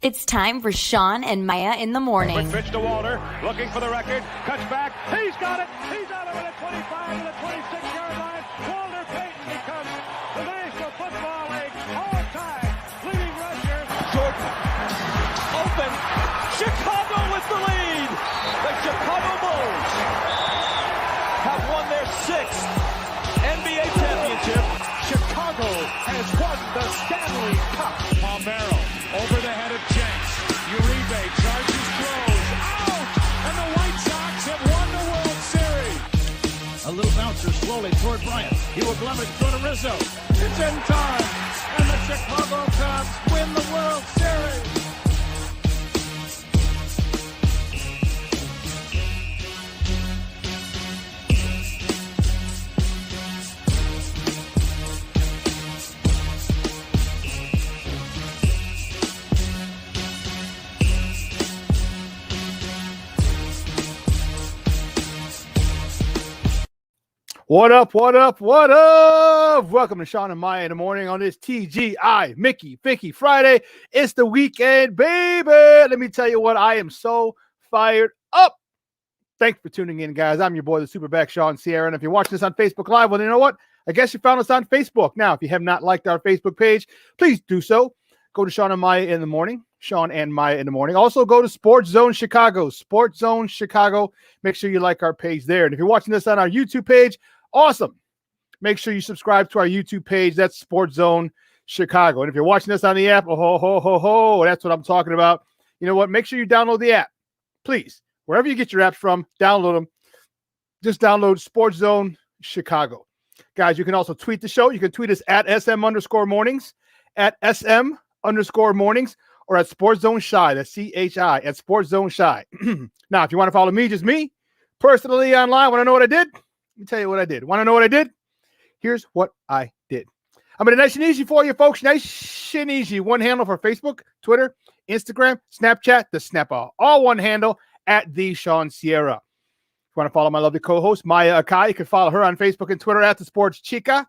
It's time for Shawn and Maya in the morning. Quick pitch to Walter, looking for the record, cuts back, he's got it, he's out of it at 25 to the 26-yard line. Walter Payton becomes the National Football League all-time leading rusher. Jordan, open, Chicago with the lead. The Chicago Bulls have won their 6th NBA championship. Chicago has won the Stanley Cup. Palmero over the head of Jenks. Uribe charges, throws, out! And the White Sox have won the World Series. A little bouncer slowly toward Bryant. He will glove it, go to Rizzo. It's in time. And the Chicago Cubs win the World Series. What up, what up, what up? Welcome to Shawn and Maya in the morning on this TGI Mickey Vicky Friday. It's the weekend, baby. Let me tell you what, I am so fired up. Thanks for tuning in, guys. I'm your boy, the Superback Shawn Sierra. And if you're watching this on Facebook Live, well, you know what? I guess you found us on Facebook. Now, if you have not liked our Facebook page, please do so. Go to Shawn and Maya in the morning. Shawn and Maya in the morning. Also, go to SportsZone Chicago. SportsZone Chicago. Make sure you like our page there. And if you're watching this on our YouTube page, awesome. Make sure you subscribe to our YouTube page. That's SportsZone Chicago. And if you're watching this on the app, that's what I'm talking about. You know what? Make sure you download the app. Please. Wherever you get your apps from, download them. Just download SportsZone Chicago. Guys, you can also tweet the show. You can tweet us at SM_mornings, at SM_mornings, or at SportsZone Shy. That's CHI, at SportsZone Shy. Now, if you want to follow me, just me, personally online, want to know what I did? Let me tell you what I did. Want to know what I did? Here's what I did. I made it nice and easy for you, folks. Nice and easy. One handle for Facebook, Twitter, Instagram, Snapchat, the Snapall. All one handle at the Shawn Sierra. If you want to follow my lovely co-host, Maya Akai, you can follow her on Facebook and Twitter at the Sports Chica.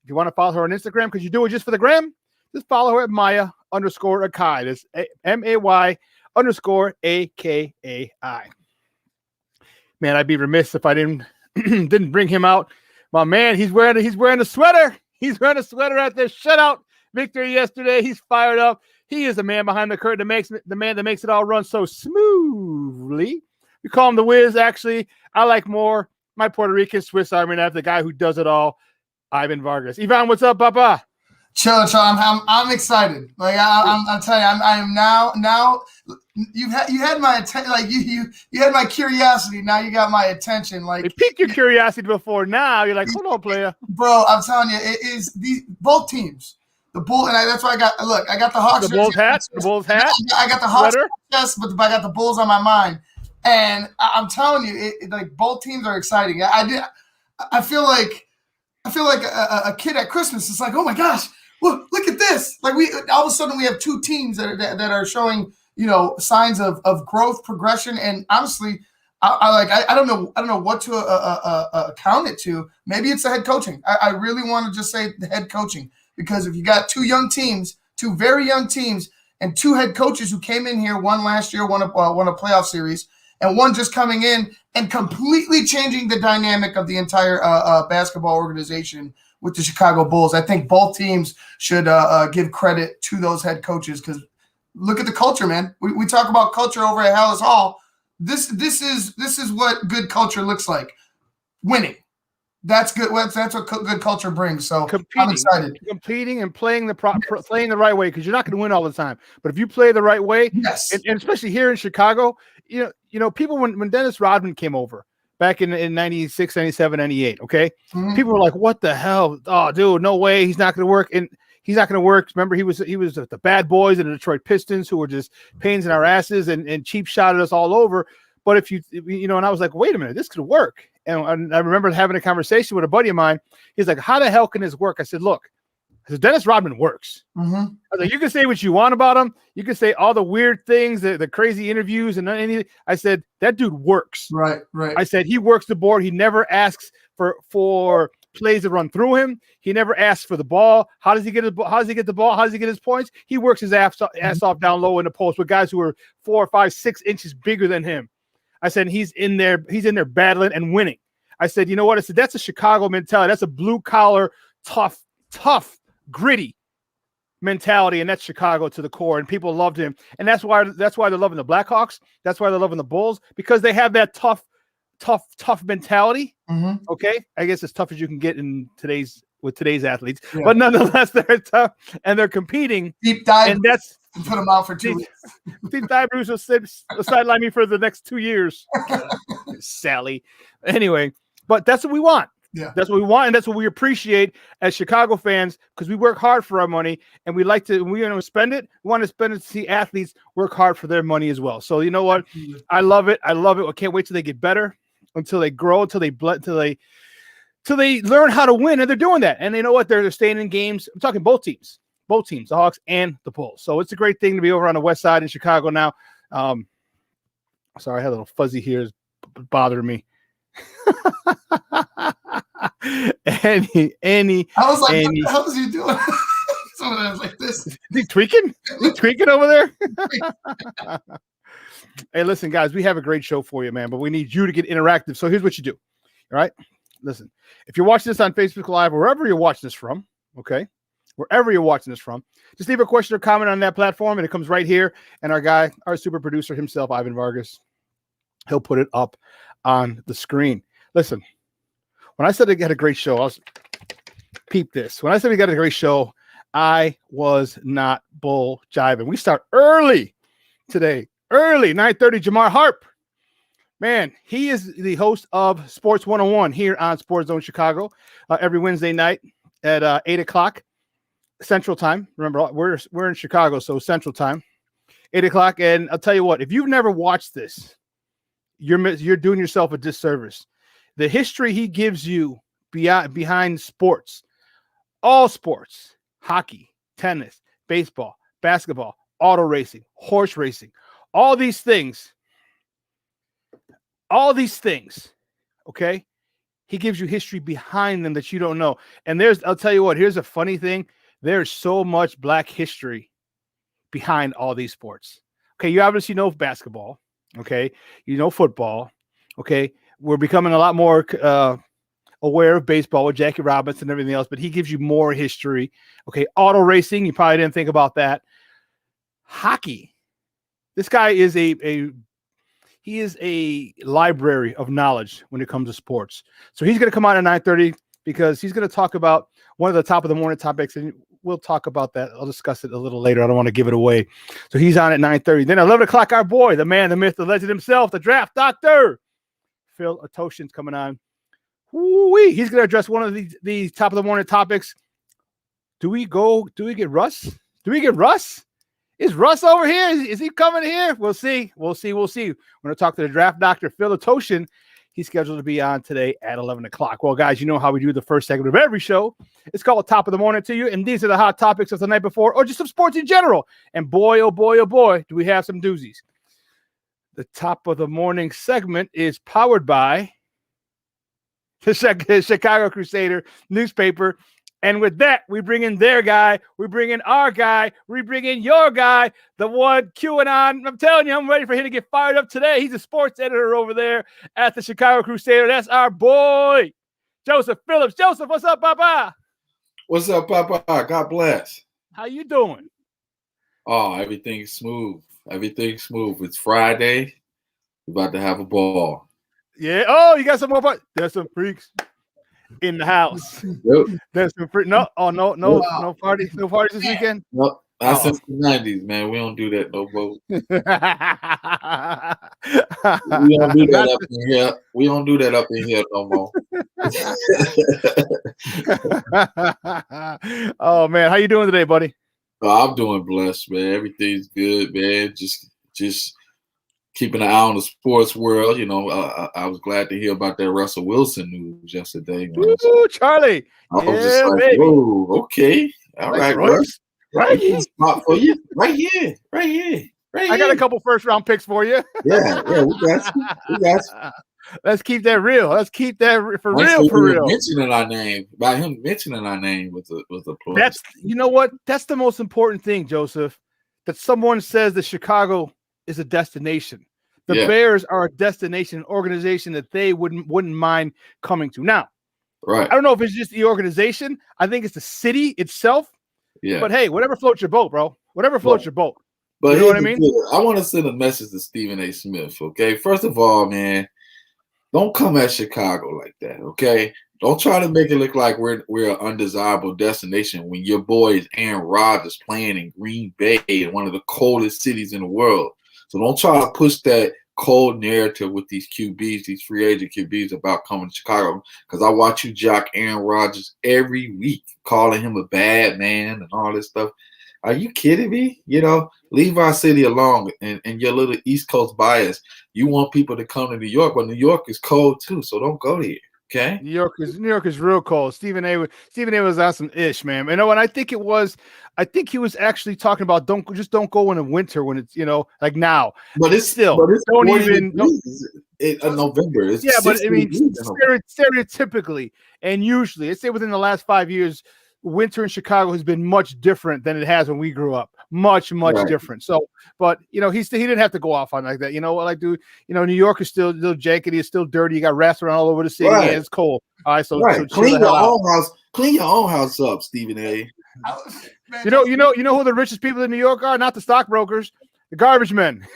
If you want to follow her on Instagram because you do it just for the gram, just follow her at Maya_Akai. That's MAY_AKAI. Man, I'd be remiss if I didn't bring him out. My man, he's wearing a sweater. He's wearing a sweater at their shutout victory yesterday. He's fired up. He is the man behind the curtain the man that makes it all run so smoothly. We call him the Wiz. Actually, I like more my Puerto Rican Swiss Army knife, the guy who does it all, Ivan Vargas. Ivan, what's up, Papa? Chill. I'm excited. Like I'm telling you, I am now. You had my attention. Like you had my curiosity. Now you got my attention. Like it piqued your curiosity before. Now you're like, hold on, player. Bro, I'm telling you, it is both teams. The Bull, and that's why I got the Hawks. The Bulls hat. The Bulls hat. I got the Hawks chest, but I got the Bulls on my mind. And I'm telling you, like both teams are exciting. I feel like a kid at Christmas. It's like, oh my gosh. Look at this! Like all of a sudden we have two teams that are showing signs of growth, progression, and honestly, I don't know what to account it to. Maybe it's the head coaching. I really want to just say the head coaching, because if you got two very young teams, and two head coaches who came in here, one last year, won a playoff series, and one just coming in and completely changing the dynamic of the entire basketball organization with the Chicago Bulls. I think both teams should give credit to those head coaches, because look at the culture, man. We talk about culture over at Hallis Hall. This is what good culture looks like. Winning. That's good. That's what good culture brings. So I'm excited. Competing and playing the right way, because you're not going to win all the time. But if you play the right way, yes, and especially here in Chicago, you know, people when Dennis Rodman came over back in 96, 97, 98, okay? Mm-hmm. People were like, what the hell? Oh, dude, no way. He's not going to work. And he's not going to work. Remember, he was the bad boys in the Detroit Pistons who were just pains in our asses and cheap shotted us all over. But and I was like, wait a minute, this could work. And I remember having a conversation with a buddy of mine. He's like, how the hell can this work? I said, look, Dennis Rodman works. Mm-hmm. I was like, you can say what you want about him. You can say all the weird things, the crazy interviews, and anything. I said, that dude works. Right. I said, he works the board. He never asks for plays that run through him. He never asks for the ball. How does he get the ball? How does he get the ball? How does he get his points? He works his ass off down low in the post with guys who are 4, 5, 6 inches bigger than him. I said, he's in there battling and winning. I said, you know what? I said, that's a Chicago mentality. That's a blue collar, tough, gritty mentality, and that's Chicago to the core. And people loved him, and that's why they're loving the Blackhawks. That's why they're loving the Bulls, because they have that tough mentality. Mm-hmm. Okay, I guess as tough as you can get with today's athletes, but nonetheless, they're tough and they're competing. Deep dive, and that's put them out for 2 weeks. Deep dive Bruce will sideline me for the next 2 years. Sally. Anyway, but that's what we want. Yeah, that's what we want, and that's what we appreciate as Chicago fans, because we work hard for our money, and we like to. We're going to spend it. We want to spend it to see athletes work hard for their money as well. So you know what? I love it. I can't wait till they get better, until they grow, until they learn how to win, and they're doing that. And you know what? They're staying in games. I'm talking both teams, the Hawks and the Bulls. So it's a great thing to be over on the West Side in Chicago now. Sorry, I had a little fuzzy here, it's bothering me. Any. I was like, what the hell is he doing? So I was like, this. Is he tweaking? Over there? Hey, listen, guys, we have a great show for you, man, but we need you to get interactive. So here's what you do. All right? Listen, if you're watching this on Facebook Live, wherever you're watching this from, okay? Wherever you're watching this from, just leave a question or comment on that platform, and it comes right here. And our super producer himself, Ivan Vargas, he'll put it up on the screen. Listen, when I said I got a great show, peep this. When I said we got a great show, I was not bull jiving. We start early today. Early, 9:30, Jamar Harp. Man, he is the host of Sports 101 here on SportsZone Chicago every Wednesday night at 8 o'clock Central Time. Remember, we're in Chicago, so Central Time, 8 o'clock. And I'll tell you what, if you've never watched this, you're doing yourself a disservice. The history he gives you behind sports, all sports, hockey, tennis, baseball, basketball, auto racing, horse racing, all these things, okay? He gives you history behind them that you don't know. And I'll tell you what, here's a funny thing. There's so much Black history behind all these sports. Okay, you obviously know basketball. Okay, you know football. Okay, we're becoming a lot more aware of baseball with Jackie Robinson and everything else, but he gives you more history. Okay, auto racing, you probably didn't think about that. Hockey. This guy is a library of knowledge when it comes to sports. So he's going to come on at 9:30 because he's going to talk about one of the top of the morning topics, and we'll talk about that. I'll discuss it a little later. I don't want to give it away. So he's on at 9:30. Then at 11 o'clock, our boy, the man, the myth, the legend himself, the draft doctor, Phil Atoshin's coming on. Woo-wee. He's going to address one of the top of the morning topics. Do we get Russ? Is Russ over here? Is he coming here? We'll see. We're going to talk to the draft doctor, Phil Atoshin. He's scheduled to be on today at 11 o'clock. Well, guys, you know how we do the first segment of every show. It's called Top of the Morning to you, and these are the hot topics of the night before, or just some sports in general. And boy, oh boy, do we have some doozies. The Top of the Morning segment is powered by the Chicago Crusader newspaper. And with that, we bring in their guy, we bring in our guy, we bring in your guy, the one QAnon. I'm telling you, I'm ready for him to get fired up today. He's a sports editor over there at the Chicago Crusader. That's our boy, Joseph Phillips. Joseph, what's up, Papa? What's up, Papa? God bless. How you doing? Oh, everything's smooth. It's Friday. We're about to have a ball. Yeah. Oh, you got some more parties? There's some freaks in the house. Yep. There's some freaks. No parties this weekend. No, not since the 90s, man. We don't do that no more. We don't do that up in here. We don't do that up in here no more. Oh man, how you doing today, buddy? I'm doing blessed, man. Everything's good, man. Just keeping an eye on the sports world. You know, I was glad to hear about that Russell Wilson news yesterday. Ooh, Charlie. I was just like, baby. Whoa, okay. All right, Russ. Right here. Spot for you. Right here. I got a couple first-round picks for you. Yeah, we got you. Let's keep that real. Let's keep that for real. Mentioning our name, by him mentioning our name was a plus. That's, you know what? That's the most important thing, Joseph. That someone says that Chicago is a destination. The Bears are a destination, an organization that they wouldn't mind coming to. Now, right. I don't know if it's just the organization. I think it's the city itself. Yeah. But hey, whatever floats your boat, bro. Whatever floats your boat. But you know what I mean? I want to send a message to Stephen A. Smith. Okay, first of all, man, don't come at Chicago like that. Okay, don't try to make it look like we're an undesirable destination when your boy is Aaron Rodgers playing in Green Bay, in one of the coldest cities in the world. So don't try to push that cold narrative with these QBs, these free agent QBs about coming to Chicago. Because I watch you jock Aaron Rodgers every week, calling him a bad man and all this stuff. Are you kidding me? You know, leave our city alone and your little East Coast bias. You want people to come to New York, but New York is cold too, so don't go there. Okay. New York is real cold. Stephen A. was on some ish, man. You know, and I think he was actually talking about don't go in the winter when it's, you know, like now. But it's still don't even November. It's but I mean stereotypically and usually, let's say within the last 5 years, winter in Chicago has been much different than it has when we grew up. Much different. So, but you know, he didn't have to go off on like that. You know, like dude, you know, New York is still jackety, it's still dirty. You got rats around all over the city, and it's cold. All right, so clean your own house. Clean your own house up, Stephen A. You know who the richest people in New York are? Not the stockbrokers, the garbage men.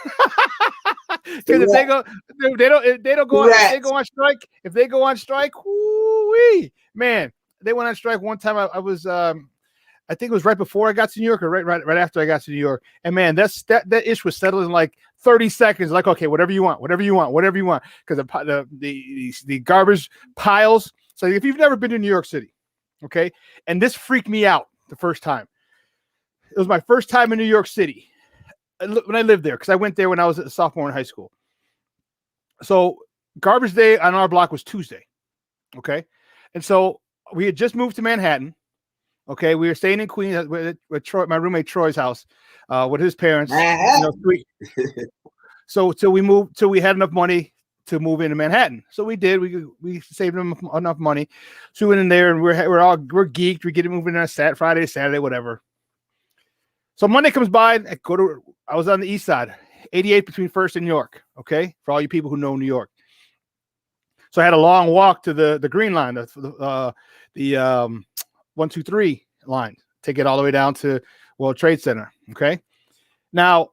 Because if they go on strike, whoo-wee, man. They went on strike one time. I was, I think it was right before I got to New York, or right after I got to New York. And man, that ish was settled in like 30 seconds. Like, okay, whatever you want. Because the garbage piles. So if you've never been to New York City, okay, and this freaked me out the first time. It was my first time in New York City when I lived there, because I went there when I was a sophomore in high school. So garbage day on our block was Tuesday, okay, and so we had just moved to Manhattan. Okay, we were staying in Queens with Troy, my roommate Troy's house, with his parents. So till we had enough money to move into Manhattan. So we did. We saved enough money. So we went in there, and we're geeked. We get to move in on Friday, Saturday, whatever. So Monday comes by. I was on the east side, 88 between First and York. Okay, for all you people who know New York. So I had a long walk to the Green Line, the 123 line, take it all the way down to World Trade Center. Okay. Now,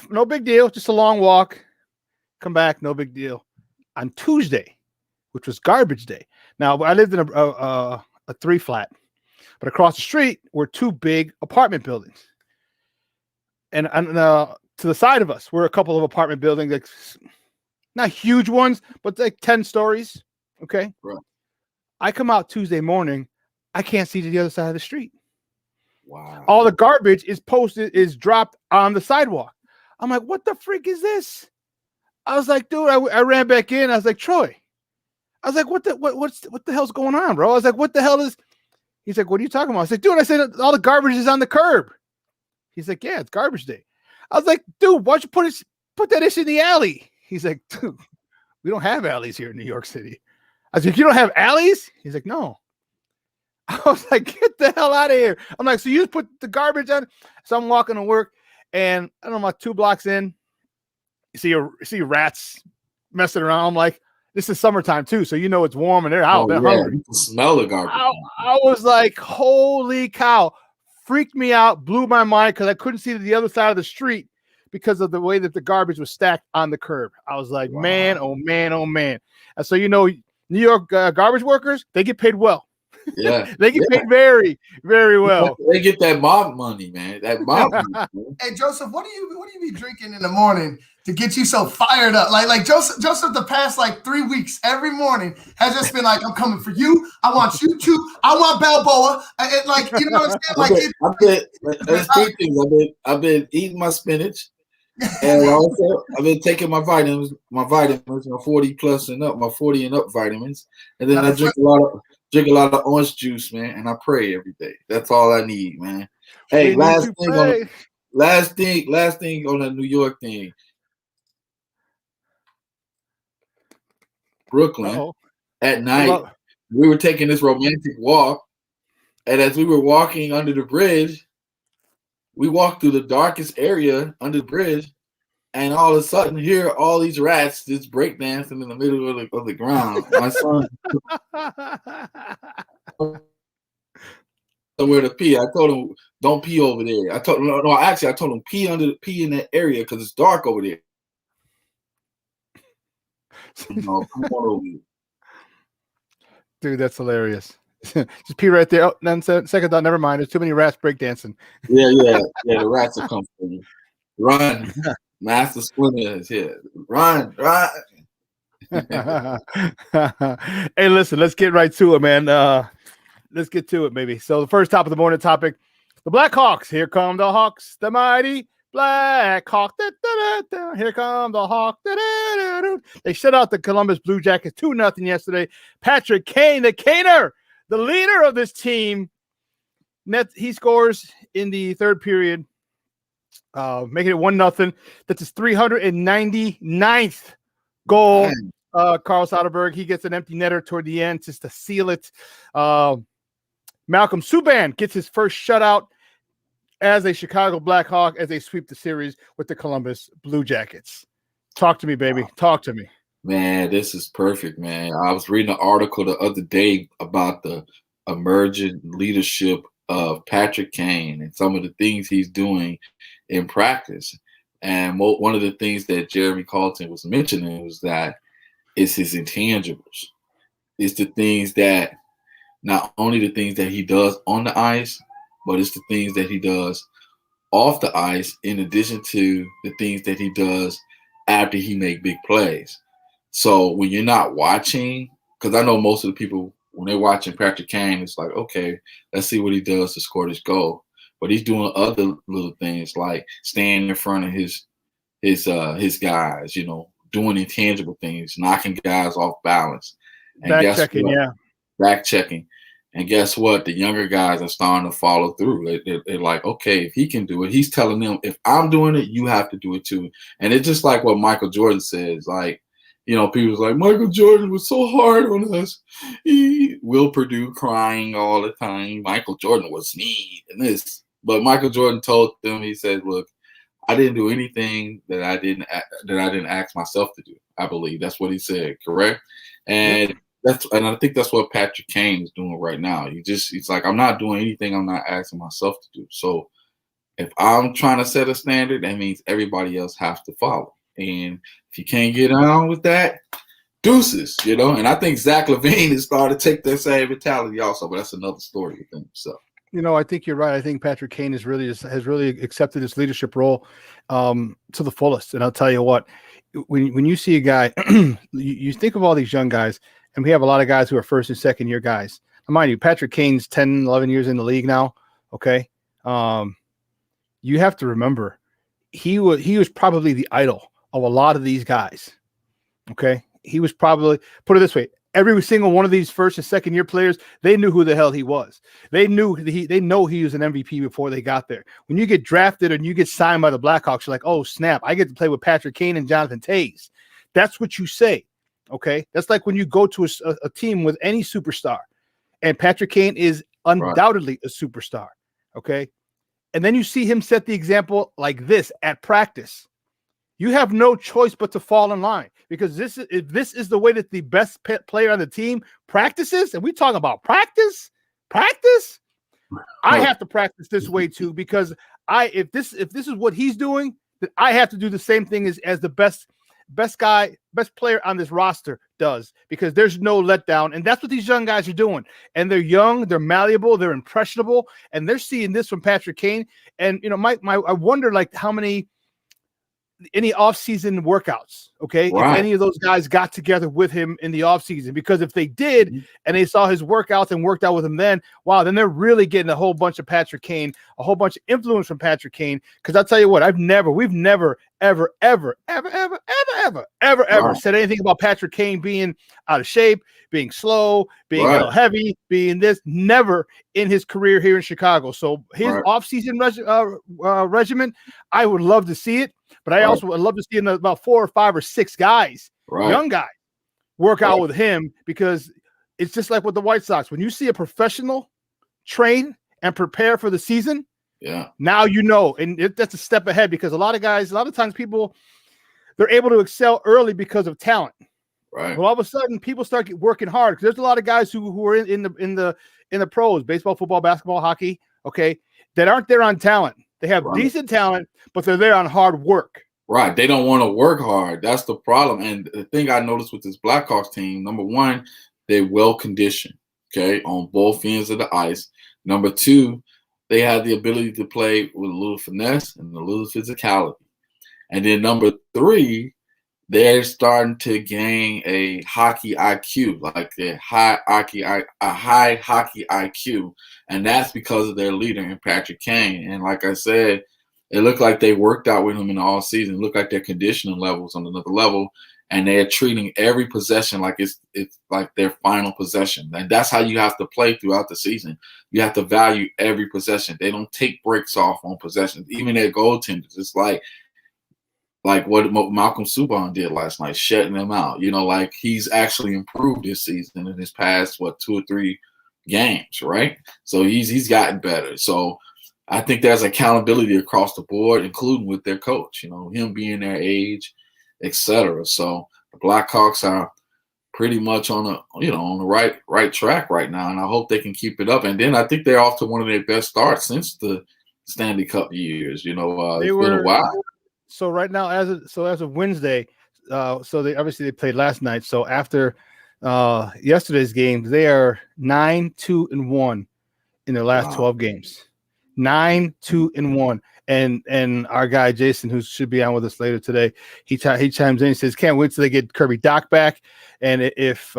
no big deal, just a long walk. Come back, no big deal. On Tuesday, which was garbage day. Now, I lived in a 3-flat, but across the street were 2 big apartment buildings. And to the side of us were a couple of apartment buildings, like not huge ones, but like 10 stories. Okay. Right. I come out Tuesday morning. I can't see to the other side of the street. Wow. All the garbage is dropped on the sidewalk. I'm like, what the freak is this? I was like, dude, I ran back in. I was like, Troy. I was like, what the hell's going on, bro? I was like, what the hell is? He's like, what are you talking about? I was like, dude, I said all the garbage is on the curb. He's like, yeah, it's garbage day. I was like, dude, why don't you put that issue in the alley? He's like, dude, we don't have alleys here in New York City. I was like, you don't have alleys? He's like, no. I was like, get the hell out of here. I'm like, so you just put the garbage on? So I'm walking to work, and I don't know, about 2 blocks in, you see rats messing around. I'm like, this is summertime too, so you know it's warm and they're out. They're hungry. You can smell the garbage. I was like, holy cow. Freaked me out, blew my mind, because I couldn't see to the other side of the street because of the way that the garbage was stacked on the curb. I was like, wow. Man, oh man, oh man. And so, you know, New York garbage workers, they get paid well. Yeah, they get paid very, very well. They get that mob money, man. That mob money. Hey, Joseph, what do you be drinking in the morning to get you so fired up? Like Joseph, the past like 3 weeks, every morning has just been like, I'm coming for you. I want you to. I want Balboa. And like, you know what I'm saying? There's 3 things. I've been eating my spinach, and also I've been taking my vitamins, my 40 plus and up, my 40 and up vitamins, and then I drink a lot of orange juice, man, and I pray every day. That's all I need, man. Hey, last thing on the New York thing. Brooklyn Uh-oh. at night. Well, We were taking this romantic walk, and as we were walking under the bridge, we walked through the darkest area under the bridge, and all of a sudden, here are all these rats just breakdancing in the middle of the ground. My son somewhere to pee. I told him, "Don't pee over there." I told him, no, actually, I told him pee in that area because it's dark over there. No, come on over here. Dude, that's hilarious. Just pee right there. Oh, then second thought, never mind. There's too many rats breakdancing. Yeah. The rats will come for you. Run, Master Splinter is here. Run. Hey, listen, let's get right to it, man. Let's get to it, maybe. So the first top of the morning topic, the Blackhawks. Here come the Hawks, the mighty Blackhawks. Here come the Hawks. They shut out the Columbus Blue Jackets 2-0 yesterday. Patrick Kane, the Caner, the leader of this team, he scores in the third period, making it 1-0. That's his 399th goal. Carl Soderberg, he gets an empty netter toward the end just to seal it. Malcolm Subban gets his first shutout as a Chicago Blackhawk as they sweep the series with the Columbus Blue Jackets. Talk to me, baby. Talk to me. Man, this is perfect, man. I was reading an article the other day about the emergent leadership of Patrick Kane and some of the things he's doing in practice. And one of the things that Jeremy Carlton was mentioning was that it's his intangibles. It's the things that, not only the things that he does on the ice, but it's the things that he does off the ice, in addition to the things that he does after he make big plays. So when you're not watching, because I know most of the people, when they're watching Patrick Kane, it's like, okay, let's see what he does to score this goal. But he's doing other little things like standing in front of his guys, doing intangible things, knocking guys off balance. And back checking, yeah. Back checking. And guess what? The younger guys are starting to follow through. They're like, okay, if he can do it, he's telling them, if I'm doing it, you have to do it too. And it's just like what Michael Jordan says. Like, people's like, Michael Jordan was so hard on us. Will Purdue crying all the time. Michael Jordan was mean and this. But Michael Jordan told them, he said, look, I didn't do anything that I didn't ask myself to do. I believe that's what he said, correct? And I think that's what Patrick Kane is doing right now. He's like, I'm not doing anything I'm not asking myself to do. So if I'm trying to set a standard, that means everybody else has to follow. And if you can't get on with that, deuces, And I think Zach LaVine is starting to take that same mentality also, but that's another story with him. So. I think you're right. I think Patrick Kane has really accepted his leadership role to the fullest. And I'll tell you what, when you see a guy, you think of all these young guys, and we have a lot of guys who are first and second year guys. Now, mind you, Patrick Kane's 10, 11 years in the league now. Okay. You have to remember he was probably the idol of a lot of these guys. Okay. He was probably, put it this way, every single one of these first and second year players, they knew who the hell he was. They know he was an MVP before they got there. When you get drafted and you get signed by the Blackhawks, you're like, oh snap, I get to play with Patrick Kane and Jonathan Toews. That's what you say. Okay. That's like when you go to a team with any superstar, and Patrick Kane is undoubtedly a superstar. Okay. And then you see him set the example like this at practice. You have no choice but to fall in line, because this is the way that the best player on the team practices. And we talk about practice. I have to practice this way too, because if this is what he's doing, then I have to do the same thing as the best player on this roster does, because there's no letdown. And that's what these young guys are doing. And they're young, they're malleable, they're impressionable, and they're seeing this from Patrick Kane. And I wonder like how many any off-season workouts, okay? Right. If any of those guys got together with him in the off-season, because if they did and they saw his workouts and worked out with him then, wow, then they're really getting a whole bunch of Patrick Kane, a whole bunch of influence from Patrick Kane. Because I'll tell you what, we've never, ever said anything about Patrick Kane being out of shape, being slow, being a little heavy, being this. Never in his career here in Chicago. So his off-season regimen, I would love to see it. But I also would love to see about 4 or 5 or 6 guys, young guys, work out with him, because it's just like with the White Sox. When you see a professional train and prepare for the season, now you know, and that's a step ahead, because a lot of times people, they're able to excel early because of talent. Right. Well, all of a sudden, people start working hard, because there's a lot of guys who are in the pros, baseball, football, basketball, hockey, okay, that aren't there on talent. They have decent talent, but they're there on hard work. Right. They don't want to work hard. That's the problem. And the thing I noticed with this Blackhawks team, number one, they're well conditioned, okay, on both ends of the ice. Number two, they have the ability to play with a little finesse and a little physicality. And then number three, they're starting to gain a hockey IQ, like a high hockey IQ, and that's because of their leader in Patrick Kane. And like I said, it looked like they worked out with him in the all season. It looked like their conditioning levels on another level, and they're treating every possession like it's like their final possession. And that's how you have to play throughout the season. You have to value every possession. They don't take breaks off on possessions. Even their goaltenders, it's like what Malcolm Subban did last night, shutting them out. You know, like he's actually improved this season in his past, 2 or 3 games, right? So he's gotten better. So I think there's accountability across the board, including with their coach, you know, him being their age, etc. So the Blackhawks are pretty much on the right track right now, and I hope they can keep it up. And then I think they're off to one of their best starts since the Stanley Cup years. You know, it's been a while. So right now, as of Wednesday, so they played last night. So after yesterday's game, they are 9-2-1 in their last 12 games. 9-2-1. And our guy Jason, who should be on with us later today, he chimes in. He says, "Can't wait till they get Kirby Doc back, and if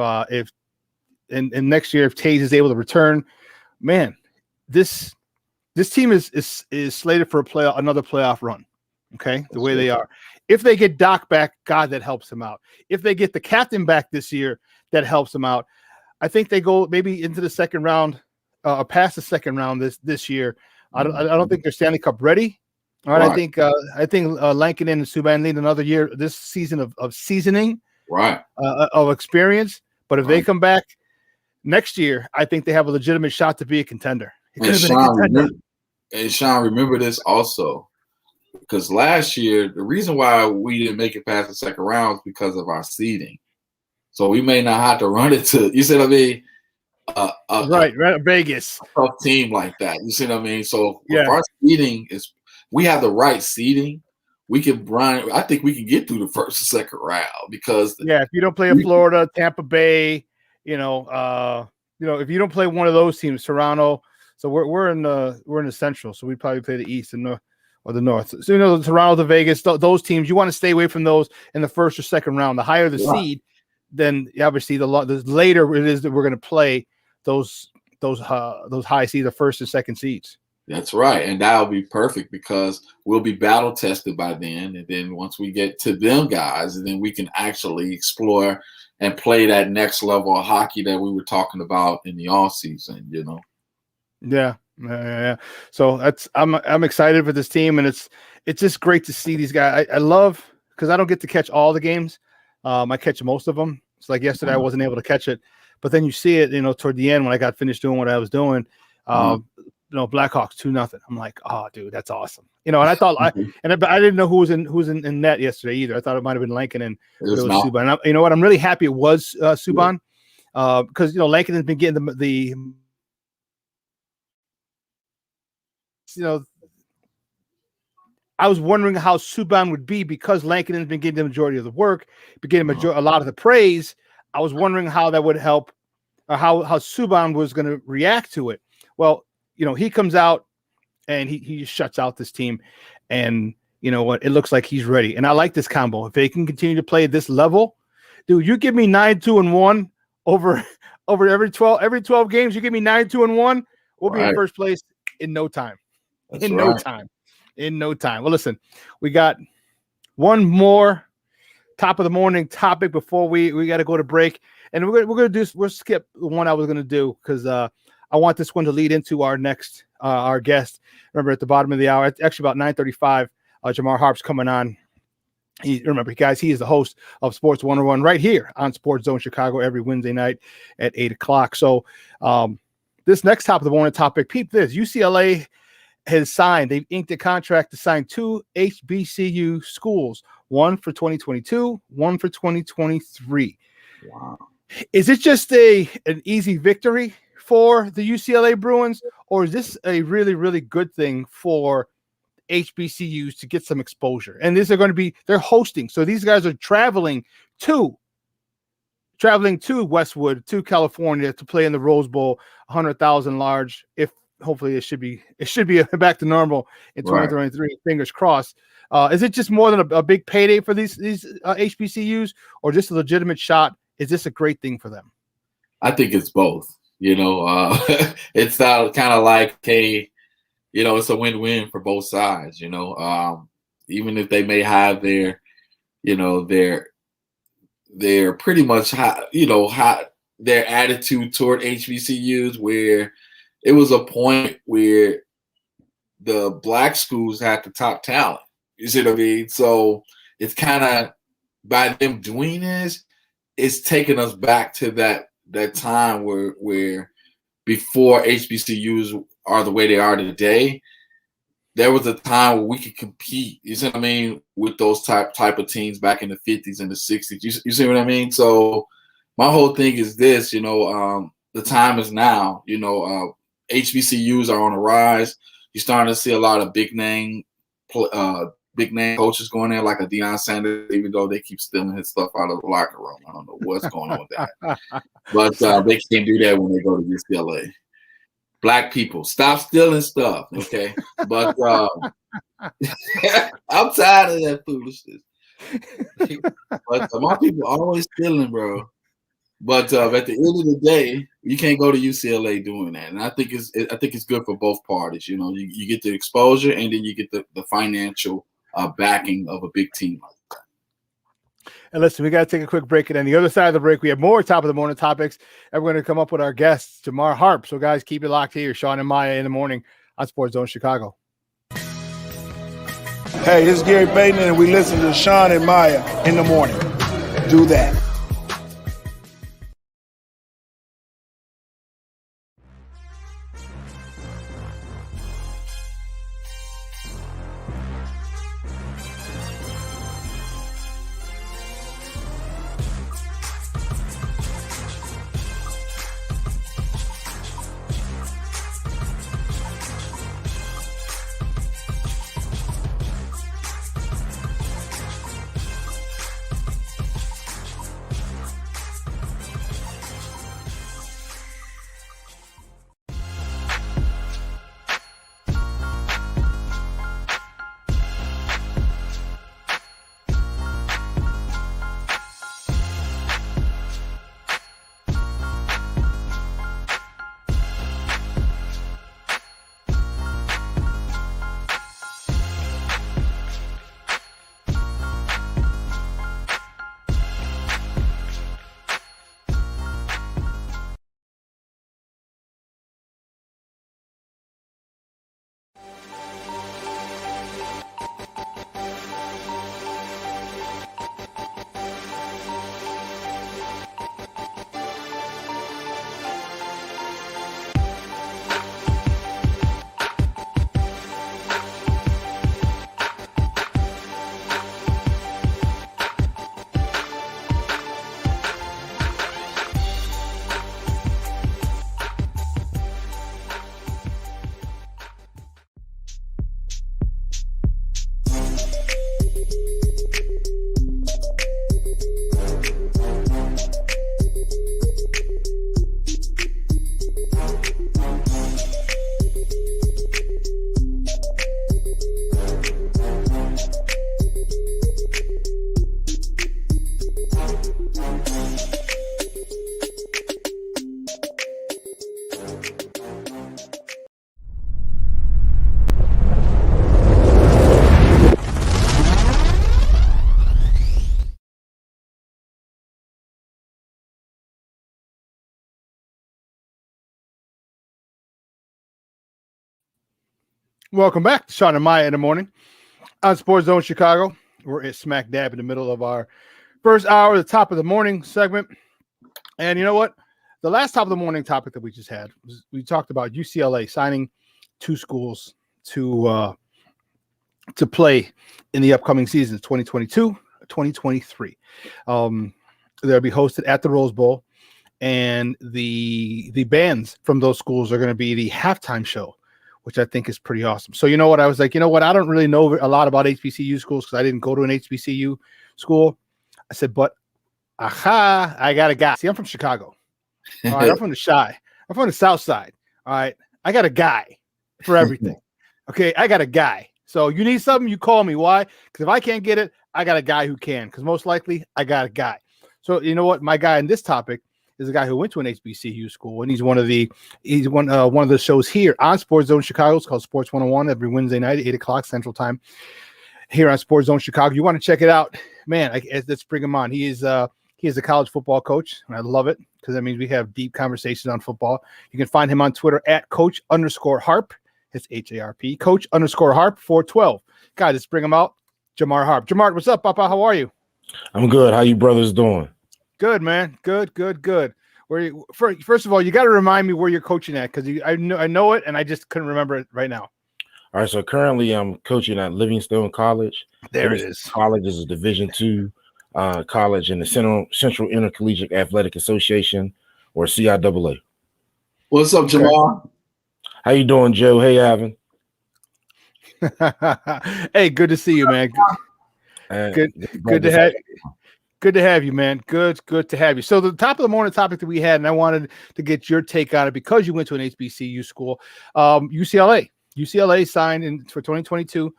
next year if Taze is able to return, man, this team is slated for another playoff run." Okay, the way they are. If they get Doc back, God, that helps them out. If they get the captain back this year, that helps them out. I think they go maybe into the second round, past the second round this year. I don't think they're Stanley Cup ready. All right, I think Lankinen and Subban need another year this season of seasoning, of experience. But if they come back next year, I think they have a legitimate shot to be a contender. And Shawn, remember this also. Because last year, the reason why we didn't make it past the second round is because of our seeding. So we may not have to run it to, you see what I mean? Right, Vegas. A tough team like that. You see what I mean? So if our seeding we have the right seeding, we can run. I think we can get through the first and second round because if you don't play in Florida, Tampa Bay, if you don't play one of those teams, Toronto. So we're in the Central, so we probably play the East and the North. So the Toronto, the Vegas, those teams, you want to stay away from those in the first or second round. The higher the seed, then obviously the later it is that we're going to play those high seeds, the first and second seeds. That's right, and that'll be perfect because we'll be battle tested by then, and then once we get to them guys, then we can actually explore and play that next level of hockey that we were talking about in the off season. You know. Yeah. So I'm excited for this team, and it's just great to see these guys. I love, because I don't get to catch all the games. I catch most of them. It's like yesterday I wasn't able to catch it, but then you see it, toward the end when I got finished doing what I was doing. Blackhawks 2-0. I'm like, oh, dude, that's awesome. And I thought I didn't know who was in net yesterday either. I thought it might have been Lankinen and it was Subban. And you know what? I'm really happy it was Subban because Lankinen has been getting the I was wondering how Subban would be because Lankinen has been getting the majority of the work, been getting a lot of the praise. I was wondering how that would help, or how Subban was going to react to it. Well, he comes out and he just shuts out this team, and you know what? It looks like he's ready. And I like this combo. If they can continue to play at this level, dude, you give me 9-2-1 over every 12 games. You give me 9-2-1, we'll be in first place in no time. In no time. Well, listen, we got one more top of the morning topic before we got to go to break, and we'll skip the one I was going to do because I want this one to lead into our next our guest. Remember, at the bottom of the hour, it's actually about 9:35. Jamar Harp's coming on Remember, guys, he is the host of Sports 101 right here on SportsZone Chicago every Wednesday night at 8 o'clock. So this next top of the morning topic, peep this. UCLA has signed, they've inked a contract to sign 2 HBCU schools, one for 2022, one for 2023. Wow. Is it just an easy victory for the UCLA Bruins, or is this a really, really good thing for HBCUs to get some exposure? And these are going to be, they're hosting. So these guys are traveling to Westwood, to California to play in the Rose Bowl, 100,000 large. If hopefully it should be back to normal in 2023. Right. Fingers crossed. Is it just more than a big payday for these HBCUs, or just a legitimate shot? Is this a great thing for them? I think it's both. It's kind of like, hey, it's a win-win for both sides. Even if they may have their pretty much their attitude toward HBCUs, where it was a point where the black schools had the top talent. You see what I mean? So it's kind of, by them doing this, it's taking us back to that time where before HBCUs are the way they are today, there was a time where we could compete, you see what I mean, with those type of teams back in the 50s and the 60s. You see what I mean? So my whole thing is this, the time is now. HBCUs are on the rise. You're starting to see a lot of big name coaches going there, like a Deion Sanders, even though they keep stealing his stuff out of the locker room. I don't know what's going on with that. But they can't do that when they go to UCLA. Black people, stop stealing stuff, okay? But I'm tired of that foolishness. But my people are always stealing, bro. But at the end of the day, you can't go to UCLA doing that, and I think it's good for both parties. You get the exposure, and then you get the financial backing of a big team like that. And listen, we got to take a quick break, and on the other side of the break, we have more top of the morning topics, and we're going to come up with our guests, Jamar Harp. So, guys, keep it locked here. Shawn and Maya in the morning on SportsZone Chicago. Hey, this is Gary Payton, and we listen to Shawn and Maya in the morning. Do that. Welcome back to Shawn and Maya in the morning on SportsZone Chicago. We're at smack dab in the middle of our first hour, the top of the morning segment. And you know what? The last top of the morning topic that we just had was we talked about UCLA signing 2 schools to play in the upcoming seasons, 2022, 2023. They'll be hosted at the Rose Bowl, and the bands from those schools are going to be the halftime show, which I think is pretty awesome. So you know what? I was like, you know what? I don't really know a lot about HBCU schools because I didn't go to an HBCU school. I said, but I got a guy. See, I'm from Chicago. All right, I'm from the Chi. I'm from the South Side. All right, I got a guy for everything. Okay, I got a guy. So you need something, you call me. Why? Because if I can't get it, I got a guy who can. Because most likely, I got a guy. So you know what? My guy in this topic is a guy who went to an HBCU school, and he's one of the shows here on SportsZone Chicago. It's called Sports 101 every Wednesday night at 8:00 Central Time here on SportsZone Chicago. You want to check it out, man? Let's bring him on. He is a college football coach, and I love it because that means we have deep conversations on football. You can find him on Twitter at Coach_Harp. It's HARP, Coach_Harp 412. Guys, let's bring him out. Jamar Harp. Jamar, what's up, Papa? How are you? I'm good. How you brothers doing? Good, man. Good. First of all, you got to remind me where you're coaching at because I know it, and I just couldn't remember it right now. All right, so currently I'm coaching at Livingstone College. There it is. College is a Division II college in the Central Intercollegiate Athletic Association, or CIAA. What's up, Jamal? Okay. How you doing, Joe? Hey, Evan. Hey, good to see you, man. Good to have you. Good to have you, man. Good to have you. So the top of the morning topic that we had, and I wanted to get your take on it because you went to an HBCU school, UCLA. UCLA signed for 2022.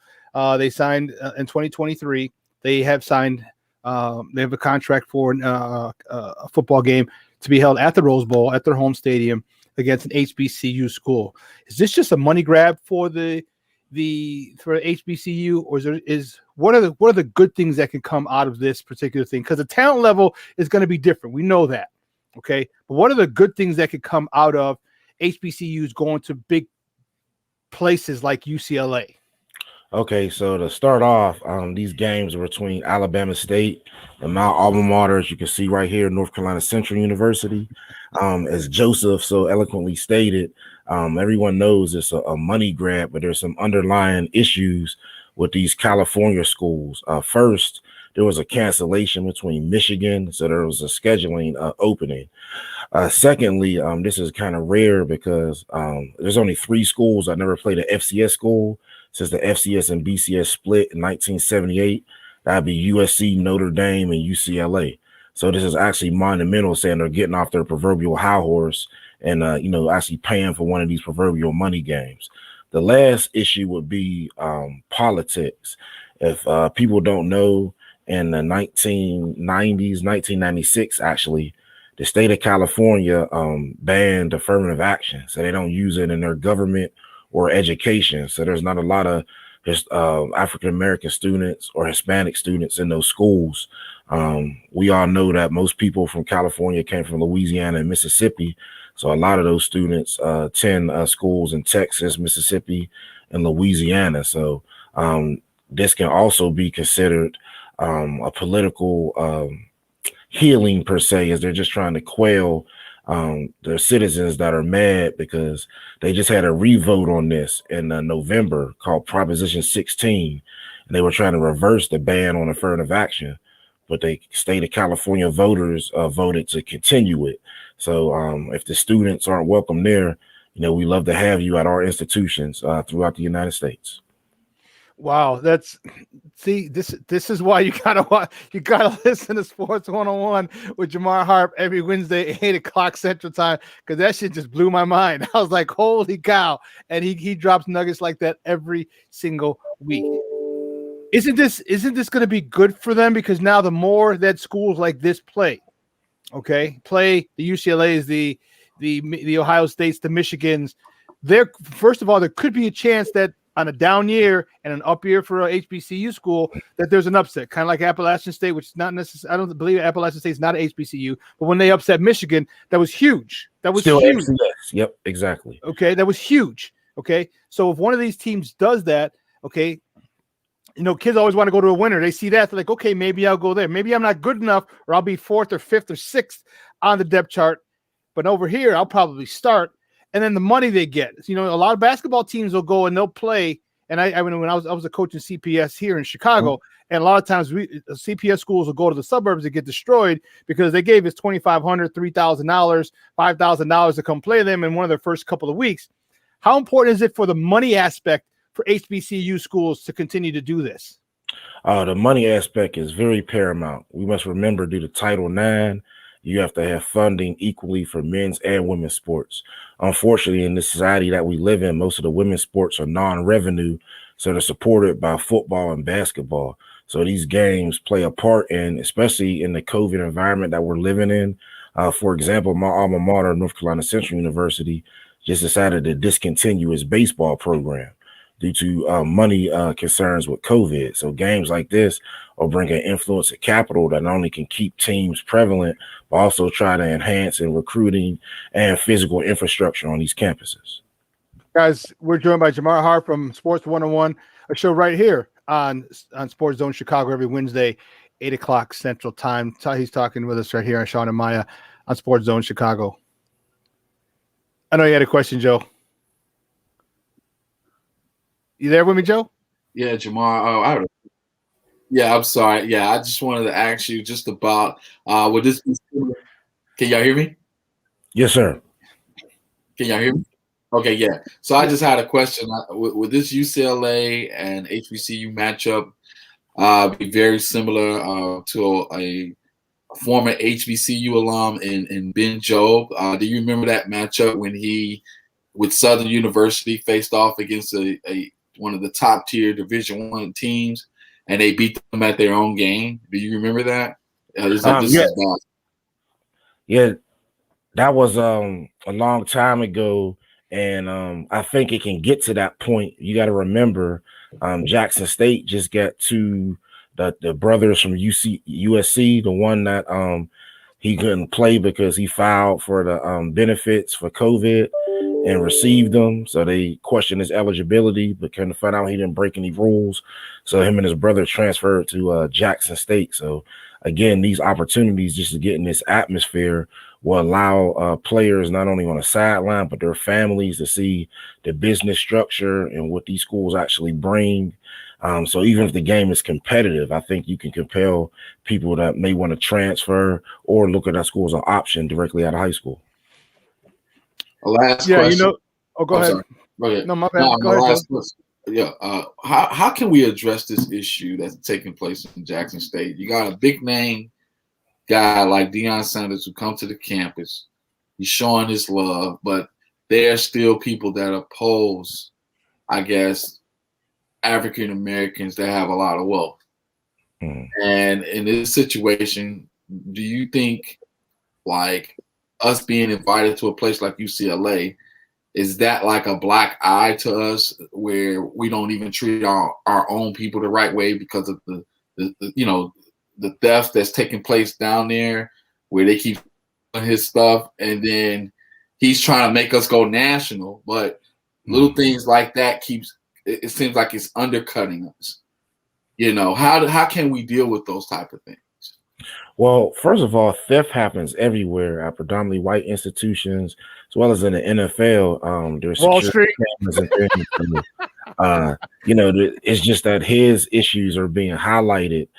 They signed in 2023. They have signed. They have a contract for a football game to be held at the Rose Bowl at their home stadium against an HBCU school. Is this just a money grab for the HBCU, or what are the good things that can come out of this particular thing? Because the talent level is going to be different. We know that. Okay. But what are the good things that could come out of HBCUs going to big places like UCLA? Okay, so to start off, these games are between Alabama State and my alma mater, as you can see right here, North Carolina Central University. As Joseph so eloquently stated, everyone knows it's a money grab, but there's some underlying issues with these California schools. First, there was a cancellation between Michigan, so there was a scheduling opening. Secondly, this is kind of rare because there's only 3 schools that never played an FCS school since the FCS and BCS split in 1978. That'd be USC, Notre Dame, and UCLA. So this is actually monumental, saying they're getting off their proverbial high horse and actually paying for one of these proverbial money games. The last issue would be politics. If people don't know, in the 1990s, 1996, actually, the state of California banned affirmative action, so they don't use it in their government or education. So there's not a lot of African-American students or Hispanic students in those schools. We all know that most people from California came from Louisiana and Mississippi. So a lot of those students attend schools in Texas, Mississippi, and Louisiana. So this can also be considered a political healing per se, as they're just trying to quell their citizens that are mad because they just had a revote on this in November called Proposition 16, and they were trying to reverse the ban on affirmative action, but the state of California voters voted to continue it. So if the students aren't welcome there, we love to have you at our institutions throughout the United States. Wow, this is why you gotta listen to Sports 101 with Jamar Harp every Wednesday at 8:00 Central Time, because that shit just blew my mind. I was like, holy cow! And he drops nuggets like that every single week. Isn't this going to be good for them? Because now the more that schools like this play the UCLA's, the Ohio States, the Michigans, first of all, there could be a chance that on a down year and an up year for a HBCU school, that there's an upset, kind of like Appalachian State, which is not necessarily, I don't believe Appalachian State is not an HBCU, but when they upset Michigan, that was huge. That was still huge. FCS. Yep, exactly. Okay, that was huge. Okay, so if one of these teams does that, okay, kids always want to go to a winner. They see that, they're like, okay, maybe I'll go there. Maybe I'm not good enough, or I'll be 4th or 5th or 6th on the depth chart. But over here, I'll probably start. And then the money they get. A lot of basketball teams will go and they'll play. And I mean, when I was a coach in CPS here in Chicago, and a lot of times CPS schools will go to the suburbs and get destroyed because they gave us $2,500, $3,000, $5,000 to come play them in one of their first couple of weeks. How important is it for the money aspect for HBCU schools to continue to do this? The money aspect is very paramount. We must remember, due to Title IX, you have to have funding equally for men's and women's sports. Unfortunately, in the society that we live in, most of the women's sports are non-revenue, so they're supported by football and basketball. So these games play a part in, especially in the COVID environment that we're living in. For example, my alma mater, North Carolina Central University, just decided to discontinue its baseball program due to money concerns with COVID. So games like this will bring an influence of capital that not only can keep teams prevalent, but also try to enhance in recruiting and physical infrastructure on these campuses. Guys, we're joined by Jamar Hart from Sports 101, a show right here on SportsZone Chicago every Wednesday, 8 o'clock Central Time. He's talking with us right here on Shawn and Maya on SportsZone Chicago. I know you had a question, Joe. You there with me, Joe? Yeah, Jamar. I'm sorry. Yeah, I just wanted to ask you just about would this be similar? Can y'all hear me? Yes, sir. Can y'all hear me? Okay, yeah. So I just had a question. Would this UCLA and HBCU matchup be very similar to a former HBCU alum in Ben Jobe? Do you remember that matchup when he, with Southern University, faced off against one of the top tier Division I teams, and they beat them at their own game? Do you remember that? Yeah, that was a long time ago, and I think it can get to that point. You got to remember, Jackson State just got to the brothers from USC, the one that he couldn't play because he filed for the benefits for COVID and received them. So they questioned his eligibility, but couldn't find out he didn't break any rules. So him and his brother transferred to Jackson State. So again, these opportunities just to get in this atmosphere will allow players not only on the sideline, but their families to see the business structure and what these schools actually bring. So even if the game is competitive, I think you can compel people that may want to transfer or look at that school as an option directly out of high school. Last question. Go ahead. Sorry. Go ahead. No, my bad. Go ahead, Joe. Yeah. How can we address this issue that's taking place in Jackson State? You got a big name guy like Deion Sanders who come to the campus. He's showing his love, but there are still people that oppose, I guess, African Americans that have a lot of wealth. And in this situation, do you think, like, us being invited to a place like UCLA, is that like a black eye to us where we don't even treat our own people the right way because of the theft that's taking place down there, where they keep doing his stuff, and then he's trying to make us go national, but little things like that it seems like it's undercutting us. How can we deal with those type of things? Well, first of all, theft happens everywhere at predominantly white institutions, as well as in the NFL. There's Wall Street. And things. It's just that his issues are being highlighted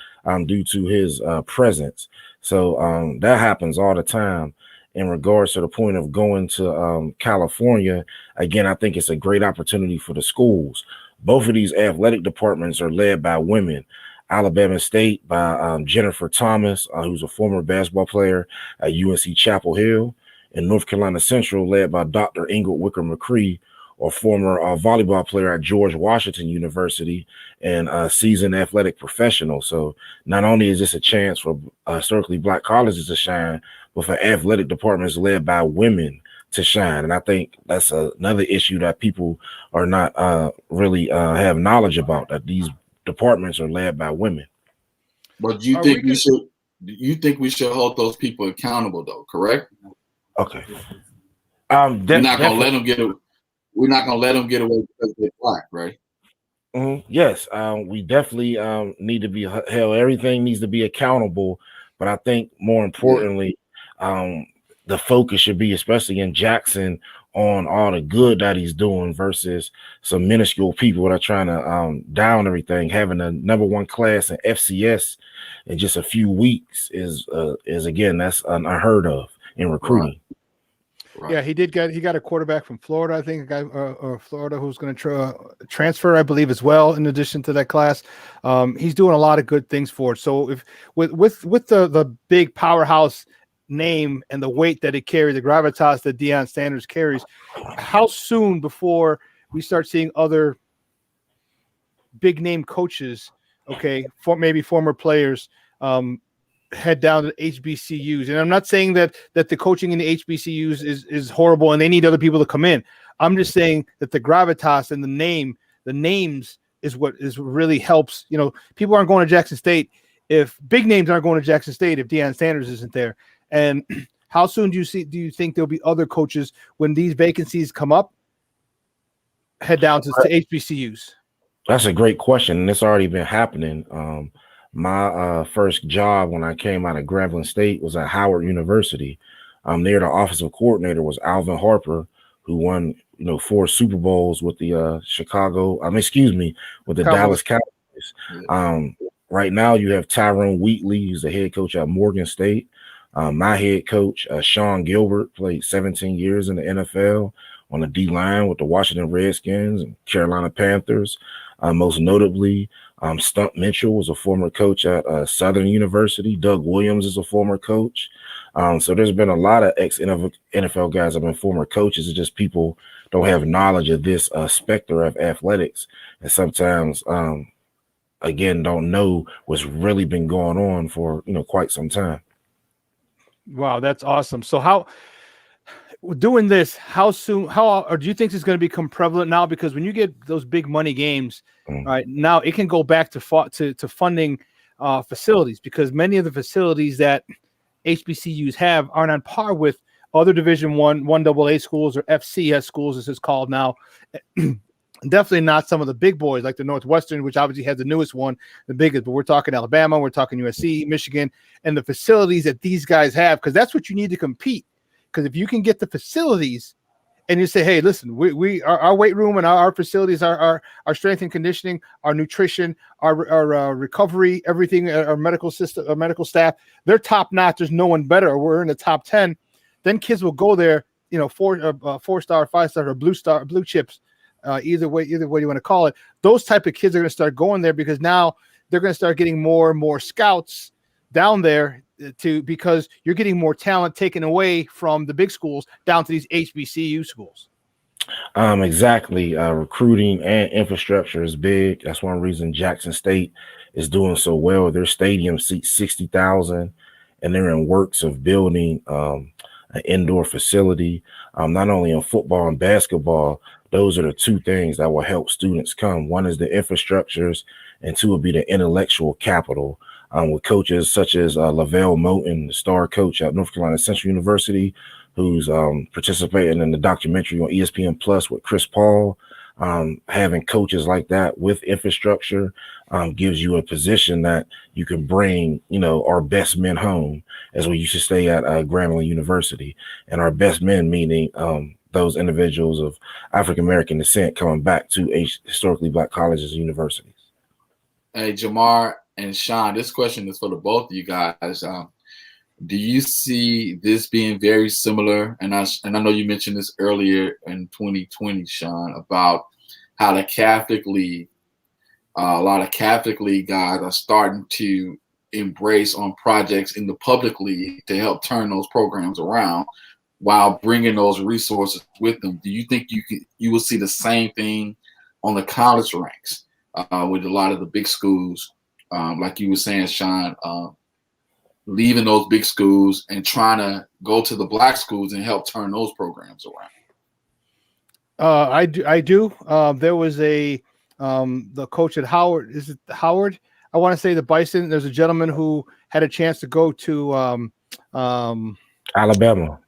due to his presence. So that happens all the time. In regards to the point of going to California, again, I think it's a great opportunity for the schools. Both of these athletic departments are led by women. Alabama State by Jennifer Thomas, who's a former basketball player at UNC Chapel Hill, and North Carolina Central led by Dr. Ingrid Wicker McCree, a former volleyball player at George Washington University and a seasoned athletic professional. So not only is this a chance for historically black colleges to shine, but for athletic departments led by women to shine. And I think that's another issue that people are not really have knowledge about, that these departments are led by women. But do you think we should hold those people accountable though, correct? Okay. We're not gonna let them get away because they're black, right? Yes, we definitely need to be held. Everything needs to be accountable, but I think more importantly, the focus should be, especially in Jackson, on all the good that he's doing versus some minuscule people that are trying to down everything. Having a #1 class in FCS in just a few weeks is again, that's unheard of in recruiting. Right. Yeah, he got a quarterback from Florida, I think, a guy or Florida who's going to transfer, I believe, as well. In addition to that class, he's doing a lot of good things for it. So if with the big powerhouse name and the weight that it carries, the gravitas that Deion Sanders carries, how soon before we start seeing other big name coaches, maybe former players, head down to HBCUs? And I'm not saying that the coaching in the HBCUs is horrible and they need other people to come in. I'm just saying that the gravitas and the names is what really helps. People aren't going to Jackson State if big names aren't going to Jackson State if Deion Sanders isn't there. And how soon do you think there'll be other coaches when these vacancies come up head down to HBCUs? That's a great question, and it's already been happening. My first job when I came out of Grambling State was at Howard University. There, the offensive coordinator was Alvin Harper, who won 4 Super Bowls with the with the Dallas Cowboys. Right now, you have Tyrone Wheatley, who's the head coach at Morgan State. My head coach, Shawn Gilbert, played 17 years in the NFL on the D-line with the Washington Redskins and Carolina Panthers. Most notably, Stump Mitchell was a former coach at Southern University. Doug Williams is a former coach. So there's been a lot of ex-NFL guys that have been former coaches. It's just people don't have knowledge of this specter of athletics. And sometimes, again, don't know what's really been going on for, quite some time. Wow, that's awesome. So how doing this, how or do you think it's going to become prevalent now? Because when you get those big money games, right now it can go back to funding facilities, because many of the facilities that HBCUs have aren't on par with other Division one AA schools, or FCS schools as it's called now. Definitely not some of the big boys like the Northwestern, which obviously has the newest one, the biggest, but we're talking Alabama, we're talking USC, Michigan, and the facilities that these guys have, because that's what you need to compete. Because if you can get the facilities and you say, hey, listen, our weight room and our facilities, our strength and conditioning, our nutrition, our recovery, everything, our medical system, our medical staff, they're top notch. There's no one better. We're in the top 10. Then kids will go there, 4-star, 5-star, or blue chips, either way you want to call it. Those type of kids are going to start going there because now they're going to start getting more and more scouts down there because you're getting more talent taken away from the big schools down to these HBCU schools. Exactly. Recruiting and infrastructure is big. That's one reason Jackson State is doing so well. Their stadium seats 60,000, and they're in works of building an indoor facility. Not only in football and basketball, those are the two things that will help students come. One is the infrastructures, and two will be the intellectual capital. With coaches such as Lavelle Moten, the star coach at North Carolina Central University, who's participating in the documentary on ESPN Plus with Chris Paul. Having coaches like that with infrastructure gives you a position that you can bring, our best men home, as we used to stay at Grambling University. And our best men, meaning those individuals of African-American descent coming back to historically Black colleges and universities. Hey, Jamar and Shawn, this question is for the both of you guys. Do you see this being very similar? And I know you mentioned this earlier in 2020, Shawn, about how the Catholic League, a lot of Catholic League guys are starting to embrace on projects in the public league to help turn those programs around while bringing those resources with them. Do you think you will see the same thing on the college ranks with a lot of the big schools, like you were saying, Shawn, leaving those big schools and trying to go to the Black schools and help turn those programs around? I do. There was the coach at Howard. Is it Howard? I want to say the Bison. There's a gentleman who had a chance to go to Alabama,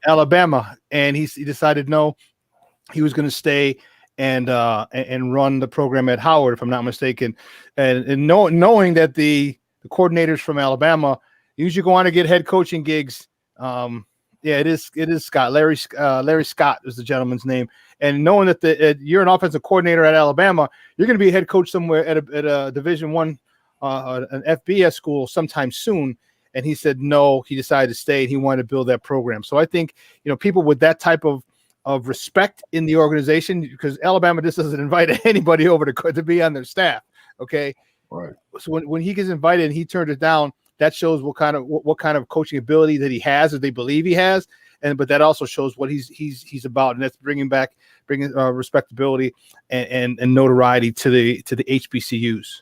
and he decided no, he was going to stay and run the program at Howard, if I'm not mistaken, and knowing that the coordinators from Alabama usually go on to get head coaching gigs. Yeah, it is Scott. Larry Scott is the gentleman's name, and knowing that you're an offensive coordinator at Alabama, you're going to be a head coach somewhere at a Division I, an FBS school sometime soon. And he said no. He decided to stay, and he wanted to build that program. So I think people with that type of respect in the organization, because Alabama just doesn't invite anybody over to be on their staff. Okay, right. So when he gets invited and he turned it down, that shows what kind of coaching ability that he has, or they believe he has, but that also shows what he's about, and that's bringing respectability and notoriety to the HBCUs.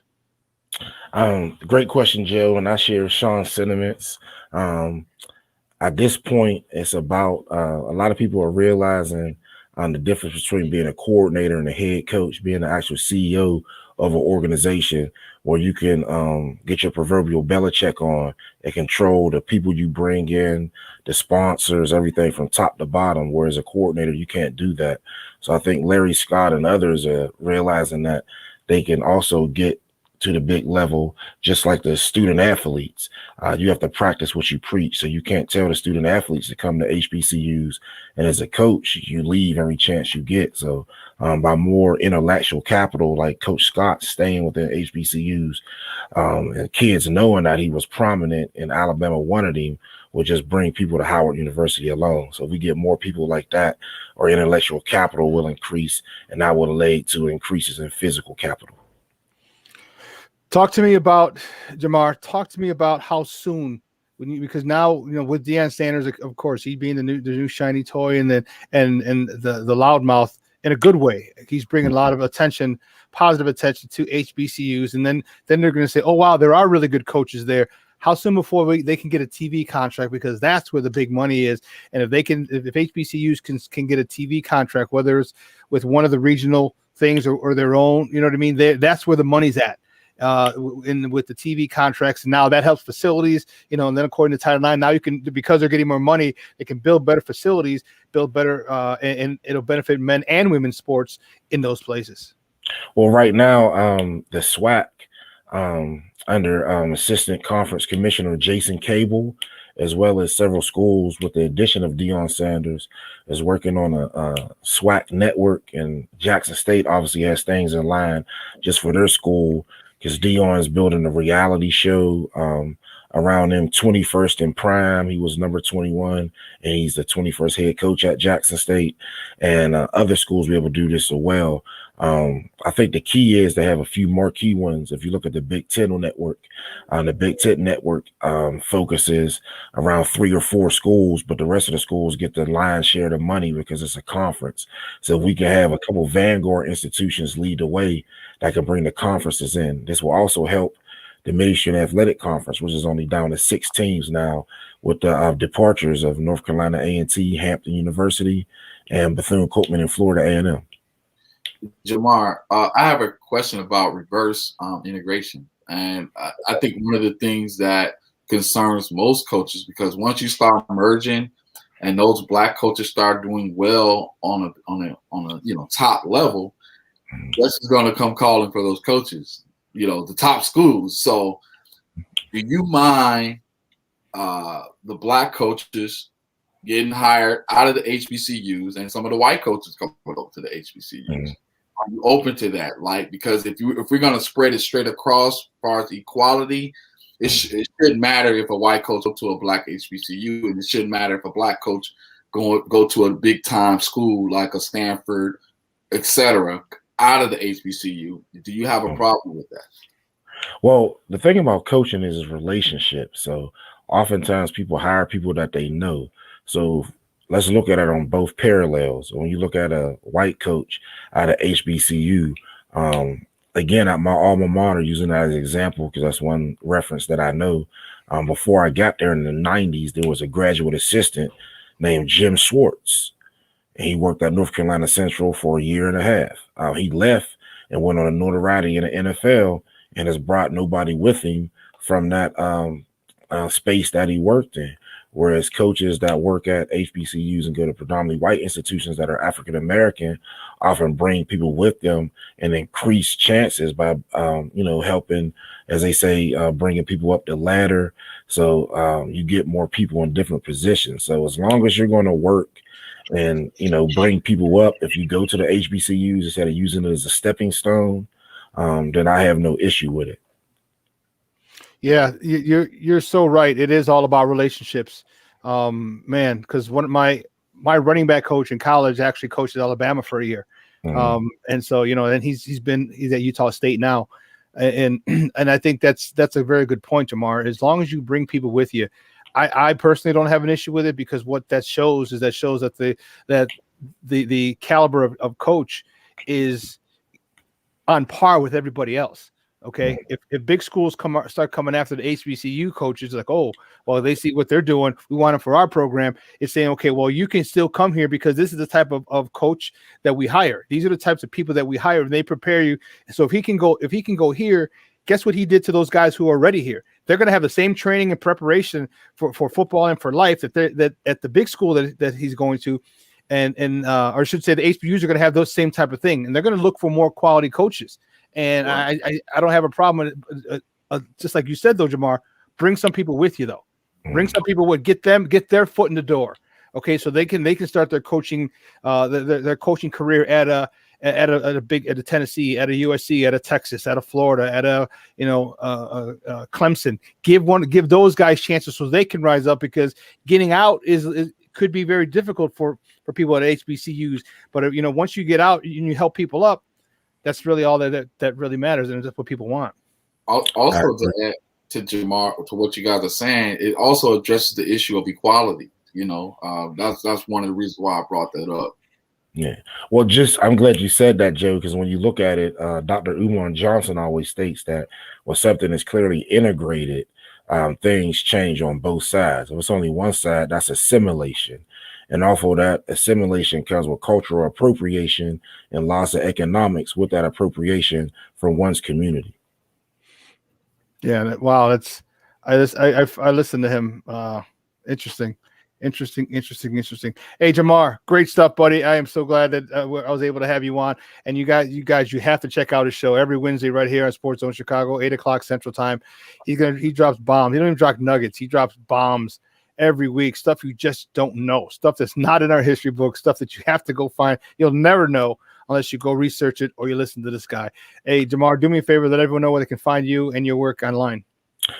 Great question, Joe, and I share Shawn's sentiments. At this point, it's about a lot of people are realizing the difference between being a coordinator and a head coach, being the actual CEO of an organization where you can get your proverbial Belichick on and control the people you bring in, the sponsors, everything from top to bottom, whereas a coordinator, you can't do that. So I think Larry Scott and others are realizing that they can also get to the big level, just like the student athletes. You have to practice what you preach. So you can't tell the student athletes to come to HBCUs. And as a coach, you leave every chance you get. So by more intellectual capital, like Coach Scott staying within HBCUs, and kids knowing that he was prominent and Alabama wanted him, will just bring people to Howard University alone. So if we get more people like that, our intellectual capital will increase, and that will lead to increases in physical capital. Talk to me about, Jamar, how soon, because now, with Deion Sanders, of course, he being the new shiny toy and the loudmouth in a good way. He's bringing a lot of positive attention to HBCUs. And then they're going to say, oh, wow, there are really good coaches there. How soon before they can get a TV contract? Because that's where the big money is. And if HBCUs can get a TV contract, whether it's with one of the regional things or their own, you know what I mean? That's where the money's at. With the TV contracts, now that helps facilities, and then according to Title IX, now you can, because they're getting more money, they can build better facilities, and it'll benefit men and women's sports in those places. Well, right now, the SWAC, under Assistant Conference Commissioner Jason Cable, as well as several schools, with the addition of Deion Sanders, is working on a SWAC network, and Jackson State obviously has things in line just for their school, because Deion is building a reality show around him, 21st in Prime. He was number 21, and he's the 21st head coach at Jackson State. And other schools will be able to do this as well. I think the key is to have a few more key ones. If you look at the Big Ten network, the Big Ten network focuses around 3 or 4 schools, but the rest of the schools get the lion's share of the money because it's a conference. So if we can have a couple Vanguard institutions lead the way, that can bring the conferences in. This will also help the Michigan Athletic Conference, which is only down to 6 teams now, with the departures of North Carolina A&T, Hampton University, and Bethune-Cookman and Florida A&M. Jamar, I have a question about reverse integration. And I think one of the things that concerns most coaches, because once you start merging and those black coaches start doing well on a top level, this is going to come calling for those coaches, the top schools. So do you mind the black coaches getting hired out of the HBCUs and some of the white coaches coming over to the HBCUs? Mm-hmm. Are you open to that? Because if we're going to spread it straight across as far as equality, it shouldn't matter if a white coach go to a black HBCU, and it shouldn't matter if a black coach go to a big time school like a Stanford, etc., out of the HBCU. Do you have a problem with that? Well, the thing about coaching is relationships. So oftentimes people hire people that they know. So let's look at it on both parallels. When you look at a white coach out of HBCU, again, at my alma mater, using that as an example, because that's one reference that I know. Before I got there in the 90s, there was a graduate assistant named Jim Schwartz. And he worked at North Carolina Central for a year and a half. He left and went on a notoriety in the NFL and has brought nobody with him from that space that he worked in. whereas coaches that work at HBCUs and go to predominantly white institutions that are African American often bring people with them and increase chances by helping, as they say, bringing people up the ladder. So you get more people in different positions. So as long as you're going to work and bring people up, if you go to the HBCUs instead of using it as a stepping stone, then I have no issue with it. Yeah, you're so right. It is all about relationships, man. Because one of my running back coach in college actually coached at Alabama for a year, and so and he's at Utah State now, and I think that's a very good point, Jamar. As long as you bring people with you, I personally don't have an issue with it, because what that shows that the caliber of coach is on par with everybody else. Okay, if big schools start coming after the HBCU coaches, like, oh, well, they see what they're doing, we want them for our program. It's saying, okay, well, you can still come here because this is the type of coach that we hire. These are the types of people that we hire, and they prepare you. So if he can go here, guess what he did to those guys who are already here? They're going to have the same training and preparation for football and for life that at the big school that he's going to, and or I should say the HBCUs are going to have those same type of thing, and they're going to look for more quality coaches. And I don't have a problem with it. Just like you said, though, Jamar, bring some people with you, though. Bring some people get their foot in the door. Okay, so they can start their coaching their coaching career at a Tennessee, at a USC, at a Texas, at a Florida, at a Clemson. Give those guys chances so they can rise up, because getting out could be very difficult for people at HBCUs. But once you get out and you help people up, that's really all that really matters, and that's what people want. Also, to add to Jamar, to what you guys are saying, it also addresses the issue of equality. That's one of the reasons why I brought that up. Yeah. Well, I'm glad you said that, Joe, because when you look at it, Dr. Umar Johnson always states that when something is clearly integrated, things change on both sides. If it's only one side, that's assimilation. And off of that, assimilation comes with cultural appropriation and loss of economics with that appropriation from one's community. Yeah, wow, I listened to him. Interesting. Hey, Jamar, great stuff, buddy. I am so glad that I was able to have you on. And you guys, you have to check out his show every Wednesday right here on SportsZone Chicago, 8:00 Central Time. He drops bombs. He don't even drop nuggets. He drops bombs every week, stuff you just don't know, stuff that's not in our history book, stuff that you have to go find. You'll never know unless you go research it or you listen to this guy. Hey, Jamar, do me a favor, let everyone know where they can find you and your work online.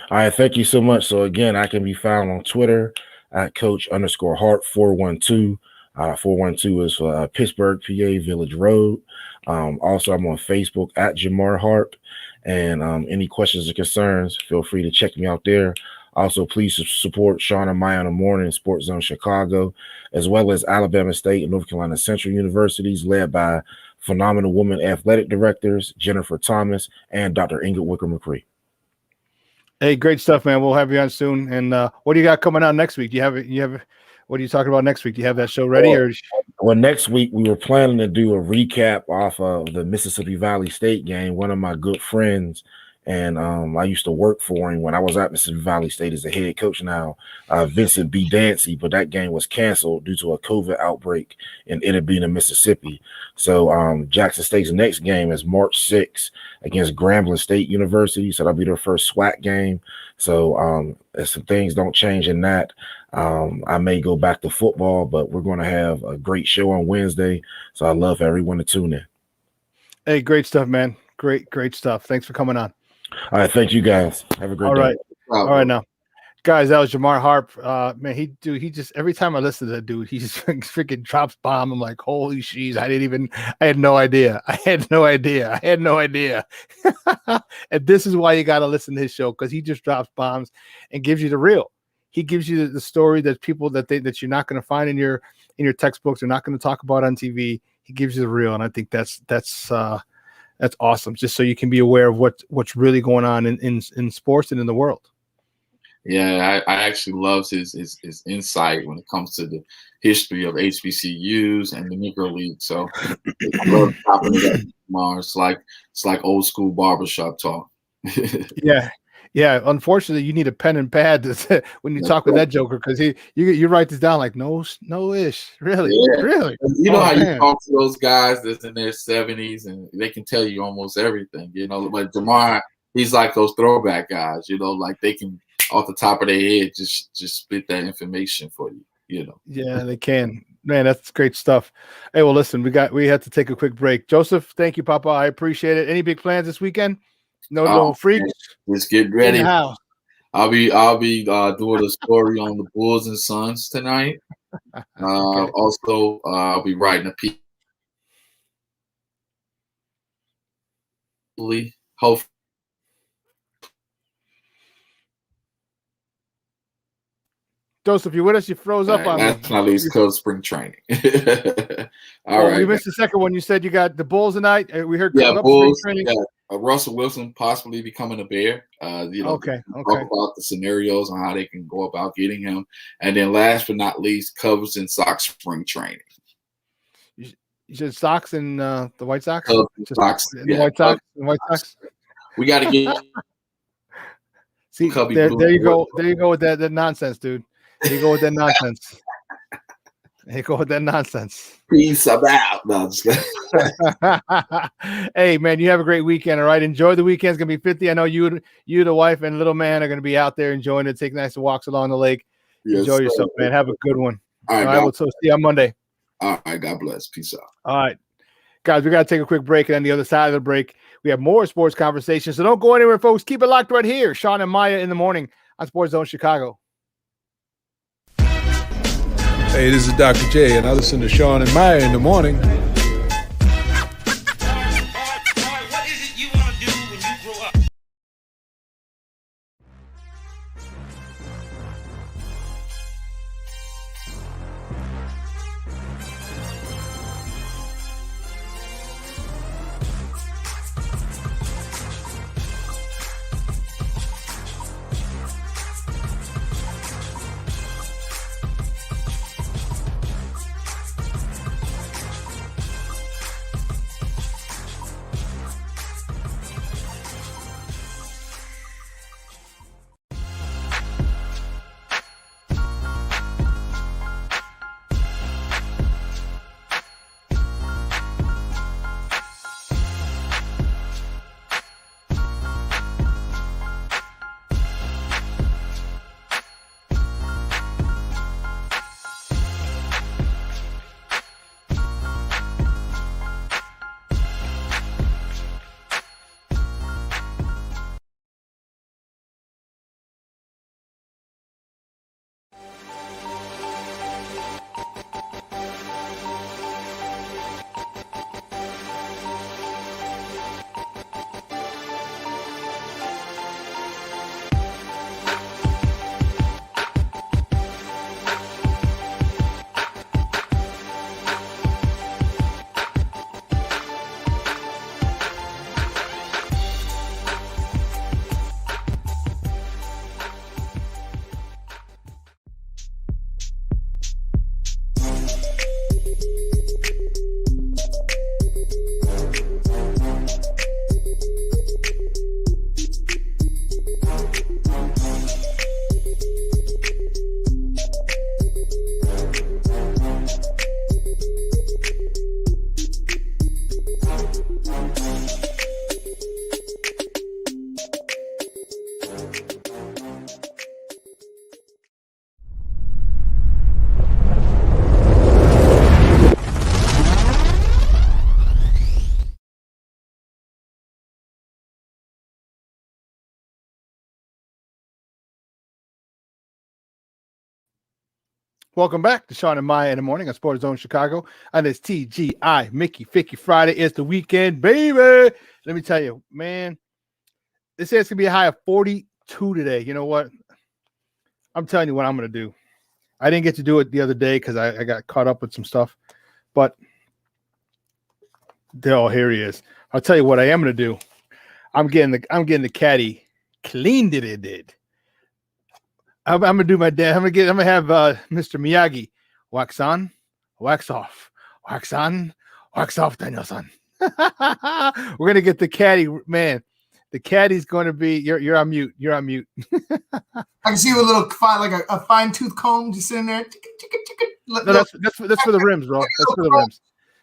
All right, thank you so much. So again, I can be found on Twitter at Coach_Hart 412. 412 is for Pittsburgh, PA, Village Road. Also, I'm on Facebook at Jamar Hart. And any questions or concerns, feel free to check me out there. Also, please support Shawn and Maya in the morning, SportsZone Chicago, as well as Alabama State and North Carolina Central Universities, led by phenomenal women athletic directors, Jennifer Thomas and Dr. Ingrid Wicker-McCree. Hey, great stuff, man. We'll have you on soon. And what do you got coming out next week? Do you have what are you talking about next week? Do you have that show ready? Well, next week we were planning to do a recap off of the Mississippi Valley State game. One of my good friends, and I used to work for him when I was at Mississippi Valley State as a head coach now, Vincent B. Dancy, but that game was canceled due to a COVID outbreak in Itabena, Mississippi. So Jackson State's next game is March 6th against Grambling State University. So that'll be their first SWAC game. So if some things don't change in that, I may go back to football, but we're going to have a great show on Wednesday. So I'd love for everyone to tune in. Hey, great stuff, man. Great stuff. Thanks for coming on. All right, thank you guys. Have a great day. All right, now, guys, that was Jamar Harp. Man, he just every time I listen to that dude, he just freaking drops bomb. I'm like, holy jeez, I had no idea. And this is why you got to listen to his show, because he just drops bombs and gives you the real. He gives you the story that people that you're not going to find in your textbooks. They're not going to talk about on TV. He gives you the real, and I think that's awesome, just so you can be aware of what's really going on in sports and in the world. Yeah, I actually love his insight when it comes to the history of HBCUs and the Negro League. So I love topping it up, Mars. It's like old school barbershop talk. Yeah. Yeah, unfortunately, you need a pen and pad when you talk with that joker because you write this down like no ish, really, Yeah. really. You know how you Man. talk to those guys that's in their 70s and they can tell you almost everything. Like Jamar, he's like those throwback guys. Like they can off the top of their head just spit that information for you. Yeah, they can. Man, that's great stuff. Hey, well, listen, we had to take a quick break. Joseph, thank you, Papa. I appreciate it. Any big plans this weekend? No freaks. Man, let's get In ready. the house. I'll be doing a story on the Bulls and Suns tonight. Okay. Also, I'll be writing a piece. Hopefully. Joseph, you with us? You froze up on me. Last but not least, Cubs spring training. All right. We missed the second one. You said you got the Bulls tonight. We heard Bulls. spring training. Yeah, Russell Wilson possibly becoming a Bear. Okay. Talk about the scenarios on how they can go about getting him, and then last but not least, Cubs and Sox spring training. You said Sox and the White Sox. Cubs and Sox. The White Sox. The White Sox. We got to get. See, there you go. There you go with that nonsense, dude. There you go with that nonsense. Hey, go with that nonsense. Peace about. No, just Hey, man, you have a great weekend. All right, enjoy the weekend. It's gonna be 50. I know you, the wife, and little man are gonna be out there enjoying it, taking nice walks along the lake. Yes, enjoy yourself, man. Have a good one. All right, we'll see you on Monday. All right, God bless. Peace out. All right, guys, we gotta take a quick break, and on the other side of the break, we have more sports conversations. So don't go anywhere, folks. Keep it locked right here. Shawn and Maya in the morning on SportsZone Chicago. Hey, this is Dr. J, and I listen to Shawn and Maya in the morning. Welcome back to Shawn and Maya in the morning on SportsZone Chicago on this TGI Mickey Ficky Friday. It's the weekend, baby. Let me tell you, man, this says it's going to be a high of 42 today. You know what? I'm telling you what I'm going to do. I didn't get to do it the other day because I got caught up with some stuff. But, here he is. I'll tell you what I am going to do. I'm getting the caddy cleaned it. I'm gonna do my dad. I'm gonna have Mr. Miyagi wax on, wax off, wax on, wax off, Daniel-san. We're gonna get the caddy, man. The caddy's going to be you're on mute. You're on mute. I can see you with a little a fine tooth comb just sitting there. No, that's for the rims, bro. That's for the rims.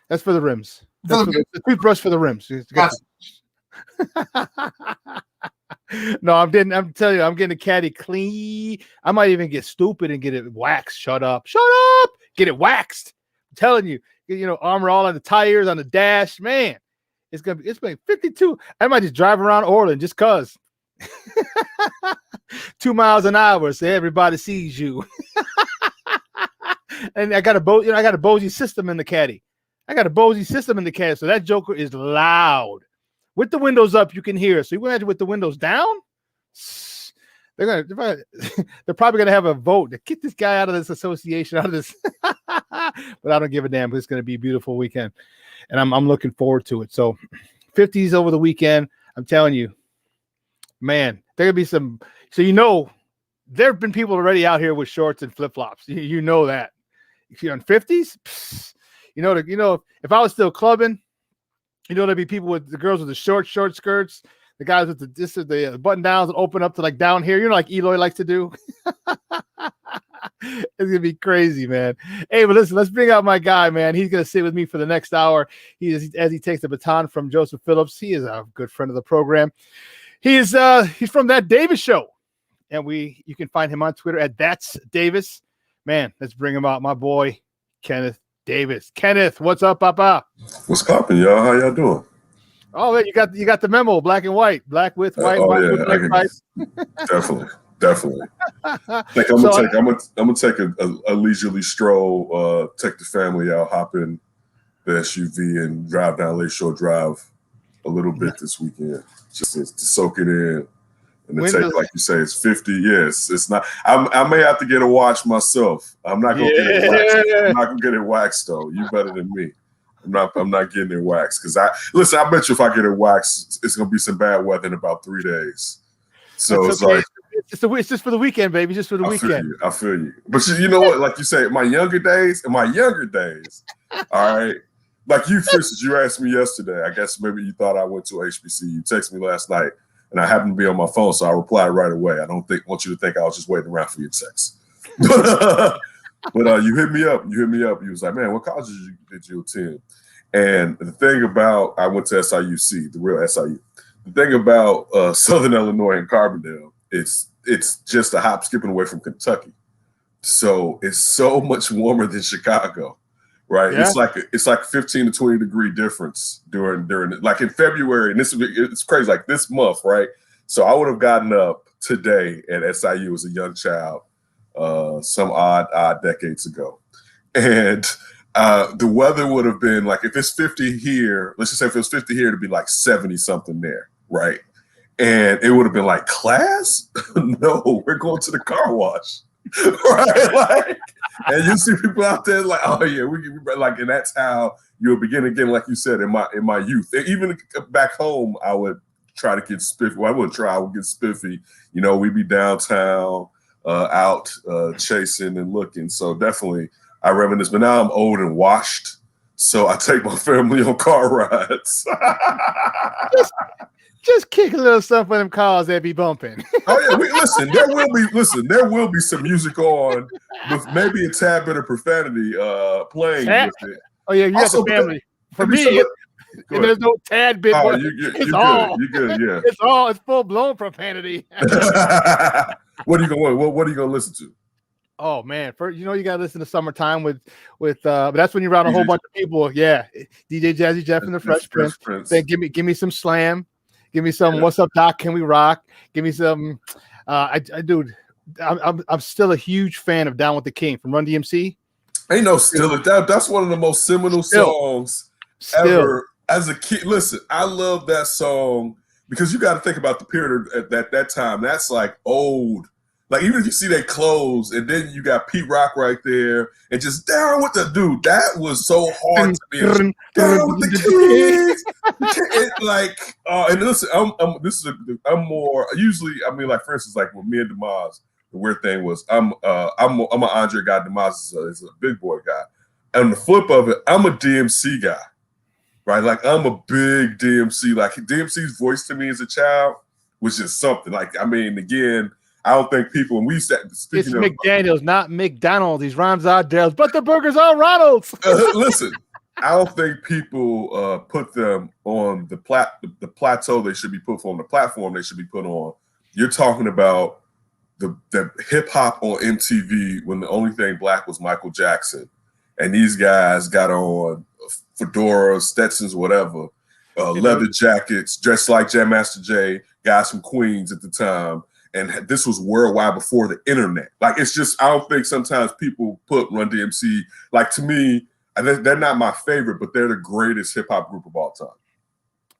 That's for the rims. That's for the toothbrush for the rims. No, I'm telling you, I'm getting the caddy clean. I might even get stupid and get it waxed. Shut up. Get it waxed. I'm telling you, armor all on the tires, on the dash. Man, it's gonna be 52. I might just drive around Orland just cause. 2 miles an hour, so everybody sees you. And I got a Bosey system in the caddy. So that joker is loud. With the windows up, you can hear. So you can imagine with the windows down, they're probably gonna have a vote to get this guy out of this association, out of this. But I don't give a damn. It's gonna be a beautiful weekend, and I'm looking forward to it. So 50s over the weekend. I'm telling you, man, there gonna be some. So there have been people already out here with shorts and flip flops. You know that. If you're on 50s, if I was still clubbing. There'd be people with the girls with the short skirts, the guys with the button downs that open up to like down here, like Eloy likes to do. It's gonna be crazy, man. Hey, but listen, let's bring out my guy, man. He's gonna sit with me for the next hour. As he takes the baton from Joseph Phillips. He is a good friend of the program. He's from That Davis Show, and you can find him on Twitter at That's Davis. Man, let's bring him out, my boy Kenneth Davis. Kenneth, what's up, Papa? What's poppin', y'all? How y'all doing? Oh, man, you got the memo, black and white, black with white. Oh white yeah, with black, definitely. I think I'm gonna take a leisurely stroll, take the family out, hop in the SUV, and drive down Lakeshore Drive a little bit this weekend, just to soak it in. And the take, like you say, it's 50. Yes, it's not. I may have to get a watch myself. I'm not gonna get it waxed. I'm not gonna get it waxed though. You better than me. I'm not getting it waxed because I bet you if I get it waxed, it's gonna be some bad weather in about 3 days. So it's okay. It's just for the weekend, baby. Just for the weekend. I feel you. But you know what? Like you say, my younger days. All right. Like you, for instance, you asked me yesterday. I guess maybe you thought I went to HBC. You texted me last night. And I happened to be on my phone, so I replied right away. I don't want you to think I was just waiting around for your text. But you hit me up. You was like, man, what college did you attend? And the thing about, I went to SIUC, the real SIU. The thing about Southern Illinois and Carbondale, it's just a hop skipping away from Kentucky. So it's so much warmer than Chicago. Right, yeah. It's like 15 to 20 degree difference during like in February, and it's crazy. Like this month, right? So I would have gotten up today at SIU as a young child, some odd decades ago, and the weather would have been like if it's 50 here. Let's just say if it was 50 here, it'd be like 70 something there, right? And it would have been like class. No, we're going to the car wash. Right, like, and you see people out there like, oh yeah, we like, and that's how you'll begin again, like you said, in my youth. Even back home, I would try to get spiffy. Well, I would get spiffy. We'd be downtown, out chasing and looking. So definitely, I reminisce. But now I'm old and washed, so I take my family on car rides. Just kick a little stuff for them cars that be bumping. Oh yeah, there will be some music on with maybe a tad bit of profanity playing with it. Oh yeah, you got the family. For me, there's no tad bit. Oh, you're good. Yeah, it's full blown profanity. What are you gonna listen to? Oh man, you gotta listen to Summertime with but that's when you're around a whole bunch of people. Yeah, DJ Jazzy Jeff and the Fresh Prince. Then give me some Slam. Give me some What's Up, Doc? Can we rock? Give me some. I'm still a huge fan of Down with the King from Run DMC. Ain't no still. That's one of the most seminal songs ever. As a kid, listen, I love that song because you got to think about the period at that time. That's like old. Like even if you see their clothes, and then you got Pete Rock right there, and just down with the dude. That was so hard to be down with the kids. And listen, I'm more usually. I mean, like for instance, like with me and Demaz, the weird thing was I'm an Andre guy. Demaz is a big boy guy. And the flip of it, I'm a DMC guy. right? Like I'm a big DMC. Like DMC's voice to me as a child was just something. Like, I mean, again, I don't think people, and we said, speaking it's McDaniels, not McDonald's. These rhymes are Dale's, but the burgers are Ronald's. Listen, I don't think people put them on the plateau they should be put on, the platform they should be put on. You're talking about the hip hop on MTV when the only thing black was Michael Jackson, and these guys got on fedoras, Stetsons, whatever, leather jackets, dressed like Jam Master Jay, guys from Queens at the time. And this was worldwide before the internet. Like, it's just, I don't think sometimes people put Run DMC, like, to me, they're not my favorite, but they're the greatest hip hop group of all time.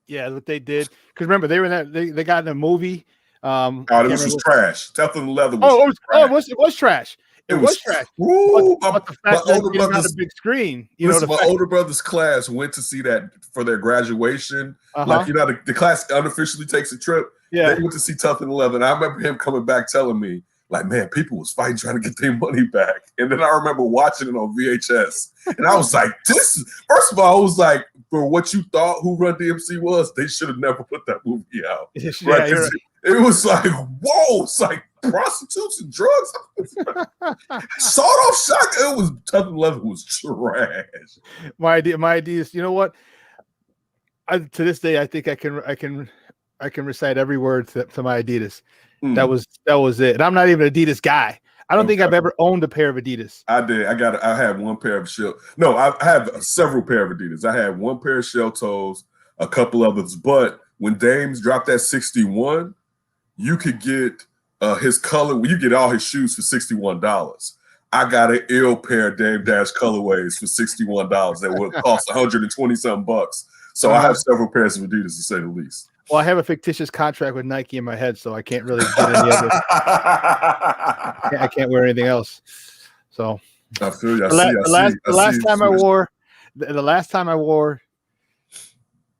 Yeah, what they did. Because remember, they were in that, they got in a movie. This was trash. Tough and Leather was trash. It was trash. It was trash. But the fact that it on the big screen, my older brother's class went to see that for their graduation. Like, the class unofficially takes a trip. Yeah, they went to see Tough and Leather. And I remember him coming back telling me, like, man, people was fighting trying to get their money back. And then I remember watching it on VHS. And I was like, first of all, I was like, for what you thought who Run DMC was, they should have never put that movie out. Right? It was like, whoa, it's like prostitutes and drugs. Sawed off shotgun. It was Tough and Leather was trash. My idea is, you know what? To this day, I think I can recite every word to my Adidas. That was it. And I'm not even an Adidas guy. I don't think I've ever owned a pair of Adidas. I did. I had one pair of shell. No, I have several pair of Adidas. I had one pair of shell toes, a couple others. But when Dames dropped that 61, you could get his color. You get all his shoes for $61. I got an ill pair of Dame Dash colorways for $61 that would cost 120 something bucks. So I have several pairs of Adidas, to say the least. Well, I have a fictitious contract with Nike in my head, so I can't really get any other. I can't wear anything else. So I feel you. The last time I wore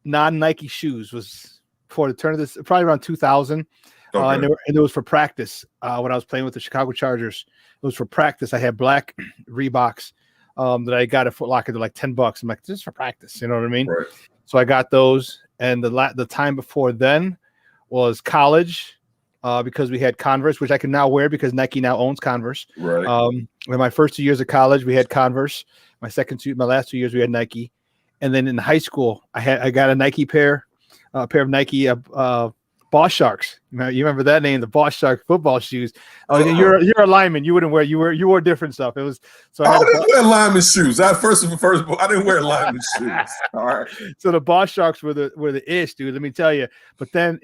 non-Nike shoes was before the turn of this, probably around 2000. And it was for practice when I was playing with the Chicago Chargers. It was for practice. I had black Reeboks that I got at Foot Locker. They're like $10. I'm like, this is for practice. You know what I mean? Right. So I got those. And the time before then was college because we had Converse, which I can now wear because Nike now owns Converse. Right. In my first 2 years of college, we had Converse. My last 2 years, we had Nike. And then in high school, I got a Nike pair of Nike Boss Sharks. You remember that name, the Boss Shark football shoes. You're a lineman. You wouldn't wear. You wore different stuff. It was so. I didn't wear lineman shoes. I didn't wear lineman shoes. All right. So the Boss Sharks were the ish, dude. Let me tell you. But then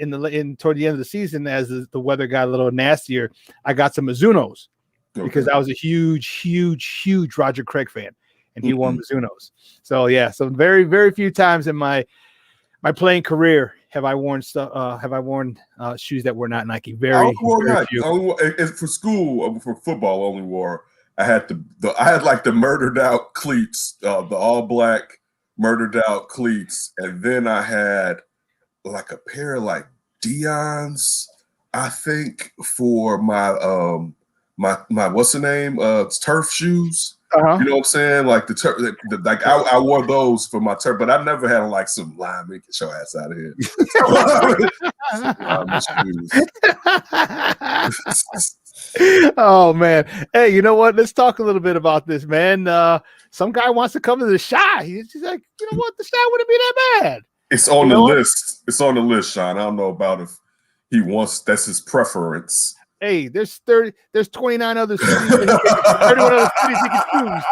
toward the end of the season, as the weather got a little nastier, I got some Mizunos because I was a huge Roger Craig fan, and he wore Mizunos. So yeah, so very very few times in my playing career have I worn shoes that were not Nike. Very few. For school, for football, only wore. I had the murdered out cleats, the all black murdered out cleats, and then I had like a pair of like Dion's, I think, for my what's the name? Turf shoes. Uh-huh. You know what I'm saying? Like I wore those for my turf, but I never had like some lineman. Get your ass out of here. Oh man. Hey, you know what? Let's talk a little bit about this, man. Some guy wants to come to the Shy. He's like, you know what? The Shy wouldn't be that bad. It's on the list. It's on the list, Shawn. I don't know about if he wants. That's his preference. Hey, there's 29 other cities, 31 other cities he can choose.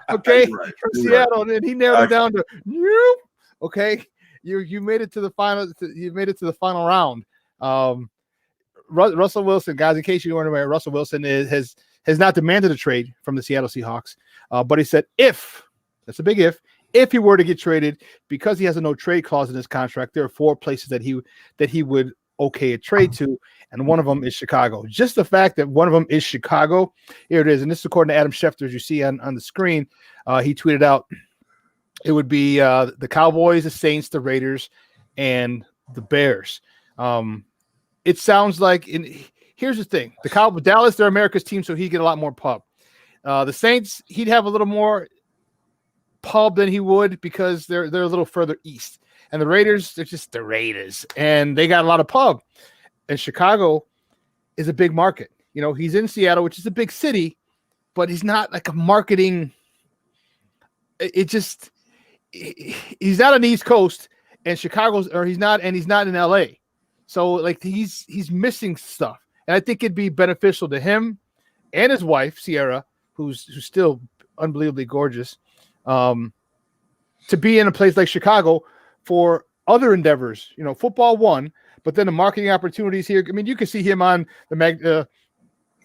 Okay, from Seattle, and he narrowed it down to you. Okay, you made it to the final. You made it to the final round. Russell Wilson, guys. In case you weren't aware, Russell Wilson has not demanded a trade from the Seattle Seahawks, but he said if he were to get traded, because he has a no trade clause in his contract, there are 4 places that he would okay a trade to, and one of them is Chicago. Just the fact that one of them is Chicago, here it is, and this is according to Adam Schefter, as you see on the screen. He tweeted out it would be the Cowboys, the Saints, the Raiders, and the Bears. It sounds like here's the thing: the Dallas, they're America's team, so he'd get a lot more pub. The Saints, he'd have a little more pub than he would because they're a little further east. And the Raiders, they're just the Raiders, and they got a lot of pub. And Chicago is a big market. You know, he's in Seattle, which is a big city, but he's not like a marketing. He's not on the East Coast, and he's not in LA. So like he's missing stuff. And I think it'd be beneficial to him and his wife, Sierra, who's still unbelievably gorgeous, to be in a place like Chicago for other endeavors. You know, football one, but then the marketing opportunities here. I mean, you can see him on the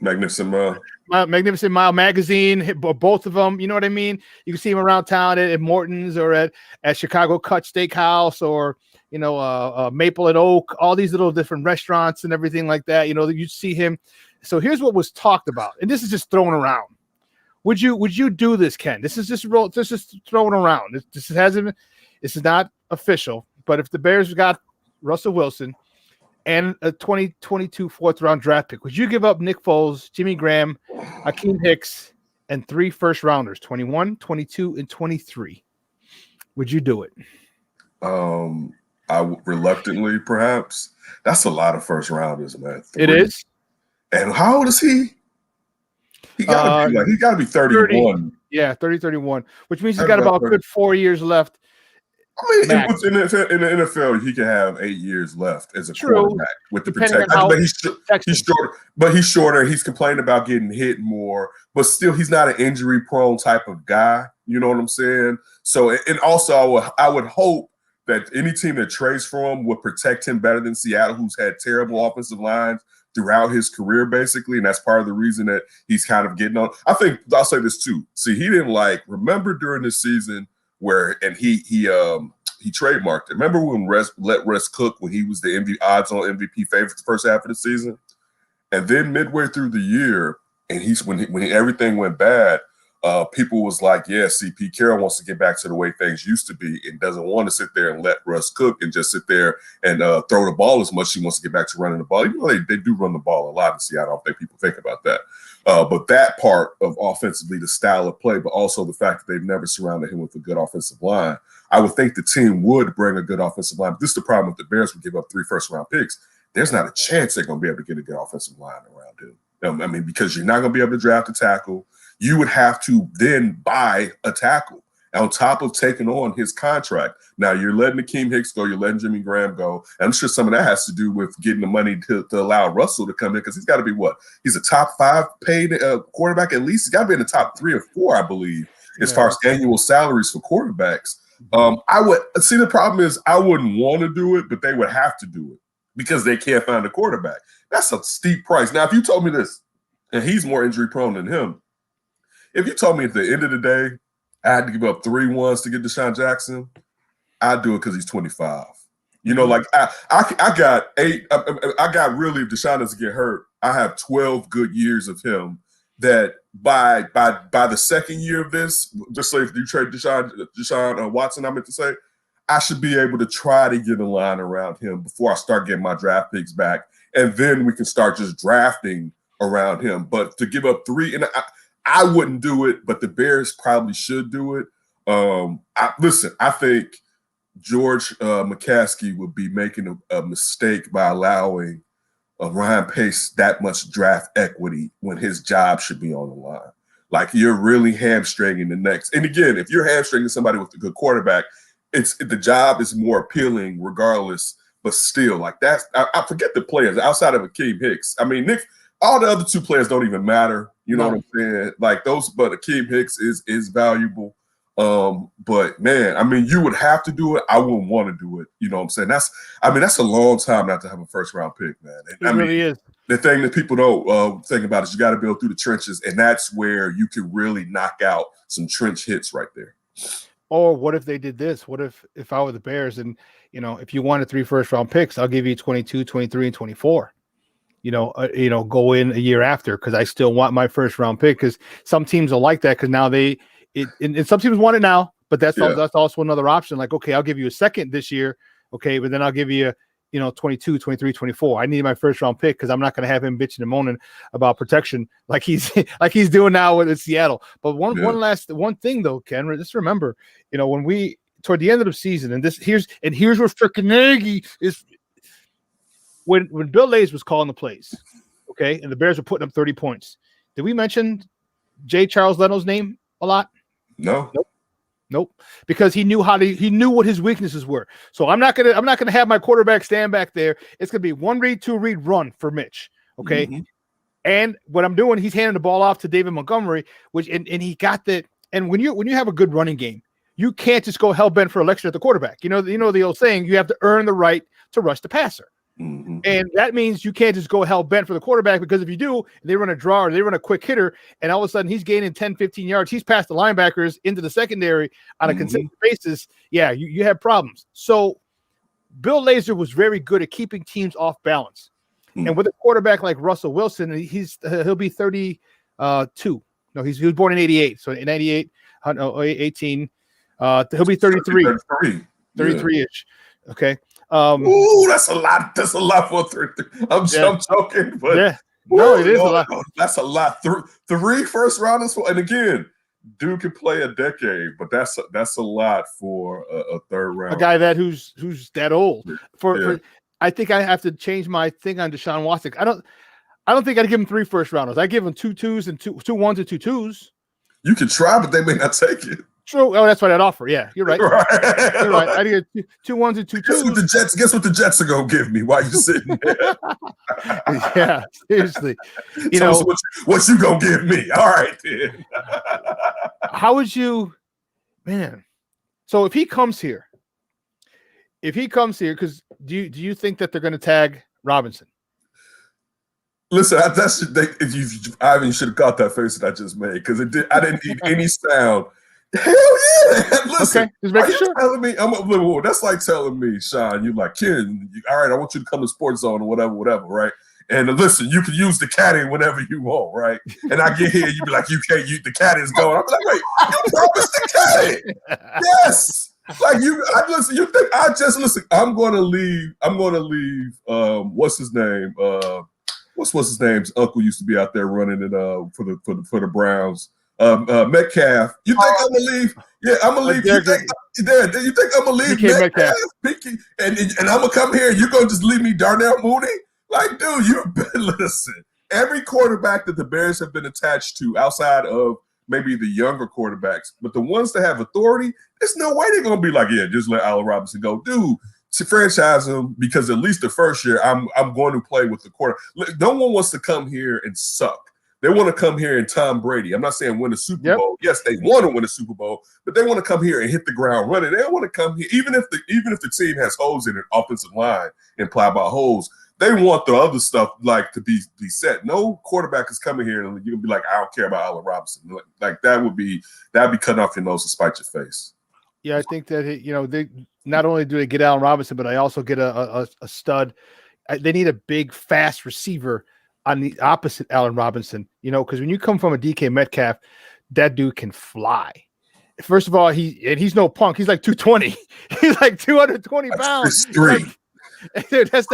Magnificent Mile. Magnificent Mile magazine, both of them. You know what I mean? You can see him around town at Morton's or at Chicago Cut Steakhouse or, you know, Maple and Oak, all these little different restaurants and everything like that. You know, you see him. So here's what was talked about, and this is just thrown around. Would you do this, Ken? This is just thrown around. This is not official, but if the Bears got Russell Wilson and a 2022 fourth-round draft pick, would you give up Nick Foles, Jimmy Graham, Akeem Hicks, and 3 first-rounders, 21, 22, and 23? Would you do it? I reluctantly, perhaps. That's a lot of first-rounders, man. 3. It is. And how old is he? He gotta be 31. 30, yeah, 31, which means he's got about a good 4 years left. I mean, in the NFL, he can have 8 years left as a quarterback with the protection. But he's shorter. He's complaining about getting hit more, but still, he's not an injury-prone type of guy. You know what I'm saying? So, and also, I would hope that any team that trades for him would protect him better than Seattle, who's had terrible offensive lines throughout his career, basically, and that's part of the reason that he's kind of getting on. I think I'll say this too. See, he didn't remember during this season where, and he trademarked it. Remember when let Russ cook when he was the odds-on MVP favorite the first half of the season, and then midway through the year, and when everything went bad, people was like, yeah, see, Pete Carroll wants to get back to the way things used to be and doesn't want to sit there and let Russ cook and just sit there and throw the ball as much. He wants to get back to running the ball. You know, they do run the ball a lot in Seattle. I don't think people think about that. But that part of offensively, the style of play, but also the fact that they've never surrounded him with a good offensive line, I would think the team would bring a good offensive line. But this is the problem with the Bears would give up 3 first-round picks. There's not a chance they're going to be able to get a good offensive line around him. I mean, because you're not going to be able to draft a tackle. You would have to then buy a tackle on top of taking on his contract. Now, you're letting Akeem Hicks go. You're letting Jimmy Graham go. And I'm sure some of that has to do with getting the money to allow Russell to come in because he's got to be what? He's a top 5 paid quarterback at least. He's got to be in the top 3 or 4, I believe, as far as annual salaries for quarterbacks. I would see the problem is I wouldn't want to do it, but they would have to do it because they can't find a quarterback. That's a steep price. Now, if you told me this, and he's more injury prone than him, if you told me at the end of the day I had to give up 3 ones to get Deshaun Jackson, I'd do it because he's 25. You know, like I got 8. I got really, if Deshaun doesn't get hurt, I have 12 good years of him. That by the second year of this, just say if you trade Deshaun Watson, I meant to say, I should be able to try to get a line around him before I start getting my draft picks back, and then we can start just drafting around him. But to give up 3, and I wouldn't do it, but the Bears probably should do it. I think George McCaskey would be making a mistake by allowing Ryan Pace that much draft equity when his job should be on the line. Like, you're really hamstringing the next. And again, if you're hamstringing somebody with a good quarterback, the job is more appealing regardless. But still, like, that's I forget the players outside of Akeem Hicks. I mean, Nick, all the other 2 players don't even matter. You know what I'm saying? Like those, but Akeem Hicks is valuable. But man, I mean, you would have to do it. I wouldn't want to do it. You know what I'm saying? That's a long time not to have a first-round pick, man. It really is. The thing that people don't think about is you got to build through the trenches, and that's where you can really knock out some trench hits right there. Or what if they did this? What if I were the Bears and, you know, if you wanted 3 first-round picks, I'll give you 22, 23, and 24. Go in a year after because I still want my first-round pick because some teams will like that because now and some teams want it now, but that's also another option. Like, okay, I'll give you a second this year, okay, but then I'll give you 22, 23, 24. I need my first round pick because I'm not going to have him bitching and moaning about protection like he's doing now with Seattle. But one thing though, Ken, just remember, when we toward the end of the season, and here's where freaking Nagy is. When Bill Lays was calling the plays, okay, and the Bears were putting up 30 points. Did we mention J. Charles Leno's name a lot? No. Nope. Because he knew he knew what his weaknesses were. So I'm not gonna have my quarterback stand back there. It's gonna be 1 read, 2 read, run for Mitch. Okay. Mm-hmm. And what I'm doing, he's handing the ball off to David Montgomery, and he got that. And when you have a good running game, you can't just go hell bent for election at the quarterback. You know the old saying, you have to earn the right to rush the passer. Mm-hmm. And that means you can't just go hell bent for the quarterback, because if you do, they run a draw or they run a quick hitter, and all of a sudden he's gaining 10, 15 yards. He's past the linebackers into the secondary on a consistent basis. Yeah, you have problems. So Bill Lazor was very good at keeping teams off balance. Mm-hmm. And with a quarterback like Russell Wilson, he'll be 32. No, he was born in 88. So in 98, 18, he'll be 33. 33-ish. Okay. Ooh, that's a lot. That's a lot for 33. I'm joking, but yeah, no, it is a lot. That's a lot. Three first rounders and again, dude can play a decade, but that's a lot for a third round. A guy who's that old. For I think I have to change my thing on Deshaun Watson. I don't think I'd give him 3 first rounders. I give him 2 2s and 2 1s and 2 2s. You can try, but they may not take it. True. Oh, that's what I'd offer. Yeah, you're right. You're right. I get 2 1s and 2 2s. Guess what the Jets are gonna give me while you're sitting there? Yeah, seriously. What you gonna give me? All right, then. How would you, man? So if he comes here, because do you think that they're going to tag Robinson? Listen, Ivan, you should have caught that face that I just made, because I didn't need any sound. Hell yeah! Listen, okay, just making sure. Telling me, that's like telling me, Shawn, you're like, Ken, all right, I want you to come to SportsZone or whatever, right? And listen, you can use the caddy whenever you want, right? And I get here, you be like, you can't use the caddy is going. I'm like, wait, you promised the caddy? Yes. Like you think I just listen? I'm going to leave. What's his name? What's his name's uncle used to be out there running it for the Browns. Metcalf. You think I'm gonna leave? Yeah, I'm gonna leave. You think I'm gonna leave Metcalf? And I'm gonna come here and you're gonna just leave me Darnell Mooney? Like, dude, listen. Every quarterback that the Bears have been attached to, outside of maybe the younger quarterbacks, but the ones that have authority, there's no way they're gonna be like, yeah, just let Allen Robinson go, dude. To franchise him, because at least the first year, I'm going to play with the quarter. No one wants to come here and suck. They want to come here and Tom Brady. I'm not saying win a Super Bowl. Yes, they want to win a Super Bowl, but they want to come here and hit the ground running. They don't want to come here, even if the team has holes in it, offensive line and plow by holes. They want the other stuff like to be set. No quarterback is coming here and you can be like, I don't care about Allen Robinson. Like that'd be cutting off your nose to spite your face. Yeah, I think that they not only do they get Allen Robinson, but I also get a stud. They need a big, fast receiver on the opposite Allen Robinson, because when you come from a DK Metcalf, that dude can fly. First of all, he's no punk. He's like 220. He's like 220 pounds. That's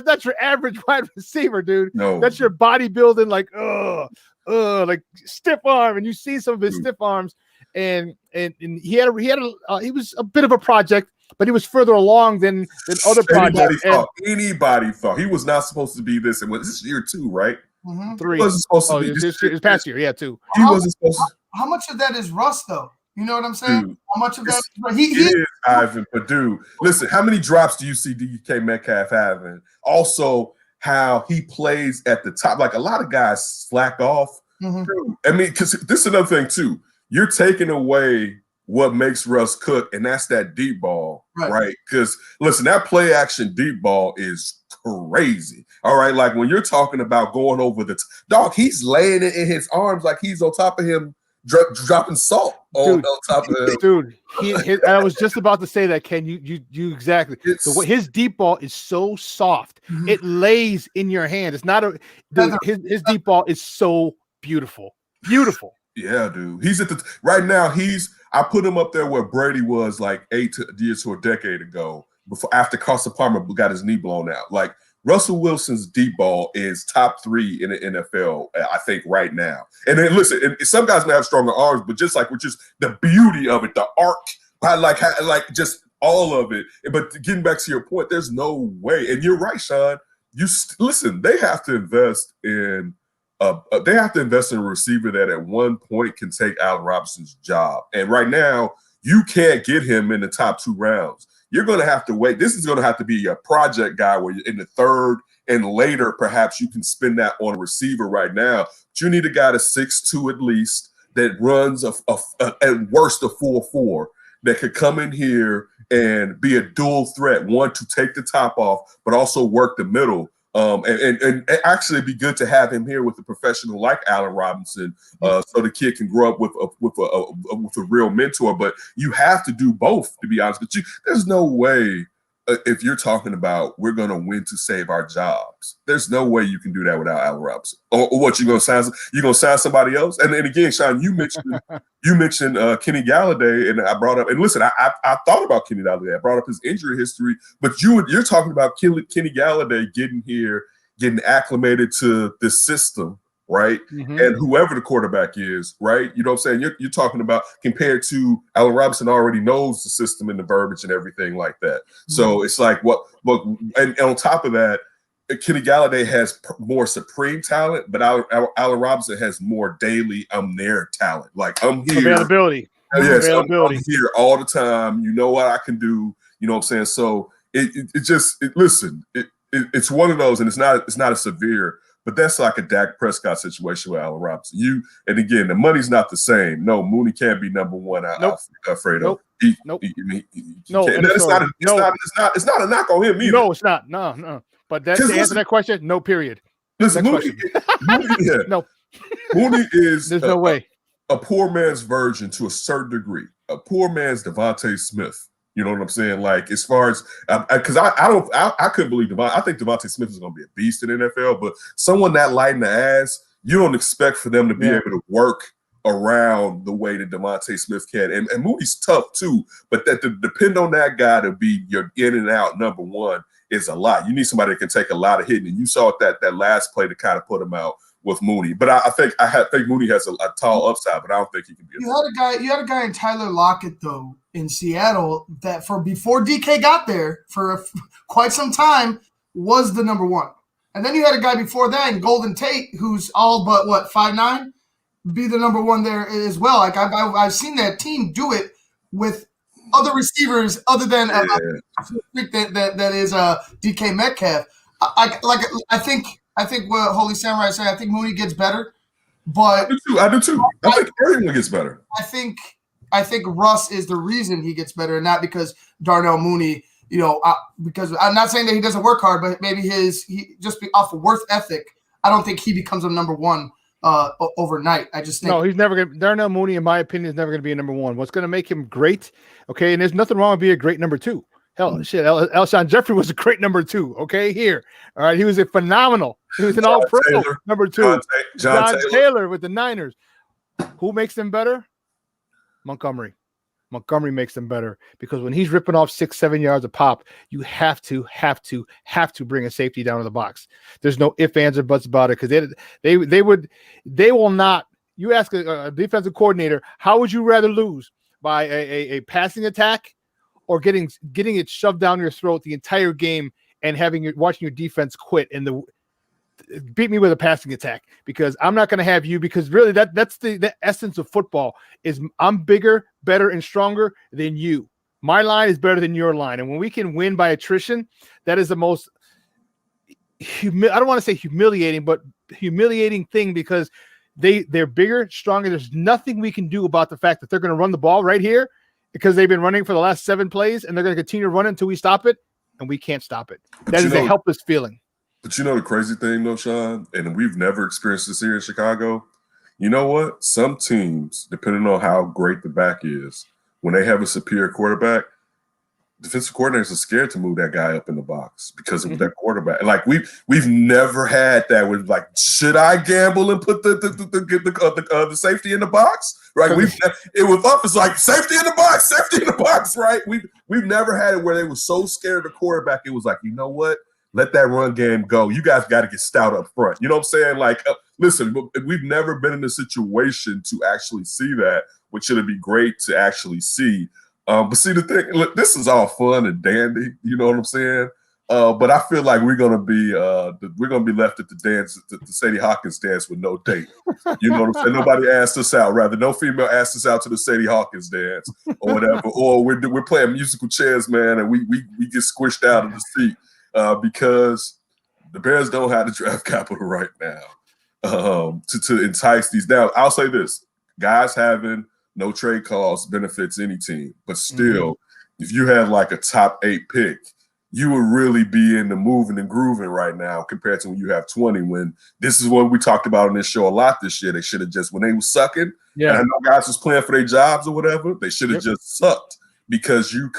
not your average wide receiver, dude. No. That's your bodybuilding, like stiff arm. And you see some of his stiff arms, and he was a bit of a project, but he was further along than other projects. Anybody thought he was not supposed to be this. And this is year 2, right? Mm-hmm. 3. He wasn't supposed to be this past year, 2. He wasn't supposed to. How much of that is Russ, though? You know what I'm saying? Dude, how much of that? It is, Ivan. But dude, listen, how many drops do you see DK Metcalf having? Also, how he plays at the top. Like a lot of guys slack off. Mm-hmm. Dude, I mean, because this is another thing too. You're taking away what makes Russ cook, and that's that deep ball, right? Because listen, that play action deep ball is crazy. All right, like when you're talking about going over the dog, he's laying it in his arms like he's on top of him, dropping salt on top of him. Dude, I was just about to say that, Ken. You exactly. His deep ball is so soft, it lays in your hand. It's not his deep ball is so beautiful. Yeah, dude. He's at right now. I put him up there where Brady was like 8 years to a decade ago. after Carson Palmer got his knee blown out. Like Russell Wilson's deep ball is top 3 in the NFL, I think, right now. And then listen, and some guys may have stronger arms, but just the beauty of it, the arc, like just all of it. But getting back to your point, there's no way. And you're right, Shawn. Listen, they have to invest in a receiver that at one point can take Allen Robinson's job. And right now, you can't get him in the top 2 rounds. You're going to have to wait. This is going to have to be a project guy where you're in the 3rd and later, perhaps you can spend that on a receiver right now. But you need a guy that's 6'2" at least, that runs at worst a 4.4, that could come in here and be a dual threat, one to take the top off, but also work the middle. And actually be good to have him here with a professional like Allen Robinson, so the kid can grow up with a real mentor. But you have to do both, to be honest with you. There's no way if you're talking about we're going to win to save our jobs. There's no way you can do that without Allen Robinson. Or what, you going to sign somebody else? And again, Shawn, you mentioned Kenny Galladay, and I brought up, and listen, I thought about Kenny Galladay. I brought up his injury history, but you're talking about Kenny Galladay getting acclimated to this system, right? Mm-hmm. And whoever the quarterback is, right? You know what I'm saying? You're talking about compared to Allen Robinson already knows the system and the verbiage and everything like that. Mm-hmm. So it's like and on top of that, Kenny Galladay has more supreme talent, but Allen Robinson has more daily there talent. Like, I'm here. Availability. Yes, I'm here all the time. You know what I can do. You know what I'm saying? So it's one of those, and it's not a severe, but that's like a Dak Prescott situation with Allen Robinson. And again, the money's not the same. No, Mooney can't be number 1. Nope. Alfredo. Nope. It's not a knock on him either. No, it's not. No. But to answer that question, no, period. Listen, Mooney is there's no way. A poor man's version to a certain degree. A poor man's Devontae Smith. You know what I'm saying? Like, as far as because I couldn't believe I think Devontae Smith is going to be a beast in the NFL, but someone that light in the ass, you don't expect for them to be able to work around the way that Devontae Smith can. And Mooney's tough too, but that to depend on that guy to be your in and out number 1 is a lot. You need somebody that can take a lot of hitting, and you saw that last play to kind of put him out with Mooney. But I think Mooney has a tall upside, but I don't think he can be. You had a guy in Tyler Lockett though in Seattle that before DK got there for quite some time was the number 1, and then you had a guy before that in Golden Tate who's all but 5'9", be the number 1 there as well. Like I've seen that team do it with other receivers other than that is DK Metcalf. I think what Holy Samurai said. I think Mooney gets better, but I do too. I think everyone gets better. I think Russ is the reason he gets better, and not because Darnell Mooney. You know, because I'm not saying that he doesn't work hard, but maybe he just be off of work ethic. I don't think he becomes a number 1 overnight. I just think he's never going to. Darnell Mooney, in my opinion, is never going to be a number 1. What's going to make him great? Okay, and there's nothing wrong with being a great number 2. Hell, shit, Alshon Jeffrey was a great number 2. Okay, here, all right, he was a phenomenal. He was an all-pro number 2. John Taylor with the Niners. Who makes them better? Montgomery. Montgomery makes them better because when he's ripping off 6-7 yards a pop, you have to bring a safety down to the box. There's no ifs, ands, or buts about it because they will not. You ask a defensive coordinator, how would you rather lose by a passing attack or getting it shoved down your throat the entire game and watching your defense quit and beat me with a passing attack? Because I'm not going to have you, because really that's the essence of football is I'm bigger, better, and stronger than you. My line is better than your line. And when we can win by attrition, that is the most I don't want to say humiliating, but humiliating thing because they're bigger, stronger. There's nothing we can do about the fact that they're going to run the ball right here because they've been running for the last 7 plays and they're going to continue to run until we stop it, and we can't stop it. That is a helpless feeling. But you know the crazy thing, though, Shawn, and we've never experienced this here in Chicago. You know what? Some teams, depending on how great the back is, when they have a superior quarterback, defensive coordinators are scared to move that guy up in the box because of that quarterback. Like we've never had that with like, should I gamble and put the safety in the box? Right? It was up. It's like safety in the box, right? We've never had it where they were so scared of the quarterback. It was like, you know what? Let that run game go. You guys got to get stout up front. You know what I'm saying? Like, listen, we've never been in a situation to actually see that, which should be great to actually see. But see, the thing, look, this is all fun and dandy. You know what I'm saying? But I feel like we're gonna be left at the dance, the Sadie Hawkins dance with no date. You know what I'm saying? Nobody asked us out. Rather, no female asked us out to the Sadie Hawkins dance or whatever. Or we're playing musical chairs, man, and we get squished out of the seat. Because the Bears don't have the draft capital right now to entice these down. I'll say this: guys having no trade clause benefits any team, but still, if you have like a top 8 pick, you would really be in the moving and grooving right now compared to when you have 20. When this is what we talked about on this show a lot this year. They should have just, when they were sucking, and I know guys was playing for their jobs or whatever, they should have just sucked. Because you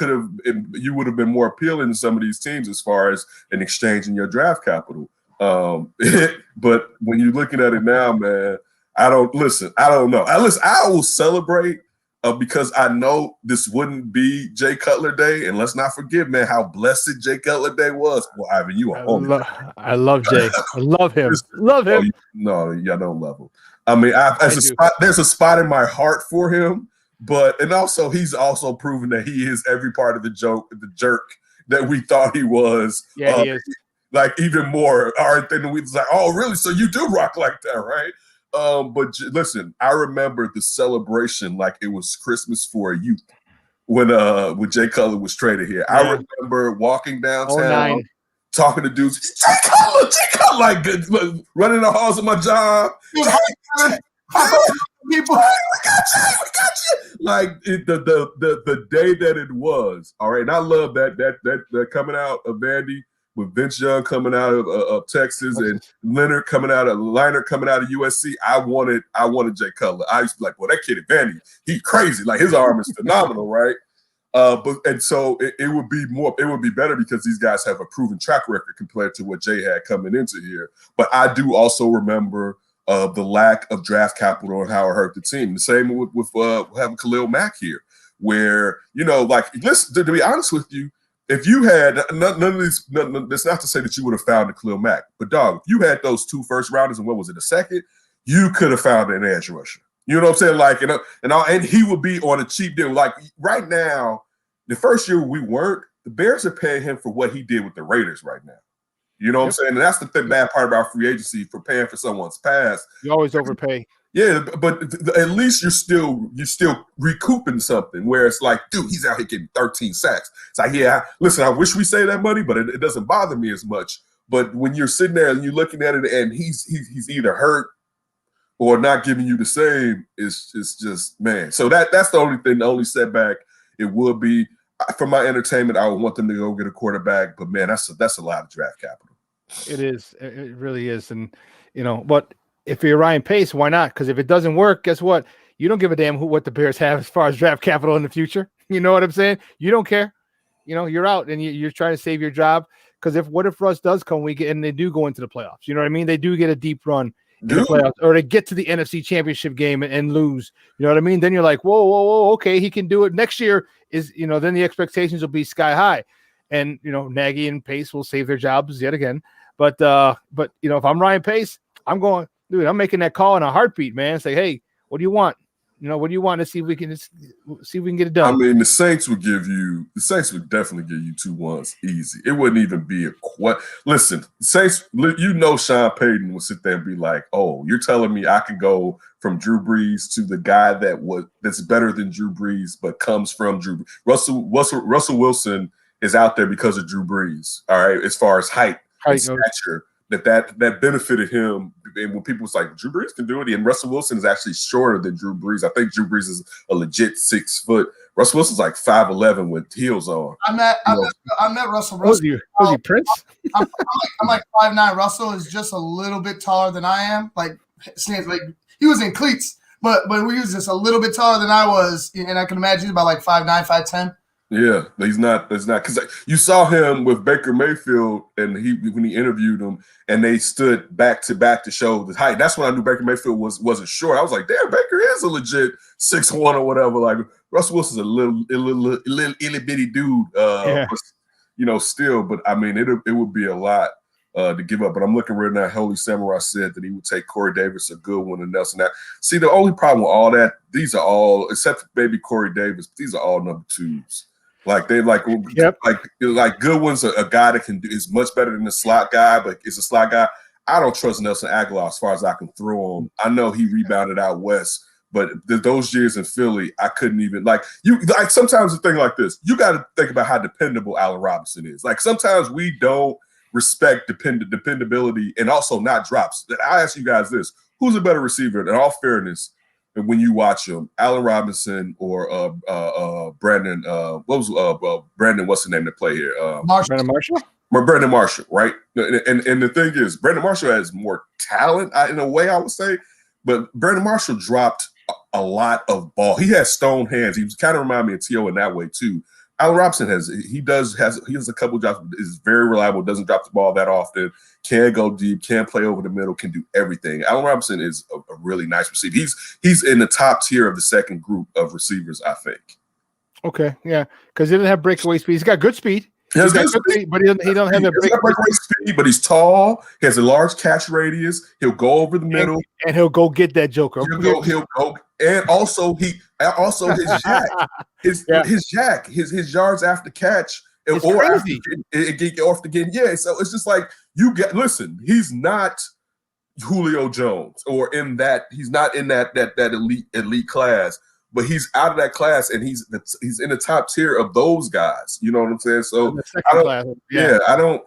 would have been more appealing to some of these teams as far as an exchange in your draft capital. But when you're looking at it now, man, I don't know. I will celebrate because I know this wouldn't be Jay Cutler Day, and let's not forget, man, how blessed Jay Cutler Day was. Well, Ivan, you are home. I love Jay. I love him. Love him. No, y'all don't love him. I mean, there's a spot in my heart for him. And also he's also proven that he is every part of the jerk that we thought he was. Yeah, he is. Like even more than we was like, oh, really? So you do rock like that, right? But listen, I remember the celebration like it was Christmas for a youth when Jay Cutler was traded here. Yeah. I remember walking downtown, talking to dudes. Jay Cutler, like running the halls of my job. People, we got you. Like the day that it was. All right, and I love that coming out of Vandy with Vince Young coming out of Texas and Leonard coming out of USC. I wanted Jay Cutler. I used to be like, well, that kid at Vandy, he's crazy. Like his arm is phenomenal, right? So it would be better because these guys have a proven track record compared to what Jay had coming into here. But I do also remember the lack of draft capital and how it hurt the team. The same with having Khalil Mack here, where, like, listen, to be honest with you, if you had none of these, that's not to say that you would have found a Khalil Mack, but dog, if you had those 2 first rounders and what was it, a second, you could have found an edge rusher. You know what I'm saying? Like, and he would be on a cheap deal. Like right now, the first year the Bears are paying him for what he did with the Raiders right now. You know what I'm saying? And that's the bad part about free agency, for paying for someone's past. You always overpay. Yeah, but at least you're still recouping something where it's like, dude, he's out here getting 13 sacks. It's like, yeah, listen, I wish we saved that money, but it doesn't bother me as much. But when you're sitting there and you're looking at it and he's either hurt or not giving you the same, it's just, man. So that's the only thing, the only setback it would be. For my entertainment, I would want them to go get a quarterback, but man, that's a lot of draft capital. It is. It really is. And, but if you're Ryan Pace, why not? Because if it doesn't work, guess what? You don't give a damn what the Bears have as far as draft capital in the future. You know what I'm saying? You don't care. You're out and you're trying to save your job. Because what if Russ does come and they do go into the playoffs? You know what I mean? They do get a deep run in the playoffs, or they get to the NFC Championship game and lose. You know what I mean? Then you're like, whoa, okay, he can do it. Next year is, then the expectations will be sky high. And, Nagy and Pace will save their jobs yet again. But if I'm Ryan Pace, I'm going, dude, I'm making that call in a heartbeat, man. Say, hey, what do you want? What do you want to see if we can get it done? I mean, the Saints would definitely give you 2 ones easy. It wouldn't even be listen, Saints, Sean Payton would sit there and be like, oh, you're telling me I can go from Drew Brees to the guy that's better than Drew Brees, but comes from Drew Brees. Russell Wilson is out there because of Drew Brees, all right, as far as height and stature. That benefited him. And when people was like, Drew Brees can do it, and Russell Wilson is actually shorter than Drew Brees. I think Drew Brees is a legit 6 foot. Russell Wilson's like 5'11" with heels on. I met Russell. Was he Prince? I'm like 5'9". Russell is just a little bit taller than I am. Like he was in cleats, but he was just a little bit taller than I was, and I can imagine he's about like 5'9", 5'10". Yeah, he's not. That's not because you saw him with Baker Mayfield, and when he interviewed him, and they stood back to back to show the height. That's when I knew Baker Mayfield wasn't short. I was like, damn, Baker is a legit 6'1" or whatever. Like Russell Wilson's a little itty bitty dude, still. But I mean, it would be a lot to give up. But I'm looking right now. Holy Samurai said that he would take Corey Davis, a good one, and Nelson. Now, see, the only problem with all that, these are all, except for maybe Corey Davis, these are all number 2s. Like they like Goodwin's a guy that is much better than the slot guy, but is a slot guy. I don't trust Nelson Aguilar as far as I can throw him. I know he rebounded out west, but those years in Philly, I couldn't even sometimes the thing like this, you got to think about how dependable Allen Robinson is. Like sometimes we don't respect dependability and also not drops. I ask you guys this: who's a better receiver? In all fairness. And when you watch him, Allen Robinson or Brandon, Brandon, what's the name to play here? Brandon Marshall? Brandon Marshall, right? And the thing is, Brandon Marshall has more talent in a way, I would say, but Brandon Marshall dropped a lot of ball. He has stone hands. He kind of remind me of T.O. in that way too. Allen Robinson has a couple drops, is very reliable, doesn't drop the ball that often, can go deep, can play over the middle, can do everything. Allen Robinson is a really nice receiver. He's in the top tier of the second group of receivers, I think. Okay, yeah, because he doesn't have breakaway speed. He's got good speed. He's got good speed, but he don't have that breakaway speed. But he's tall. He has a large catch radius. He'll go over the middle, and he'll go get that joker. He'll go. And also his jack, his yards after catch, it's or crazy. After get off the game. Yeah, so it's just like he's not Julio Jones he's not in that elite class, but he's out of that class and he's in the top tier of those guys. You know what I'm saying? So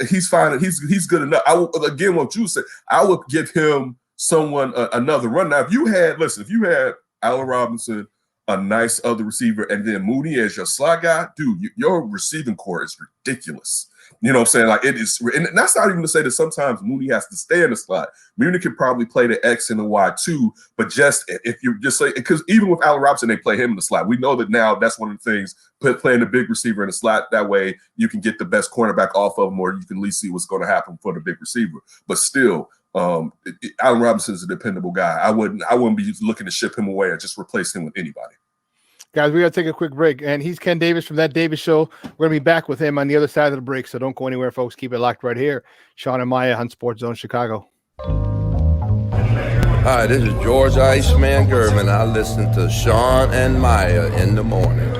he's fine. He's good enough. Again, what you said, I would give him someone another run. Now, if you had Allen Robinson, a nice other receiver, and then Mooney as your slot guy, dude, your receiving core is ridiculous. You know what I'm saying? Like it is, and that's not even to say that sometimes Mooney has to stay in the slot. Mooney could probably play the X and the Y too, but just if you just say, because even with Allen Robinson, they play him in the slot. We know that now that's one of the things, playing the big receiver in the slot. That way you can get the best cornerback off of him, or you can at least see what's going to happen for the big receiver. But still, Allen Robinson is a dependable guy. I wouldn't be looking to ship him away or just replace him with anybody. Guys, we got to take a quick break. And he's Ken Davis from That Davis Show. We're going to be back with him on the other side of the break. So don't go anywhere, folks. Keep it locked right here. Shawn and Maya on SportsZone Chicago. Hi, this is George Iceman German. I listen to Shawn and Maya in the morning.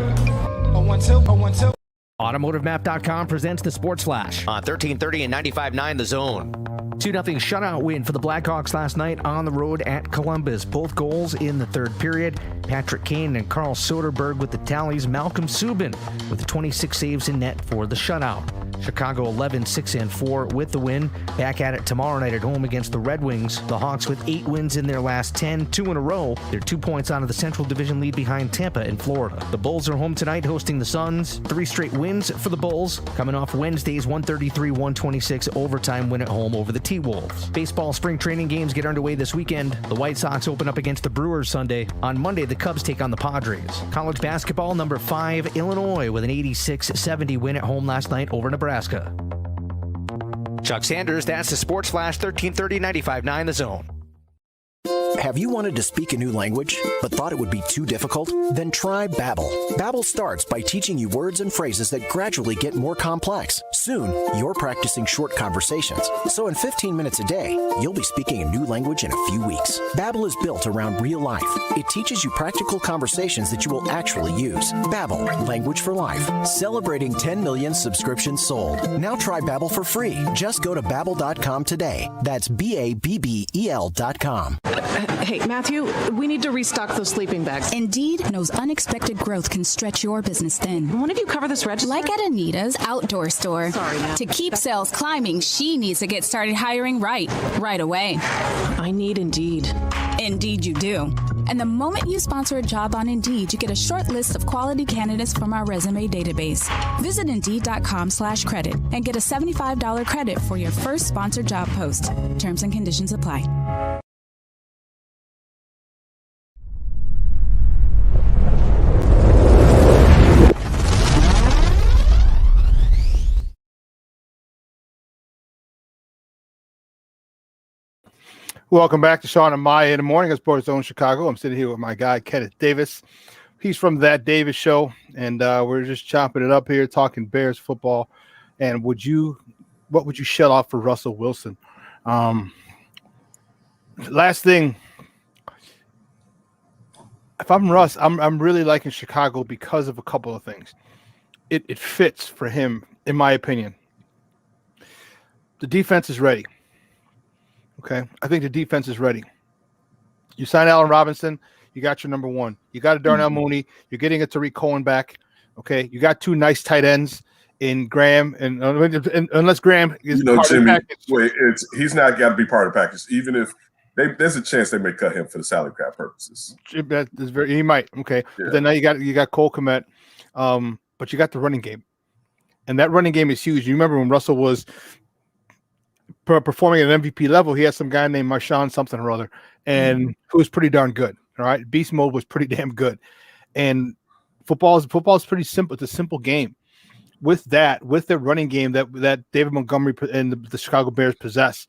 1-2. AutomotiveMap.com presents the Sports Flash on 1330 and 95.9 The Zone. 2-0 shutout win for the Blackhawks last night on the road at Columbus. Both goals in the third period. Patrick Kane and Carl Soderberg with the tallies. Malcolm Subban with 26 saves in net for the shutout. Chicago 11-6-4 with the win. Back at it tomorrow night at home against the Red Wings. The Hawks with 8 wins in their last 10, 2 in a row. They're 2 points out of the Central Division lead behind Tampa in Florida. The Bulls are home tonight hosting the Suns. 3 straight wins for the Bulls, coming off Wednesday's 133-126 overtime win at home over the T-Wolves. Baseball spring training games get underway this weekend. The White Sox open up against the Brewers Sunday. On Monday, the Cubs take on the Padres. College basketball, number 5, Illinois with an 86-70 win at home last night over Nebraska. Chuck Sanders, that's the Sports Flash, 1330 95.9 The Zone. Have you wanted to speak a new language, but thought it would be too difficult? Then try Babbel. Babbel starts by teaching you words and phrases that gradually get more complex. Soon, you're practicing short conversations. So in 15 minutes a day, you'll be speaking a new language in a few weeks. Babbel is built around real life. It teaches you practical conversations that you will actually use. Babbel, language for life. Celebrating 10 million subscriptions sold. Now try Babbel for free. Just go to Babbel.com today. That's Babbel.com. Hey, Matthew, we need to restock those sleeping bags. Indeed knows unexpected growth can stretch your business thin. One of you cover this register? Like at Anita's Outdoor Store. Sorry, Matt. To keep sales climbing, she needs to get started hiring right away. I need Indeed. Indeed you do. And the moment you sponsor a job on Indeed, you get a short list of quality candidates from our resume database. Visit Indeed.com/credit and get a $75 credit for your first sponsored job post. Terms and conditions apply. Welcome back to Shawn and Maya in the morning at SportsZone Chicago. I'm sitting here with my guy, Kenneth Davis. He's from That Davis Show, and we're just chopping it up here, talking Bears football. And what would you shut off for Russell Wilson? Last thing, if I'm Russ, I'm really liking Chicago because of a couple of things. It fits for him, in my opinion. The defense is ready. Okay, I think the defense is ready. You sign Allen Robinson, you got your number one. You got a Darnell Mooney. You're getting a Tariq Cohen back. Okay, you got two nice tight ends in Graham, and unless Graham is part Jimmy, of the package. he's not got to be part of the package. Even if there's a chance they may cut him for the salary cap purposes. He might. Okay, yeah. But then now you got Cole Kmet, but you got the running game, and that running game is huge. You remember when Russell was performing at an MVP level, he had some guy named Shawn something or other, and who was pretty darn good. All right, beast mode was pretty damn good, and football is pretty simple. It's a simple game. With the running game that David Montgomery and the Chicago Bears possess,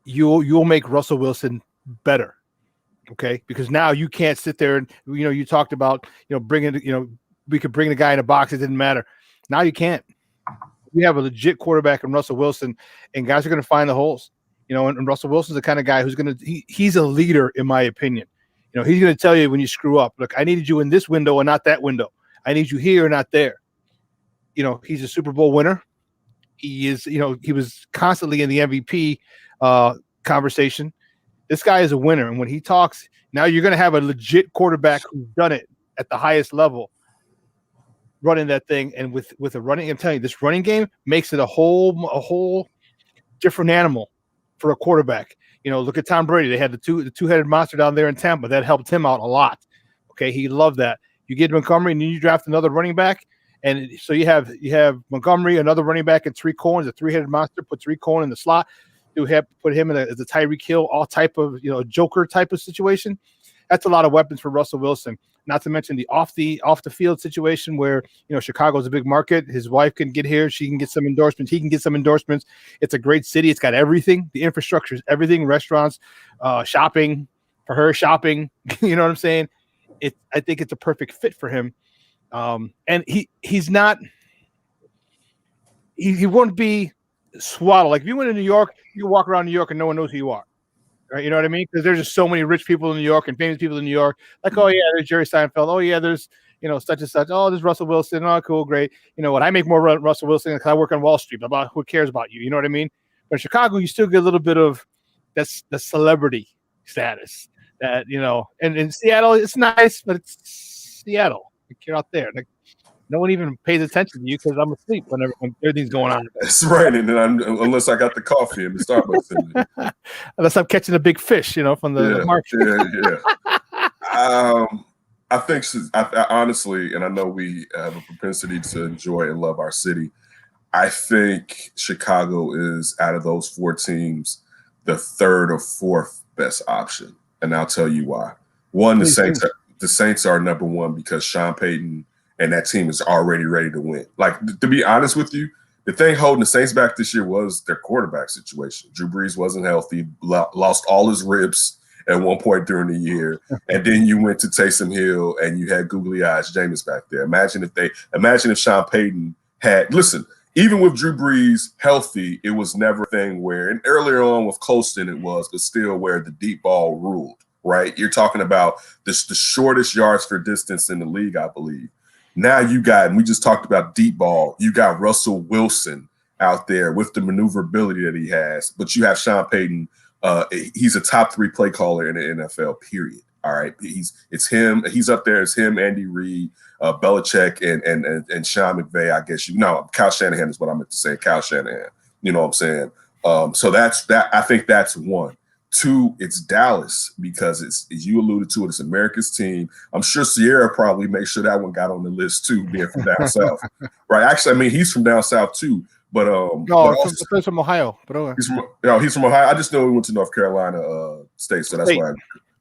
you'll make Russell Wilson better. Okay, because now you can't sit there and you talked about bringing we could bring the guy in a box. It didn't matter. Now you can't. We have a legit quarterback in Russell Wilson, and guys are going to find the holes. And Russell Wilson's the kind of guy who's he's a leader, in my opinion. He's going to tell you when you screw up. Look, I needed you in this window and not that window. I need you here, not there. He's a Super Bowl winner. He is, he was constantly in the MVP conversation. This guy is a winner, and when he talks, now you're going to have a legit quarterback who's done it at the highest level, running that thing. And with a running, I'm telling you, this running game makes it a whole different animal for a quarterback. Look at Tom Brady. They had the two-headed monster down there in Tampa. That helped him out a lot. Okay, he loved that. You get Montgomery, and then you draft another running back, and so you have Montgomery, another running back, and Tariq Cohen, a three-headed monster. Put Tariq Cohen in the slot. Put him as a Tyreek Hill, all type of Joker type of situation. That's a lot of weapons for Russell Wilson. Not to mention the off the field situation where Chicago's a big market. His wife can get here, she can get some endorsements, he can get some endorsements. It's a great city. It's got everything. The infrastructure is everything. Restaurants, shopping for her, shopping. You know what I'm saying? I think it's a perfect fit for him. And he's not. He won't be swaddled. Like if you went to New York, you walk around New York and no one knows who you are. Right, you know what I mean? Because there's just so many rich people in New York and famous people in New York. Like, oh yeah, there's Jerry Seinfeld. Oh yeah, there's such and such. Oh, there's Russell Wilson. Oh, cool, great. You know what? I make more Russell Wilson because I work on Wall Street. About who cares about you? You know what I mean? But in Chicago, you still get a little bit of that's the celebrity status that And in Seattle, it's nice, but it's Seattle. Like you're out there. Like no one even pays attention to you because I'm asleep when everything's going on. That's right, and then unless I got the coffee and the Starbucks. Unless I'm catching a big fish, from the market. Yeah. I think I honestly, and I know we have a propensity to enjoy and love our city. I think Chicago is, out of those four teams, the third or fourth best option, and I'll tell you why. One, the Saints are number one because Sean Payton and that team is already ready to win. Like, to be honest with you, the thing holding the Saints back this year was their quarterback situation. Drew Brees wasn't healthy, lost all his ribs at one point during the year. And then you went to Taysom Hill and you had googly eyes Jameis back there. Imagine if Sean Payton had, listen, even with Drew Brees healthy, it was never a thing where, and earlier on with Colston it was, but still where the deep ball ruled, right? You're talking about the shortest yards for distance in the league, I believe. Now you got, and we just talked about deep ball, you got Russell Wilson out there with the maneuverability that he has, but you have Sean Payton. He's a top 3 play caller in the NFL, period. All right. It's him. He's up there. It's him, Andy Reid, Belichick, and Sean McVay, I guess. Kyle Shanahan is what I meant to say. Kyle Shanahan. You know what I'm saying? So that's that. I think that's one. Two, it's Dallas because it's, as you alluded to, it's America's team. I'm sure Sierra probably made sure that one got on the list too, being from down south. Right. Actually, I mean, he's from down south too. But he's from Ohio. But he's from Ohio. I just know he went to North Carolina State, so that's why.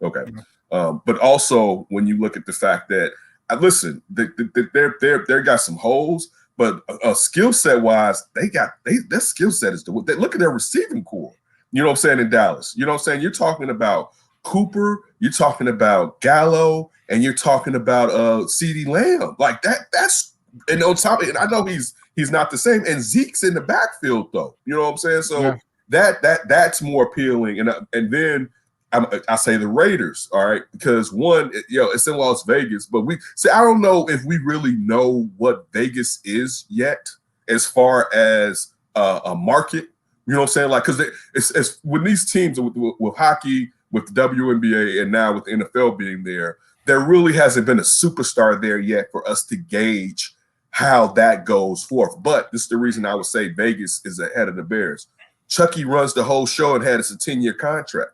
Okay. But also when you look at the fact that listen, they got some holes, but skill set wise, their skill set is look at their receiving core. You know what I'm saying, in Dallas. You know what I'm saying? You're talking about Cooper, you're talking about Gallo, and you're talking about CeeDee Lamb. Like that's and on top of it, I know he's not the same. And Zeke's in the backfield though. You know what I'm saying? So that's more appealing. And then I say the Raiders, all right, because one, it's in Las Vegas, but I don't know if we really know what Vegas is yet as far as a market. You know what I'm saying? Like, because it's when these teams with hockey, with the WNBA, and now with the NFL being there really hasn't been a superstar there yet for us to gauge how that goes forth. But this is the reason I would say Vegas is ahead of the Bears. Chucky runs the whole show and had us a 10-year contract.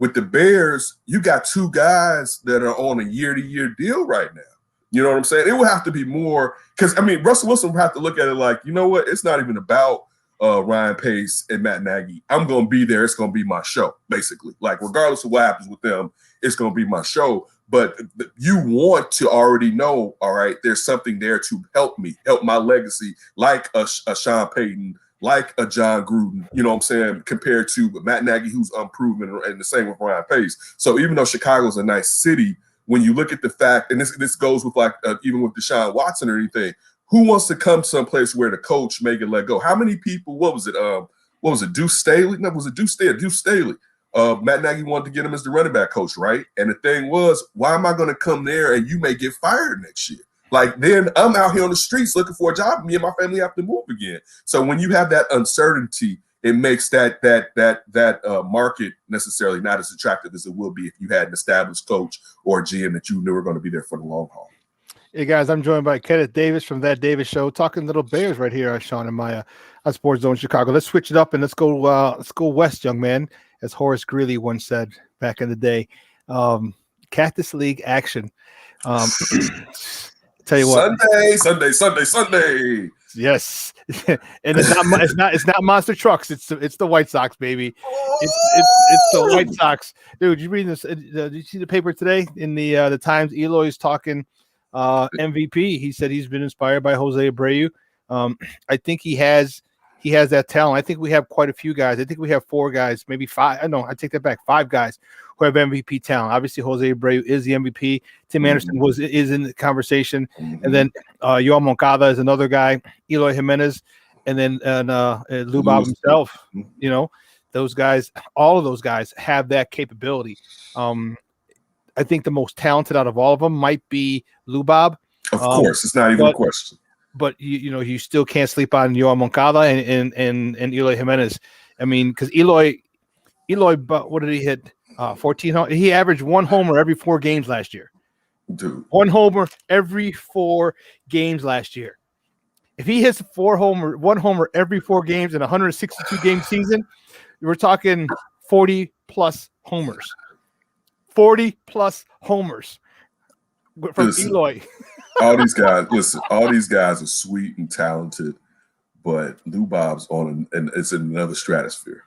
With the Bears, you got two guys that are on a year-to-year deal right now. You know what I'm saying? It would have to be more because, I mean, Russell Wilson would have to look at it like, you know what? It's not even about Ryan Pace and Matt Nagy. I'm going to be there. It's going to be my show, basically. Like, regardless of what happens with them, it's going to be my show. But you want to already know, all right, there's something there to help me, help my legacy, like a Sean Payton, like a John Gruden, you know what I'm saying, compared to Matt Nagy, who's unproven, and the same with Ryan Pace. So even though Chicago's a nice city, when you look at the fact, and this goes with like even with Deshaun Watson or anything, who wants to come someplace where the coach may get let go? How many people, what was it, Deuce Staley? No, was it Deuce Staley? Matt Nagy wanted to get him as the running back coach, right? And the thing was, why am I going to come there and you may get fired next year? Like, then I'm out here on the streets looking for a job. Me and my family have to move again. So when you have that uncertainty, it makes that market necessarily not as attractive as it would be if you had an established coach or a GM that you knew were going to be there for the long haul. Hey guys, I'm joined by Kenneth Davis from That Davis Show, talking little Bears right here on Shawn and Maya on SportsZone Chicago. Let's switch it up and let's go west, young man, as Horace Greeley once said back in the day. Cactus League action. Tell you what, Sunday. Yes, and it's not monster trucks. It's the White Sox, baby. It's the White Sox, dude. You reading this? Did you see the paper today in the Times? Eloy's talking MVP. He said he's been inspired by Jose Abreu. I think he has that talent. I think we have quite a few guys. I think we have 4 guys, maybe 5. I take that back. 5 guys who have MVP talent. Obviously, Jose Abreu is the MVP. Tim Anderson is in the conversation, and then Yoel Moncada is another guy. Eloy Jimenez, and then Lou Bob himself. You know, those guys. All of those guys have that capability. I think the most talented out of all of them might be Lou Bob. Of course, it's not even a question. But you still can't sleep on Yoel Moncada and Eloy Jimenez. I mean, because Eloy, what did he hit? 14. He averaged 1 homer every 4 games last year. Dude, 1 homer every 4 games last year. If he hits 1 homer every 4 games in a 162 game season, we're talking 40 plus homers. 40 plus homers from Eloy. all these guys are sweet and talented, but Lou Bob's it's in another stratosphere.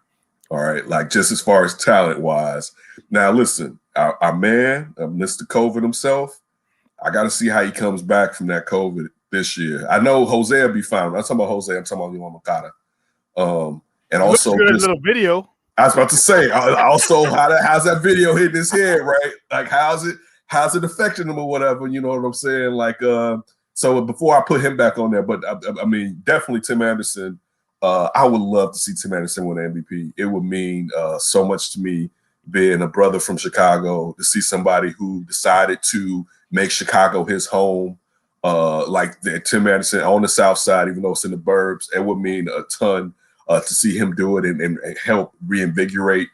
All right, like just as far as talent wise. Now listen, our man, Mr. COVID himself, I got to see how he comes back from that COVID this year. I know Jose will be fine. I'm talking about Jose. I'm talking about Yoel Moncada. And also good little video. I was about to say also how's that video hitting his head, right? Like how's it affecting him or whatever? You know what I'm saying? Like so before I put him back on there, but I mean definitely Tim Anderson. I would love to see Tim Anderson win MVP. It would mean so much to me, being a brother from Chicago, to see somebody who decided to make Chicago his home, like Tim Anderson on the South Side, even though it's in the burbs. It would mean a ton to see him do it and help reinvigorate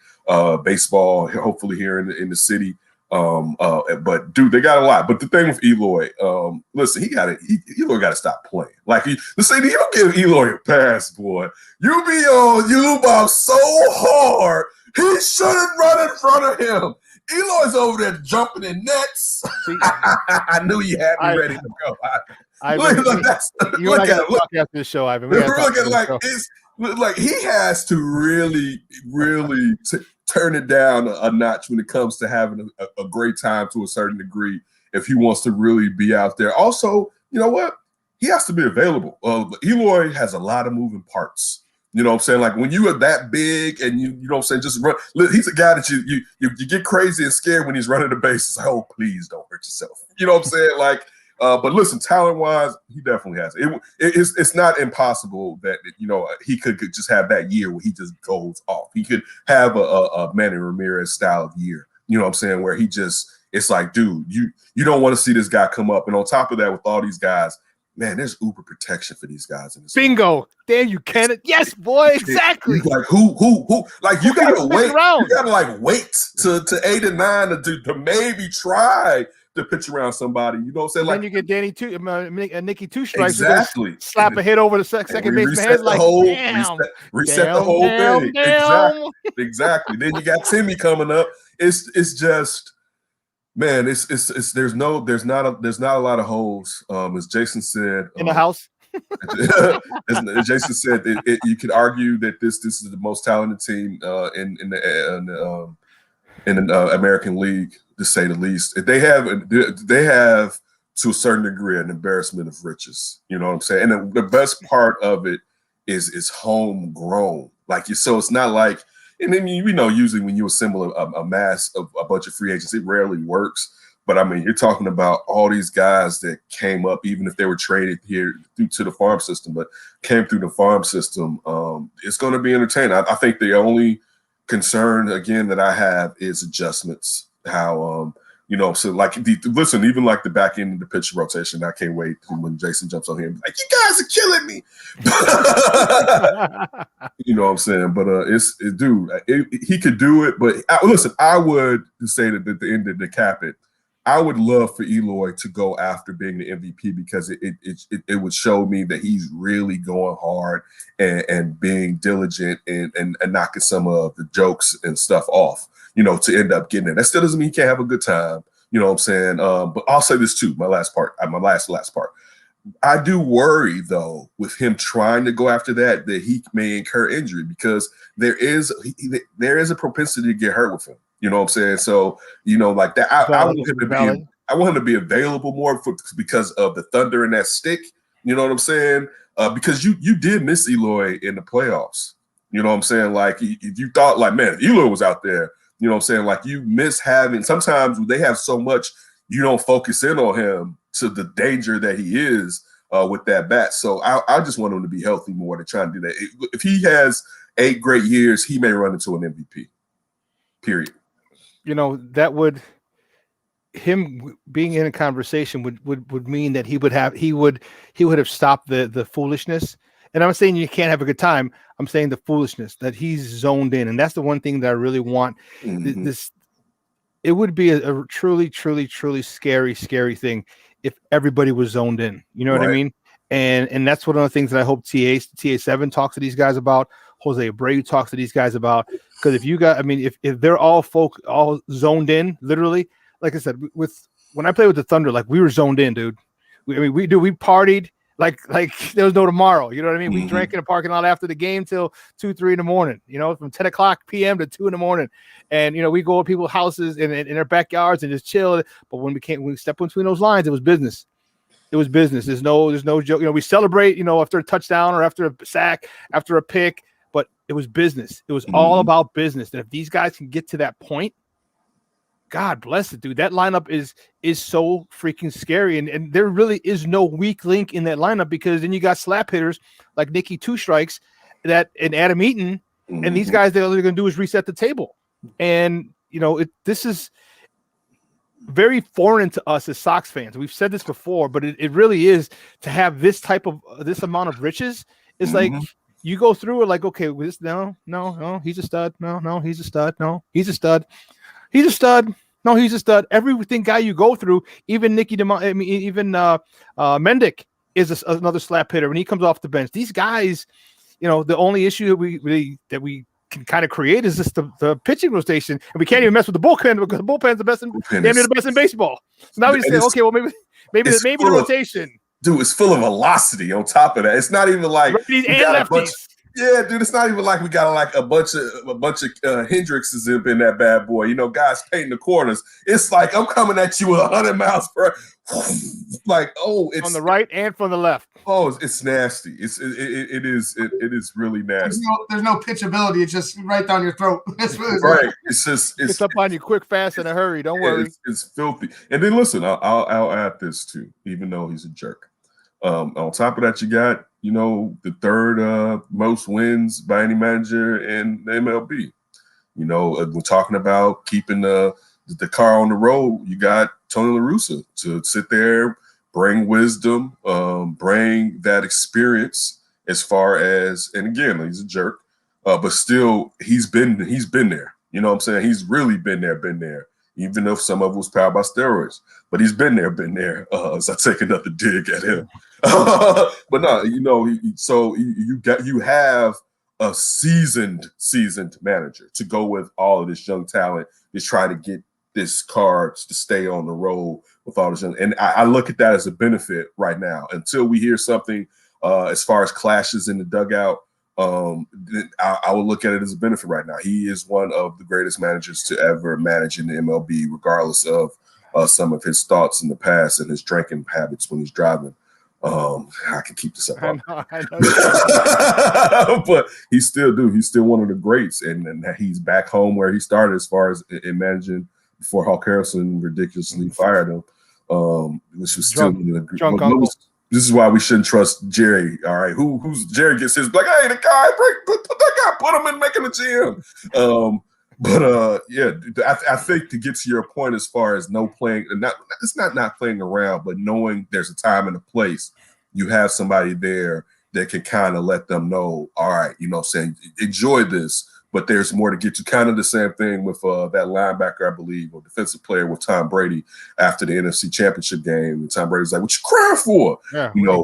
baseball, hopefully here in the city. But dude, they got a lot. But the thing with Eloy, listen, Eloy got to stop playing. Like you don't give Eloy a pass, boy. You be on Lou Bob so hard, he shouldn't run in front of him. Eloy's over there jumping in nets. I knew you had me ready to go. Look after the show, Ivan. Like he has to really, really turn it down a notch when it comes to having a great time to a certain degree if he wants to really be out there. Also, you know what? He has to be available. Eloy has a lot of moving parts. You know what I'm saying? Like when you are that big and you know what I'm saying, just run. He's a guy that you get crazy and scared when he's running the bases. Like, oh, please don't hurt yourself. You know what I'm saying? Like, but listen, talent-wise, he definitely has it. It's not impossible that he could just have that year where he just goes off. He could have a Manny Ramirez style of year. You know what I'm saying? Where it's like, dude, you don't want to see this guy come up. And on top of that, with all these guys, man, there's uber protection for these guys in this. Bingo. Damn, you can. Yes, boy, exactly. Like who? Like you gotta wait. You gotta like wait to 8 and 9 to maybe try to pitch around somebody. You know what I'm saying? Like then you get Nicky two strikes. Exactly. Slap a hit over the second baseman head. Like reset the whole thing. Exactly. Then you got Timmy coming up. It's just. Man, there's not a lot of holes. As Jason said, in the house. As Jason said, you could argue that this is the most talented team in the American League, to say the least. They have to a certain degree an embarrassment of riches. You know what I'm saying? And the best part of it is homegrown. So it's not like. And then usually when you assemble a mass of a bunch of free agents, it rarely works. But I mean, you're talking about all these guys that came up, even if they were traded here due to the farm system, but came through the farm system. It's going to be entertaining. I think the only concern again that I have is adjustments. How so like listen, even like the back end of the pitch rotation, I can't wait when Jason jumps on here and be like, you guys are killing me. You know what I'm saying? But he could do it. But listen, I would say that at the end of the cap it, I would love for Eloy to go after being the MVP because it would show me that he's really going hard and being diligent and knocking some of the jokes and stuff off. To end up getting it. That still doesn't mean he can't have a good time. You know what I'm saying? But I'll say this too, my last part. I do worry, though, with him trying to go after that he may incur injury because there is a propensity to get hurt with him. You know what I'm saying? So, like that, I want him to be available more because of the thunder in that stick. You know what I'm saying? Because you did miss Eloy in the playoffs. You know what I'm saying? Like you thought, like, man, if Eloy was out there. You know what I'm saying? Like you miss having – sometimes they have so much you don't focus in on him to the danger that he is with that bat. So I just want him to be healthy more to try and do that. If he has 8 great years, he may run into an MVP, period. That would – him being in a conversation would mean that he would have stopped the foolishness. And I'm saying you can't have a good time. I'm saying the foolishness that he's zoned in. And that's the one thing that I really want. Mm-hmm. It would be a truly, truly, truly scary, scary thing if everybody was zoned in. You know what I mean? And that's one of the things that I hope TA7 talks to these guys about. Jose Abreu talks to these guys about. Because if they're all zoned in, literally, like I said, when I played with the Thunder, like we were zoned in, dude. We partied. Like there was no tomorrow, you know what I mean? We drank in the parking lot after the game till 2-3 in the morning, from 10 o'clock p.m. to 2 in the morning. And, we go to people's houses in their backyards and just chill. But when we stepped between those lines, it was business. It was business. There's no joke. We celebrate, after a touchdown or after a sack, after a pick, but it was business. It was all about business. And if these guys can get to that point, God bless it, dude. That lineup is so freaking scary. And there really is no weak link in that lineup because then you got slap hitters like Nicky Two Strikes and Adam Eaton. And these guys, all they're going to do is reset the table. And, this is very foreign to us as Sox fans. We've said this before, but it really is to have this amount of riches. It's like you go through it like, okay, no, he's a stud. No, he's a stud. No, he's a stud. He's a stud. No, he's a stud. Everything guy you go through, even Mendick is another slap hitter when he comes off the bench. These guys, the only issue that we can kind of create is just the pitching rotation, and we can't even mess with the bullpen because the bullpen's the best in baseball. So now we say, okay, well maybe the rotation. Dude, it's full of velocity on top of that. It's not even like righties and lefties. Yeah, dude, it's not even like we got like a bunch of Hendrixes in that bad boy. You know, guys painting the corners. It's like I'm coming at you with 100 miles per. Like, oh, it's on the right and from the left. Oh, it's nasty. It is really nasty. There's no pitchability. It's just right down your throat. Right. It's up on you quick, fast, in a hurry. Don't worry. It's filthy. And then listen, I'll add this too, even though he's a jerk. On top of that, you got, you know, the third most wins by any manager in the MLB. You know, we're talking about keeping the car on the road. You got Tony La Russa to sit there, bring wisdom, bring that experience as far as, and again, he's a jerk, but still he's been there. You know what I'm saying? He's really been there. Even if some of it was powered by steroids, but he's been there. So I take another dig at him. But no, you know, you have a seasoned manager to go with all of this young talent to try to get this card to stay on the road with all this young. And I look at that as a benefit right now until we hear something as far as clashes in the dugout. I will look at it as a benefit right now. He is one of the greatest managers to ever manage in the MLB, regardless of some of his thoughts in the past and his drinking habits when he's driving. I can keep this up. I know. But he's still one of the greats, and he's back home where he started as far as in managing before Hawk Harrelson ridiculously fired him, which was still drunk uncle. This is why we shouldn't trust Jerry. All right, who's Jerry gets his like, hey, the guy, put that guy, put him in making the GM. I think to get to your point as far as not playing around, but knowing there's a time and a place, you have somebody there that can kind of let them know, all right, you know, saying enjoy this, but there's more to get to. Kind of the same thing with that linebacker, I believe, or defensive player with Tom Brady after the NFC Championship game. And Tom Brady's like, what you crying for? Yeah, you know,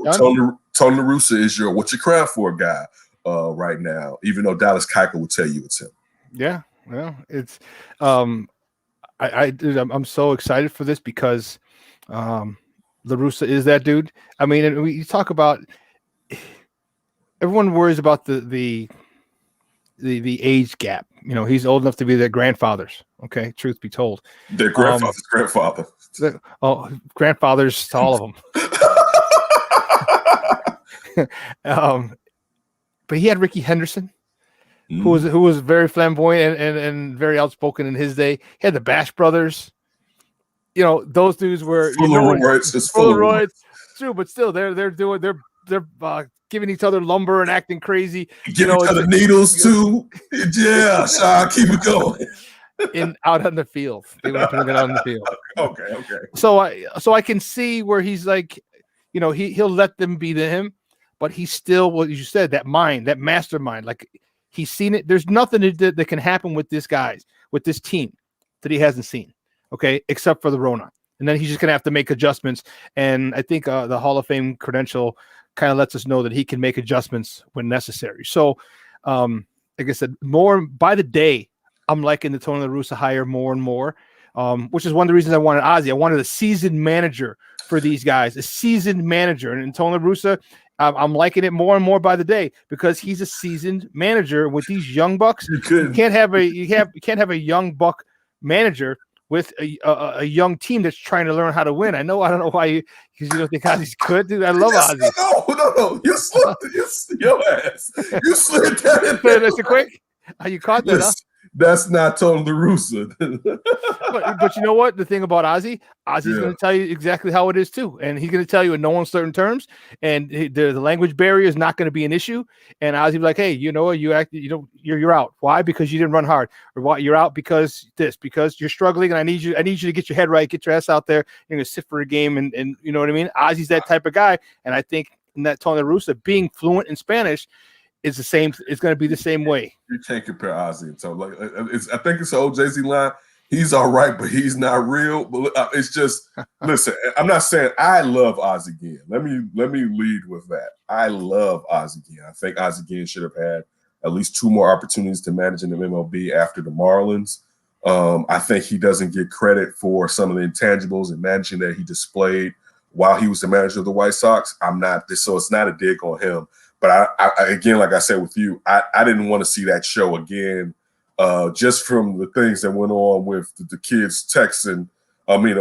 Tony La Russa is your what you crying for guy right now, even though Dallas Keuchel would tell you it's him. Yeah. Well, it's I'm so excited for this because La Russa is that dude. I mean, and you talk about everyone worries about the age gap. You know, he's old enough to be their grandfathers. Okay, truth be told, their grandfather's grandfather. Grandfathers to all of them. But he had Ricky Henderson, who was very flamboyant and very outspoken in his day. He had the Bash Brothers. You know, those dudes were full of roids. True, but still, they're giving each other lumber and acting crazy. Giving each other needles too. Yeah, Shawn, keep it going. Out on the field, they were putting it out on the field. Okay. So I can see where he's like, you know, he'll let them be him, but he's still what you said, that mind, that mastermind, like. He's seen it. There's nothing that can happen with this team that he hasn't seen, okay, except for the Rona. And then he's just going to have to make adjustments. And I think the Hall of Fame credential kind of lets us know that he can make adjustments when necessary. So, like I said, more by the day, I'm liking the Tony La Russa hire more and more, which is one of the reasons I wanted Ozzie. I wanted a seasoned manager for these guys, a seasoned manager. And Tony La Russa, I'm liking it more and more by the day because he's a seasoned manager with these young bucks. You can't have a young buck manager with a young team that's trying to learn how to win. I don't know why because you don't think Ozzie's good, dude. I love Ozzie. No. You slipped your ass. You slid that in there. That's quick. You caught that, huh? That's not Tony La Russa. but you know what? The thing about Ozzie's going to tell you exactly how it is too, and he's going to tell you in no uncertain terms. And the language barrier is not going to be an issue. And Ozzie be like, "Hey, you know what? You're out. Why? Because you didn't run hard, or why you're out because you're struggling, and I need you to get your head right, get your ass out there. You're going to sit for a game, and you know what I mean. Ozzie's that type of guy, and I think in that Tony La Russa being fluent in Spanish. It's the same. It's going to be the same way. You can't compare Ozzie and Tony. Like, I think it's an old Jay-Z line. He's all right, but he's not real. But it's just listen. I'm not saying I love Ozzie Guillen. Let me lead with that. I love Ozzie Guillen. I think Ozzie Guillen should have had at least 2 more opportunities to manage in the MLB after the Marlins. I think he doesn't get credit for some of the intangibles and managing that he displayed while he was the manager of the White Sox. So it's not a dig on him. But I again, like I said with you, I didn't want to see that show again, just from the things that went on with the kids texting. I mean,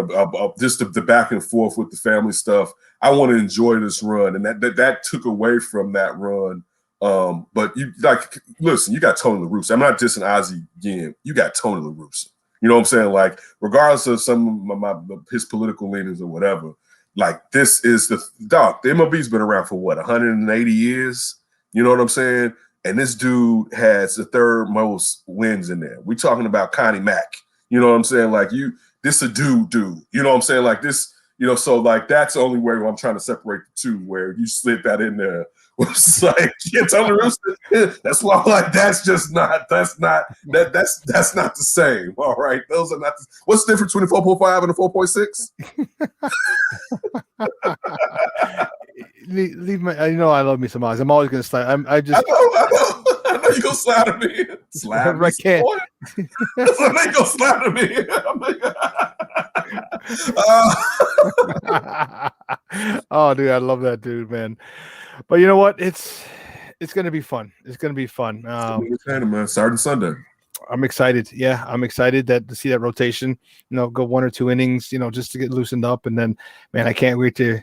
just the back and forth with the family stuff. I want to enjoy this run, and that took away from that run. But you listen, you got Tony La Russa. I'm not dissing Ozzie again. You got Tony La Russa. You know what I'm saying? Like, regardless of some of his political leanings or whatever, like, this is the dog. The MLB's been around for what, 180 years? You know what I'm saying? And this dude has the third most wins in there. We talking about Connie Mack. You know what I'm saying? Like, this a dude. You know what I'm saying? Like this, so like that's the only way I'm trying to separate the two, where you slid that in there. It's like, Tony La Russa. That's why I'm like, that's not the same. All right. Those are not what's the difference between a 4.5 and a 4.6? Leave my. I love me some Oz. I'm always gonna slide. I know you're gonna slide at me. Slide me. I can't. So they gonna slide at me. Oh, dude, I love that dude, man. But you know what? It's gonna be fun. It's gonna be fun. Man, Saturday, Sunday. I'm excited. Yeah, I'm excited to see that rotation. Go 1 or 2 innings. Just to get loosened up, and then, man, I can't wait to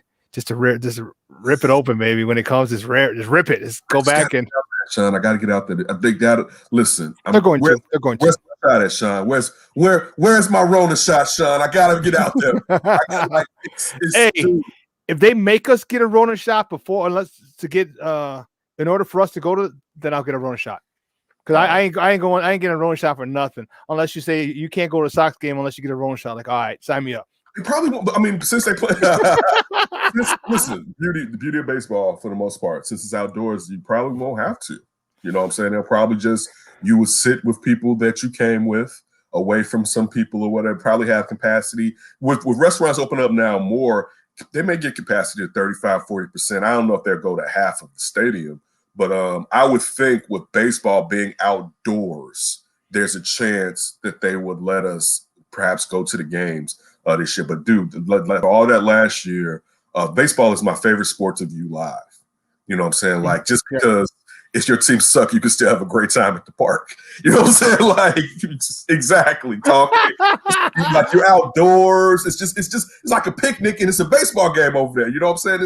rip it open, baby. When it comes, just rip it. Just go back and. Sean, I got to get out there. I think that. Listen, They're going to. Where's my shot at, Sean? Where's my Rona shot, Sean? I got to get out there. Hey, if they make us get a Rona shot before, in order for us to go to, then I'll get a Rona shot. Because I ain't getting a Rona shot for nothing. Unless you say you can't go to a Sox game unless you get a Rona shot. Like, all right, sign me up. You probably won't. I mean, since they play, listen, the beauty of baseball for the most part, since it's outdoors, you probably won't have to. You know what I'm saying? They'll probably you will sit with people that you came with, away from some people or whatever. Probably have capacity. With restaurants open up now more, they may get capacity to 35, 40%. I don't know if they'll go to half of the stadium, but I would think with baseball being outdoors, there's a chance that they would let us perhaps go to the games this year. But dude, like all that last year, baseball is my favorite sport to view live. You know what I'm saying? Like, just because if your team suck, you can still have a great time at the park. You know what I'm saying? Like, exactly, talking. Like, you're outdoors. It's like a picnic, and it's a baseball game over there. You know what I'm saying?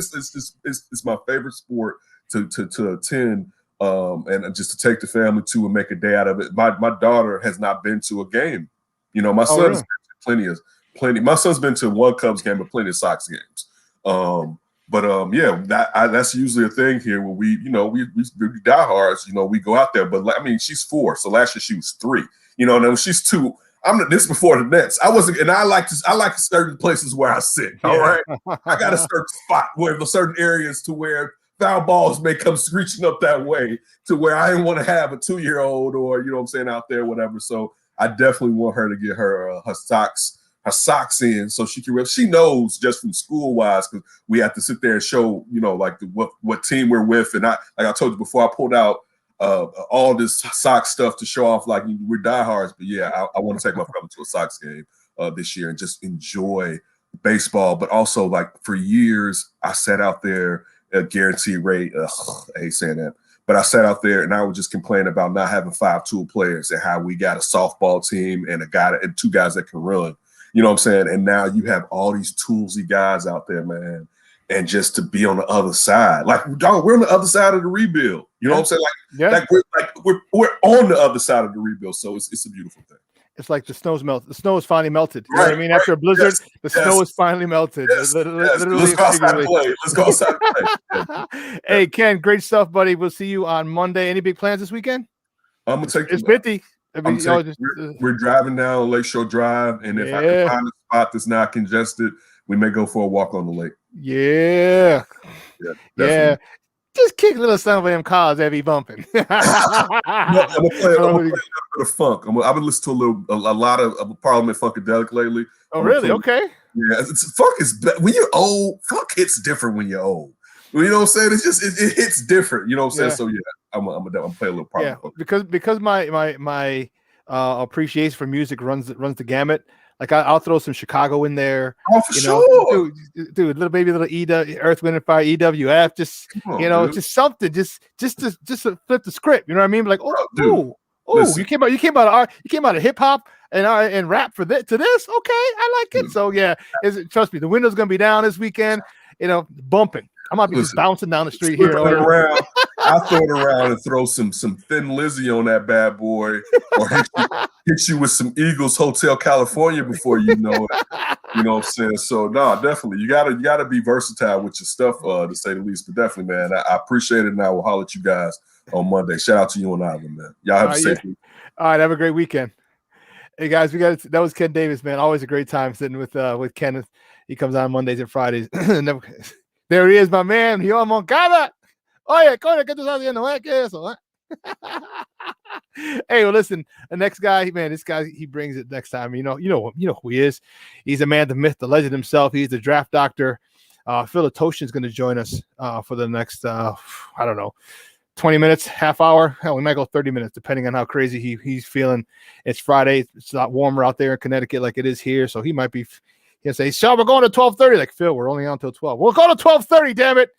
It's my favorite sport to attend, and just to take the family to and make a day out of it. My daughter has not been to a game. My son's been to plenty. My son's been to one Cubs game, but plenty of Sox games. That's usually a thing here where we diehards. We go out there. But I mean, she's 4, so last year she was 3. And then she's 2. This before the Nets. I wasn't, and I like certain places where I sit. All right, I got a certain spot where the certain areas to where foul balls may come screeching up that way, to where I didn't want to have a 2-year-old or out there, whatever. So I definitely want her to get her socks in so she can rip. She knows just from school wise, because we have to sit there and show like what team we're with. And I told you before, I pulled out all this Sox stuff to show off like we're diehards. But yeah, I want to take my family to a Sox game this year and just enjoy baseball. But also, like, for years I sat out there at guaranteed rate. I hate saying that. But I sat out there and I would just complain about not having 5 tool players and how we got a softball team and 2 guys that can run. You know what I'm saying? And now you have all these toolsy guys out there, man. And just to be on the other side, like, dog, we're on the other side of the rebuild. You know what I'm saying? Like we're on the other side of the rebuild. So it's a beautiful thing. It's like the snow's melted. The snow is finally melted. You know what I mean? After a blizzard, the snow is finally melted. Literally, let's go outside and play. Let's go outside and play. Hey, Ken, great stuff, buddy. We'll see you on Monday. Any big plans this weekend? I'm gonna take. It's 50. We're driving down Lakeshore Drive, and if I can find a spot that's not congested, we may go for a walk on the lake. Yeah. Just kick little son of them cars that be bumping. I'm gonna play a little bit of funk. I've been listening to a lot of Parliament Funkadelic lately. Oh, really? Okay. Yeah, funk is when you're old. Funk hits different when you're old. You know what I'm saying? It's just it hits different. You know what I'm saying? So yeah, I'm gonna play a little Parliament. Yeah, because my appreciation for music runs the gamut. Like I'll throw some Chicago in there. Oh, for sure. Dude, little Earth, Wind and Fire, EWF, just dude. just something, just to flip the script. You know what I mean? Like, listen. you came out of hip hop and rap to this. Okay, I like it. So yeah, trust me, the window's gonna be down this weekend. Bumping. I might be just bouncing down the street here. I'll throw it around and throw some Thin Lizzy on that bad boy, or hit you with some Eagles Hotel California before you know it. You know what I'm saying? So no, definitely you gotta be versatile with your stuff, to say the least. But definitely, man, I appreciate it, and I will holler at you guys on Monday. Shout out to you and Ivan, man. Y'all have a safe week. All right, have a great weekend. Hey guys, that was Ken Davis, man. Always a great time sitting with Kenneth. He comes on Mondays and Fridays. There he is, my man. Yo, Moncada. Oye, coño, ¿qué tú estás haciendo? ¿Qué es eso? Hey, well, listen, the next guy, man, this guy, he brings it next time. You know who he is. He's a man, the myth, the legend himself. He's the draft doctor. Phil Atoshin is going to join us for the next, 20 minutes, half hour. Hell, we might go 30 minutes, depending on how crazy he's feeling. It's Friday. It's a lot warmer out there in Connecticut like it is here. So he might be, he'll say, Shawn, we're going to 12:30. Like, Phil, we're only on until 12. We'll go to 12:30, damn it.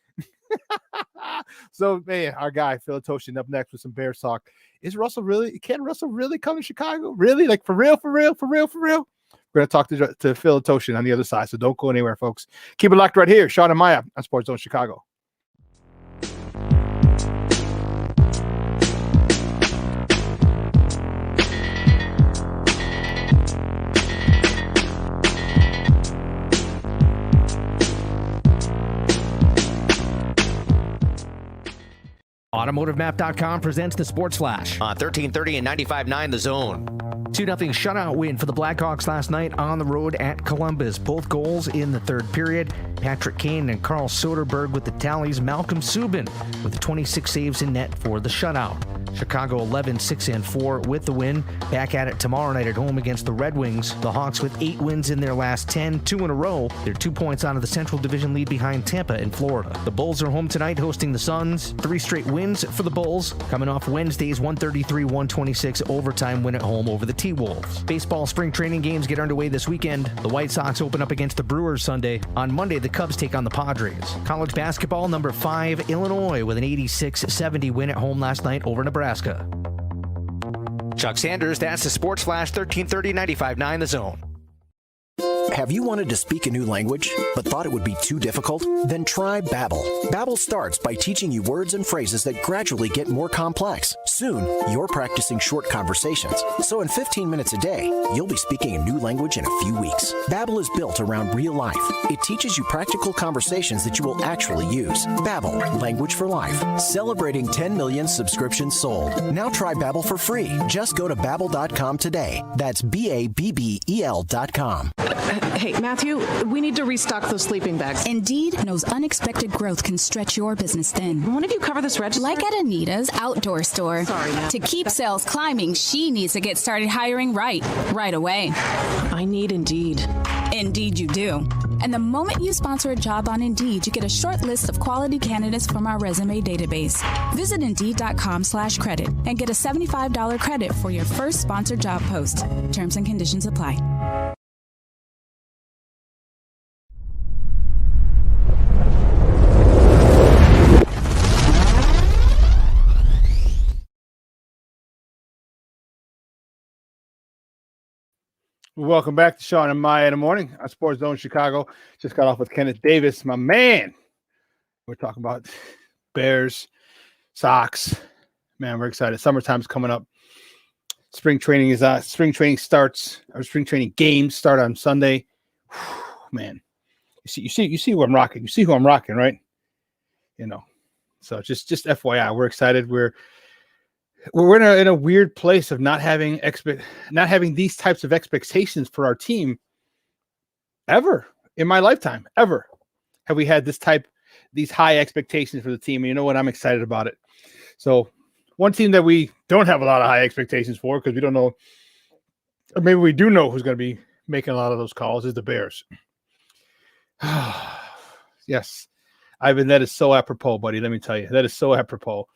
So, man, our guy, Phil Atoshin, up next with some Bears talk. Can Russell really come to Chicago? Really? Like, for real? We're going to talk to Phil Atoshin on the other side, so don't go anywhere, folks. Keep it locked right here. Shawn and Maya on SportsZone Chicago. AutomotiveMap.com presents the Sports Flash on 1330 and 95.9 The Zone. 2-0 shutout win for the Blackhawks last night on the road at Columbus. Both goals in the third period. Patrick Kane and Carl Soderberg with the tallies. Malcolm Subban with 26 saves in net for the shutout. Chicago 11-6-4 with the win. Back at it tomorrow night at home against the Red Wings. The Hawks with 8 wins in their last 10, 2 in a row. They're 2 points out of the Central Division lead behind Tampa in Florida. The Bulls are home tonight hosting the Suns. 3 straight wins for the Bulls, coming off Wednesday's 133-126 overtime win at home over the T-Wolves. Baseball spring training games get underway this weekend. The White Sox open up against the Brewers Sunday. On Monday, the Cubs take on the Padres. College basketball, number 5, Illinois with an 86-70 win at home last night over Nebraska. Chuck Sanders, that's the Sports Flash, 1330 95.9 The Zone. Have you wanted to speak a new language, but thought it would be too difficult? Then try Babbel. Babbel starts by teaching you words and phrases that gradually get more complex. Soon, you're practicing short conversations. So in 15 minutes a day, you'll be speaking a new language in a few weeks. Babbel is built around real life. It teaches you practical conversations that you will actually use. Babbel, language for life. Celebrating 10 million subscriptions sold. Now try Babbel for free. Just go to Babbel.com today. That's Babbel.com. Hey, Matthew, we need to restock those sleeping bags. Indeed knows unexpected growth can stretch your business thin. One of you cover this register? Like at Anita's outdoor store. Sorry, Matthew. To keep sales climbing, she needs to get started hiring right away. I need Indeed. Indeed you do. And the moment you sponsor a job on Indeed, you get a short list of quality candidates from our resume database. Visit Indeed.com/credit and get a $75 credit for your first sponsored job post. Terms and conditions apply. Welcome back to Shawn and Maya in the morning on SportsZone Chicago. Just got off with Kenneth Davis, my man. We're talking about Bears, Sox. Man, we're excited. Summertime's coming up. Spring training starts. Our spring training games start on Sunday. Man, you see who I'm rocking. You see who I'm rocking, right? So just FYI, we're excited. We're in a weird place of not having these types of expectations for our team ever in my lifetime. Ever have we had these high expectations for the team? And you know what? I'm excited about it. So one team that we don't have a lot of high expectations for, because we don't know, or maybe we do know who's going to be making a lot of those calls, is the Bears. Yes, Ivan, that is so apropos, buddy. Let me tell you, that is so apropos.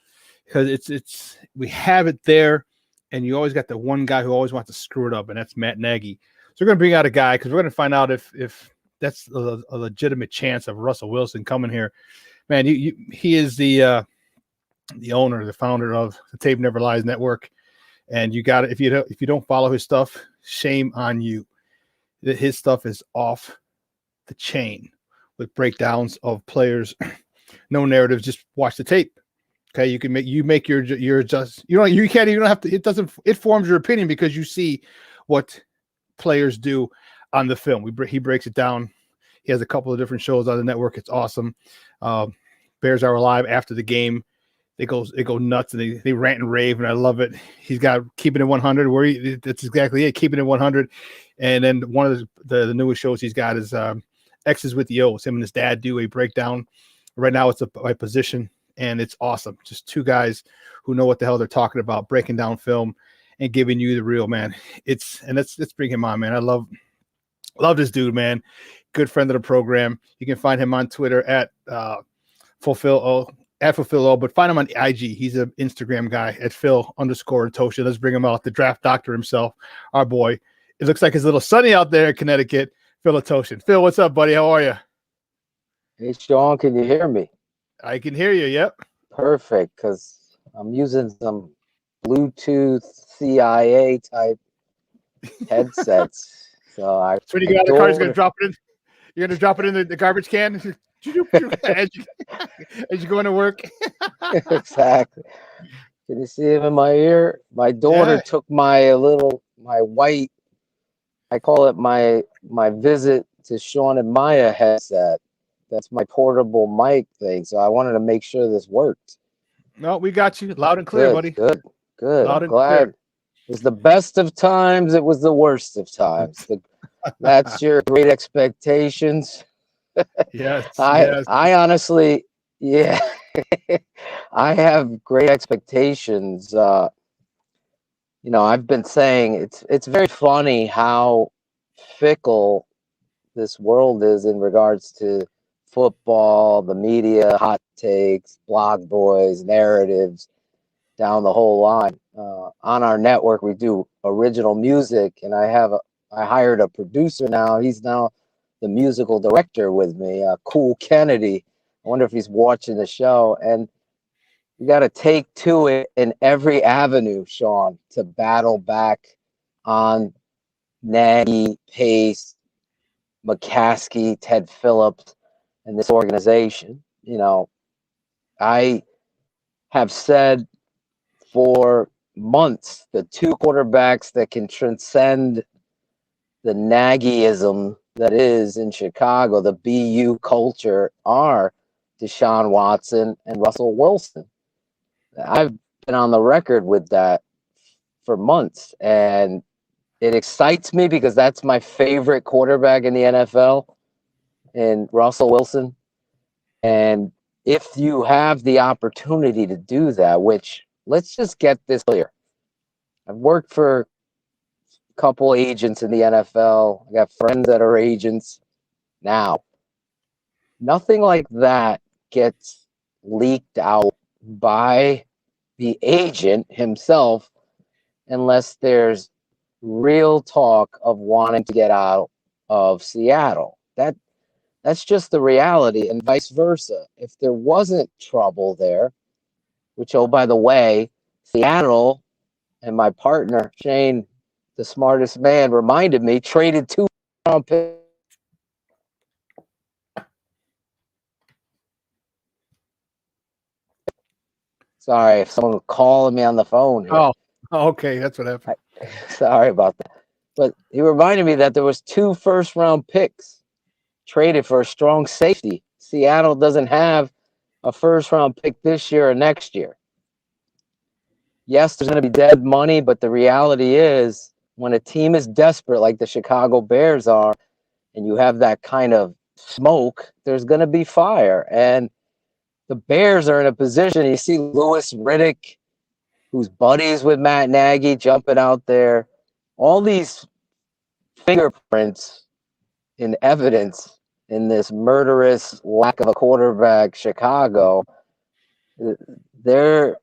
Because we have it there, and you always got the one guy who always wants to screw it up, and that's Matt Nagy. we're going to bring out a guy because we're going to find out if that's a legitimate chance of Russell Wilson coming here. Man, he is the owner, the founder of the Tape Never Lies Network, and you got it. If you don't follow his stuff, shame on you. His stuff is off the chain with breakdowns of players. No narratives, just watch the tape. Okay, you make your just you can't even have to. It forms your opinion because you see what players do on the film. He breaks it down. He has a couple of different shows on the network. It's awesome. Bears Are Alive after the game. They go nuts and they rant and rave, and I love it. He's got Keeping It 100, that's exactly it, Keeping It 100. And then one of the newest shows he's got is X's with the O's. Him and his dad do a breakdown. Right now it's by position, and it's awesome. Just two guys who know what the hell they're talking about, breaking down film and giving you the real, man. Let's bring him on, man. I love this dude, man. Good friend of the program. You can find him on Twitter at Fulfill, but find him on IG. He's an Instagram guy at Phil_Tosha. Let's bring him out, the draft doctor himself, our boy. It looks like it's a little sunny out there in Connecticut. Phil Toshin. Phil, what's up, buddy? How are you? Hey, Shawn, can you hear me? I can hear you, yep. Perfect, because I'm using some Bluetooth CIA type headsets. So when you get out of the car, you're gonna drop it in. You're gonna drop it in the garbage can as you go into work. Exactly. Can you see him in my ear? My daughter took my white, I call it my visit to Shawn and Maya headset. That's my portable mic thing. So I wanted to make sure this worked. No, we got you loud and clear, buddy. Good. Loud I'm glad. clear. It was the best of times. It was the worst of times. That's your Great Expectations. Yes. I honestly, I have great expectations. I've been saying it's very funny how fickle this world is in regards to football, the media, hot takes, blog boys, narratives, down the whole line. On our network, we do original music, and I hired a producer now. He's now the musical director with me, Cool Kennedy. I wonder if he's watching the show. And you got to take to it in every avenue, Shawn, to battle back on Nagy, Pace, McCaskey, Ted Phillips, and this organization. I have said for months the two quarterbacks that can transcend the Nagyism that is in Chicago, the BU culture, are Deshaun Watson and Russell Wilson. I've been on the record with that for months, and it excites me because that's my favorite quarterback in the NFL, in Russell Wilson. And if you have the opportunity to do that, which, let's just get this clear. I've worked for a couple agents in the NFL. I got friends that are agents now. Nothing like that gets leaked out by the agent himself unless there's real talk of wanting to get out of Seattle. That's just the reality, and vice versa. If there wasn't trouble there, which, oh, by the way, Seattle and my partner, Shane, the smartest man, reminded me, traded 2 round picks. Sorry, if someone was calling me on the phone here. Oh, okay, that's what happened. Sorry about that. But he reminded me that there was 2 first-round picks traded for a strong safety. Seattle doesn't have a first-round pick this year or next year. Yes, there's going to be dead money, but the reality is when a team is desperate like the Chicago Bears are, and you have that kind of smoke, there's going to be fire. And the Bears are in a position, you see Louis Riddick, who's buddies with Matt Nagy, jumping out there. All these fingerprints in evidence in this murderous lack of a quarterback Chicago, they're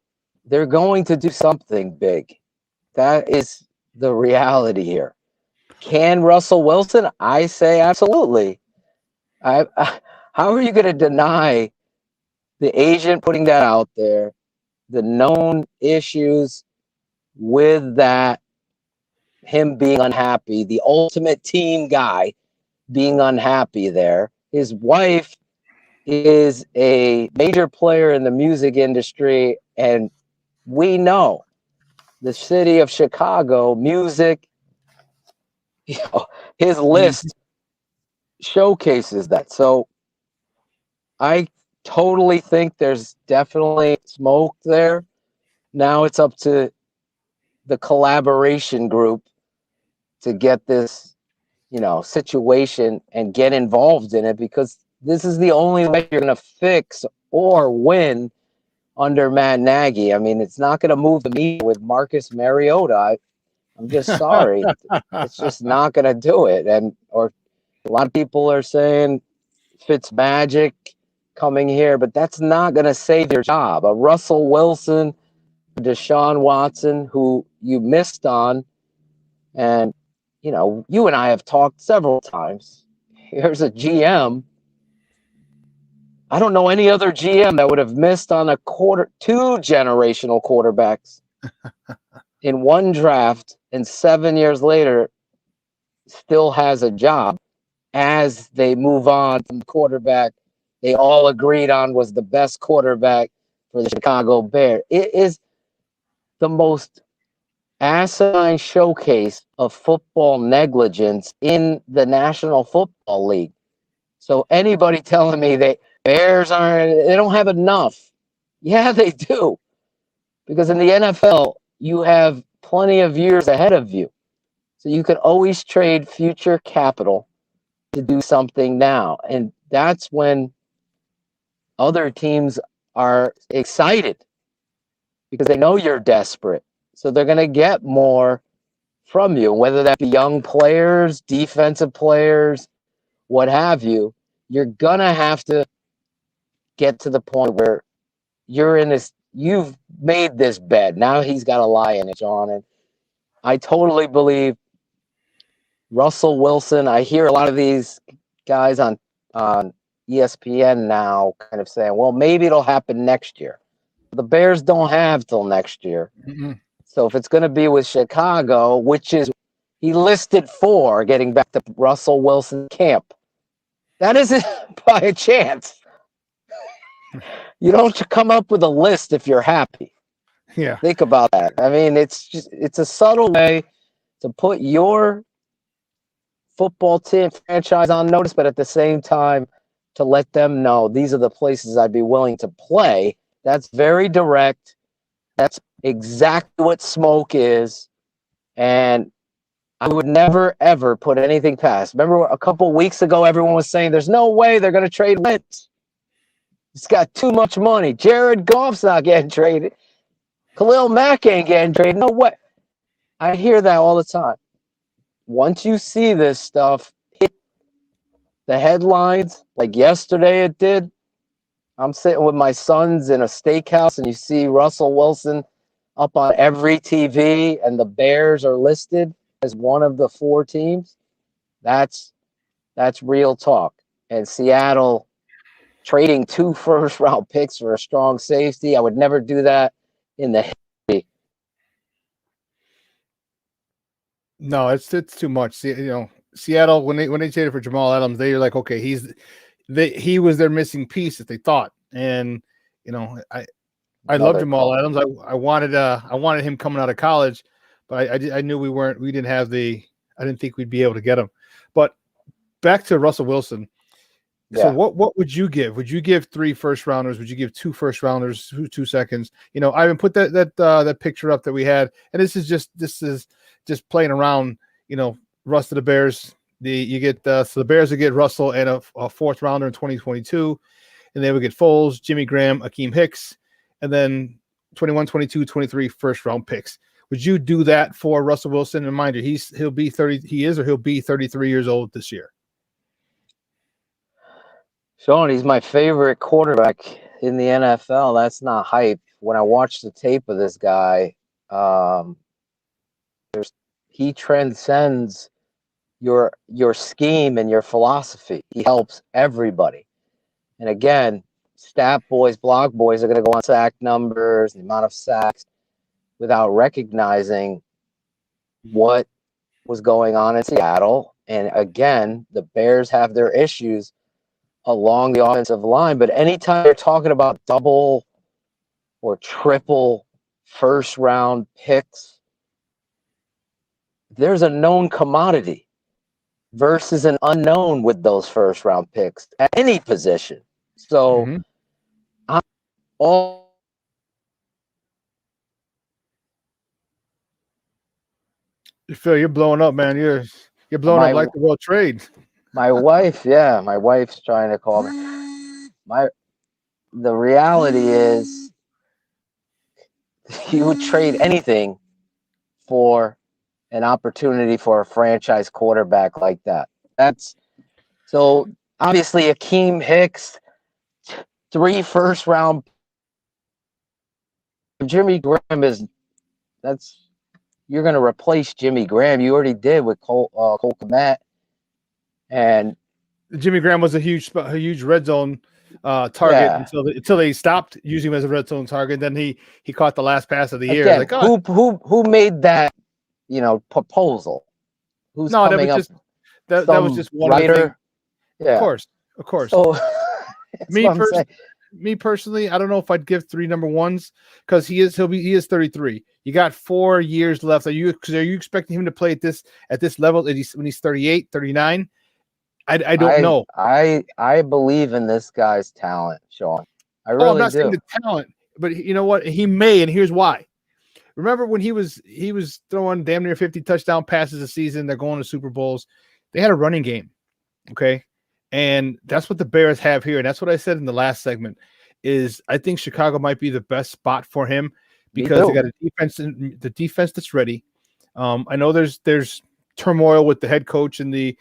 going to do something big. That is the reality here. Can Russell Wilson? I say absolutely. How are you going to deny the agent putting that out there, the known issues with that, him being unhappy, the ultimate team guy being unhappy there? His wife is a major player in the music industry, and we know the city of Chicago music, his list showcases that. So I totally think there's definitely smoke there. Now it's up to the collaboration group to get this, situation and get involved in it, because this is the only way you're going to fix or win under Matt Nagy. I mean, it's not going to move the media with Marcus Mariota. I'm just sorry. It's just not going to do it. Or a lot of people are saying Fitzmagic coming here, but that's not going to save your job. A Russell Wilson, Deshaun Watson, who you missed on, and you and I have talked several times. Here's a GM. I don't know any other GM that would have missed on two generational quarterbacks in one draft, and 7 years later still has a job as they move on from the quarterback they all agreed on was the best quarterback for the Chicago Bears. It is the most asinine showcase of football negligence in the National Football League. So anybody telling me that Bears they don't have enough. Yeah, they do. Because in the NFL, you have plenty of years ahead of you. So you can always trade future capital to do something now. And that's when other teams are excited because they know you're desperate. So they're going to get more from you, whether that be young players, defensive players, what have you. You're going to have to get to the point where you're in this, you've made this bed. Now he's got to lie in it, Shawn. And I totally believe Russell Wilson. I hear a lot of these guys on ESPN now kind of saying, well, maybe it'll happen next year. The Bears don't have till next year. Mm-hmm. So if it's going to be with Chicago, which is he listed for, getting back to Russell Wilson camp, that isn't by a chance. You don't come up with a list if you're happy. Yeah. Think about that. I mean, it's a subtle way to put your football team franchise on notice, but at the same time to let them know these are the places I'd be willing to play. That's very direct. That's exactly what smoke is. And I would never, ever put anything past. Remember a couple weeks ago, everyone was saying there's no way they're going to trade Wentz. He's got too much money. Jared Goff's not getting traded. Khalil Mack ain't getting traded. No way. I hear that all the time. Once you see this stuff hit the headlines, like yesterday it did, I'm sitting with my sons in a steakhouse and you see Russell Wilson up on every TV and the Bears are listed as one of the 4 teams. That's real talk. And Seattle trading 2 first-round picks for a strong safety, I would never do that in the history. No, it's too much. See, Seattle when they traded for Jamal Adams, they were like, okay, he was their missing piece that they thought. And I love Jamal Adams. I wanted him coming out of college, but I knew we didn't have I didn't think we'd be able to get him. But back to Russell Wilson. Yeah. So what would you give? Would you give 3 first rounders? Would you give 2 first rounders, 2 seconds? I even put that picture up that we had, and this is just playing around. Russ to the Bears. So the Bears would get Russell and a 4th rounder in 2022, and they would get Foles, Jimmy Graham, Akeem Hicks, and then 21, 22, 23 first round picks. Would you do that for Russell Wilson? And mind you, he'll be 33 years old this year. Shawn, he's my favorite quarterback in the NFL. That's not hype. When I watched the tape of this guy, he transcends your scheme and your philosophy. He helps everybody. And again, stat boys, block boys are going to go on sack numbers, the amount of sacks, without recognizing what was going on in Seattle. And again, the Bears have their issues along the offensive line. But anytime they're talking about double or triple first round picks, there's a known commodity versus an unknown with those first round picks at any position. So I'm all Phil, you're blowing up, man. You're blowing up like the World Trade. My wife's trying to call me. The reality is you would trade anything for an opportunity for a franchise quarterback like that. That's so obviously Akeem Hicks, 3 first round. Jimmy Graham you're going to replace Jimmy Graham. You already did with Cole Kmet. And Jimmy Graham was a huge red zone target until they stopped using him as a red zone target. Then he caught the last pass of the year. Again, Like, oh. who made that proposal? Who's coming up? That was just one writer. Yeah, of course. So me personally, I don't know if I'd give 3 number ones because he is 33. You got 4 years left. Are you expecting him to play at this level when he's 38, 39? I don't know. I believe in this guy's talent, Shawn. I really I'm not do. saying the talent, but you know what? He may, and here's why. Remember when he was throwing damn near 50 touchdown passes a season? They're going to Super Bowls. They had a running game, okay? And that's what the Bears have here. And that's what I said in the last segment is I think Chicago might be the best spot for him because they got the defense that's ready. I know there's turmoil with the head coach and the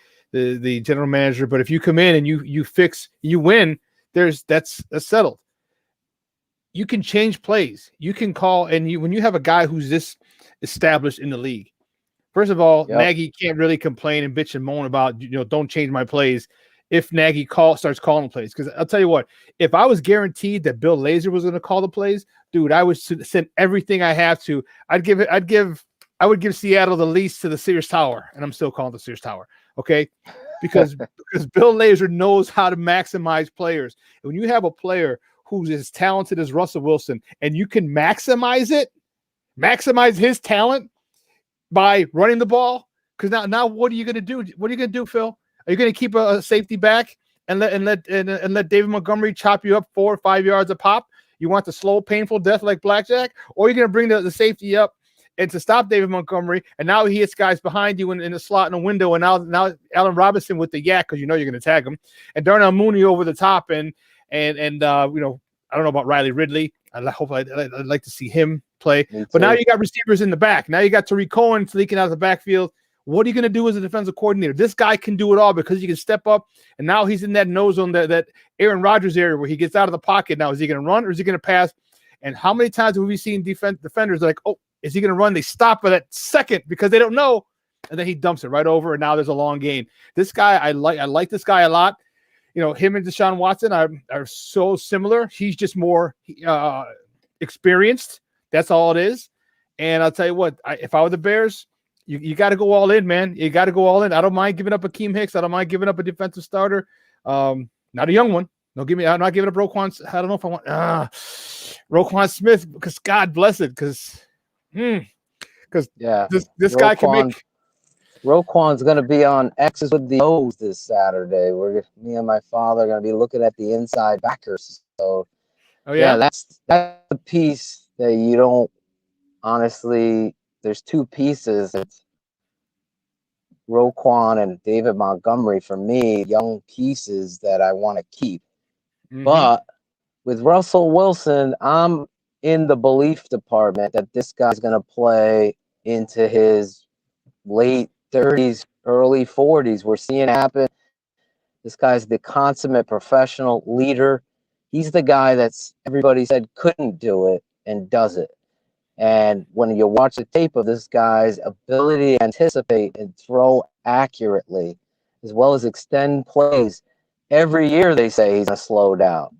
general manager, but if you come in and you win, that's settled. You can change plays. You can call, and when you have a guy who's this established in the league, first of all, Nagy can't really complain and bitch and moan about, don't change my plays if Nagy starts calling plays. Because I'll tell you what, if I was guaranteed that Bill Lazor was going to call the plays, dude, I would send everything I have to. I would give Seattle the lease to the Sears Tower, and I'm still calling the Sears Tower, okay? Because Bill Lazor knows how to maximize players. And when you have a player who's as talented as Russell Wilson, and you can maximize his talent by running the ball. Because now what are you going to do? What are you going to do, Phil? Are you going to keep a safety back and let David Montgomery chop you up 4 or 5 yards a pop? You want the slow, painful death like blackjack, or are you going to bring the safety up and to stop David Montgomery? And now he hits guys behind you in the slot in the window, and now Allen Robinson with the yak because you're going to tag him, and Darnell Mooney over the top, and I don't know about Riley Ridley. I'd like to see him play. But now you got receivers in the back. Now you got Tariq Cohen leaking out of the backfield. What are you going to do as a defensive coordinator? This guy can do it all because he can step up, and now he's in that nose zone, that Aaron Rodgers area where he gets out of the pocket. Now, is he going to run or is he going to pass? And how many times have we seen defenders like, oh, is he going to run? They stop for that second because they don't know, and then he dumps it right over, and now there's a long gain. This guy, I like this guy a lot. Him and Deshaun Watson are so similar. He's just more experienced. That's all it is. And I'll tell you what, if I were the Bears, you got to go all in, man. You got to go all in. I don't mind giving up Akeem Hicks. I don't mind giving up a defensive starter. Not a young one. I'm not giving up Roquan. I don't know if I want Roquan Smith because God bless it. Because this guy can make. Roquan's going to be on X's with the O's this Saturday. Me and my father are going to be looking at the inside backers. So, that's the piece that you don't honestly. There's 2 pieces. It's Roquan and David Montgomery for me, young pieces that I want to keep. Mm-hmm. But with Russell Wilson, I'm in the belief department that this guy's going to play into his late 30s, early 40s. We're seeing it happen. This guy's the consummate professional leader. He's the guy that's everybody said couldn't do it and does it. And when you watch the tape of this guy's ability to anticipate and throw accurately, as well as extend plays. Every year they say he's going to slow down.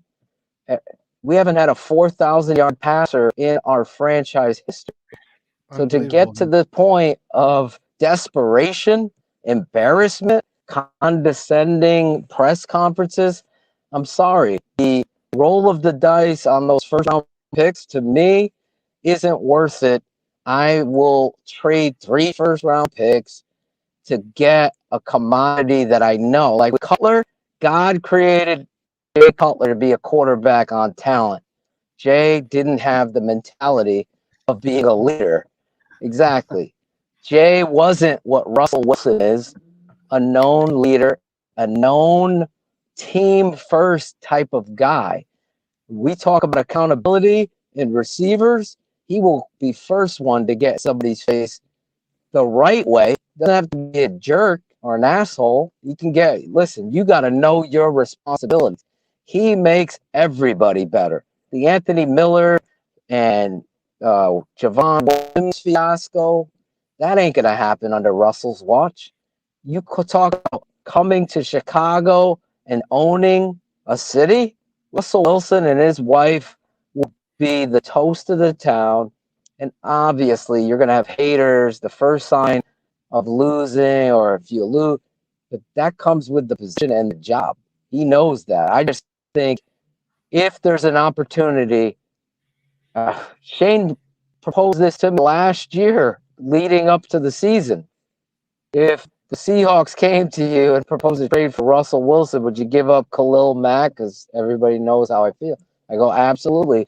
We haven't had a 4,000-yard passer in our franchise history. So to get to the point of desperation, embarrassment, condescending press conferences, I'm sorry. The roll of the dice on those first-round picks, to me, isn't worth it. I will trade 3 first-round picks to get a commodity that I know. Like with Cutler, God created Jay Cutler to be a quarterback on talent. Jay didn't have the mentality of being a leader. Exactly. Jay wasn't what Russell Wilson is, a known leader, a known team-first type of guy. We talk about accountability in receivers. He will be first one to get somebody's face the right way. Doesn't have to be a jerk or an asshole. You can listen, you got to know your responsibilities. He makes everybody better. The Anthony Miller and Javon Williams fiasco, that ain't going to happen under Russell's watch. You could talk about coming to Chicago and owning a city. Russell Wilson and his wife will be the toast of the town. And obviously, you're going to have haters. The first sign of losing, or if you lose, but that comes with the position and the job. He knows that. I just think if there's an opportunity, Shane proposed this to me last year leading up to the season. If the Seahawks came to you and proposed a trade for Russell Wilson, would you give up Khalil Mack? Because everybody knows how I feel. I go, absolutely.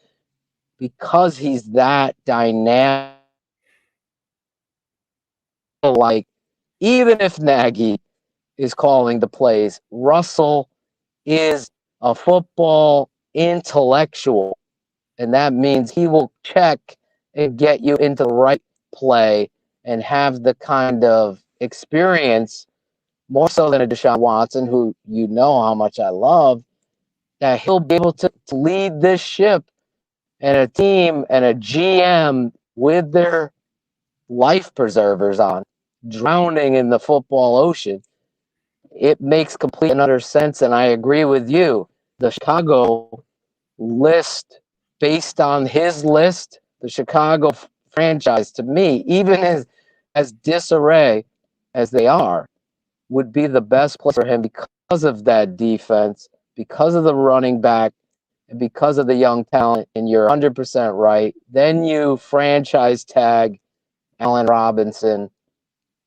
Because he's that dynamic. Like, even if Nagy is calling the plays, Russell is a football intellectual. And that means he will check and get you into the right play and have the kind of experience, more so than a Deshaun Watson, who you know how much I love, that he'll be able to lead this ship and a team and a GM with their life preservers on, drowning in the football ocean. It makes complete and utter sense, and I agree with you. The Chicago list, based on his list, the Chicago franchise, to me, even as disarray as they are, would be the best place for him because of that defense, because of the running back, and because of the young talent. And you're 100% right. Then you franchise tag Allen Robinson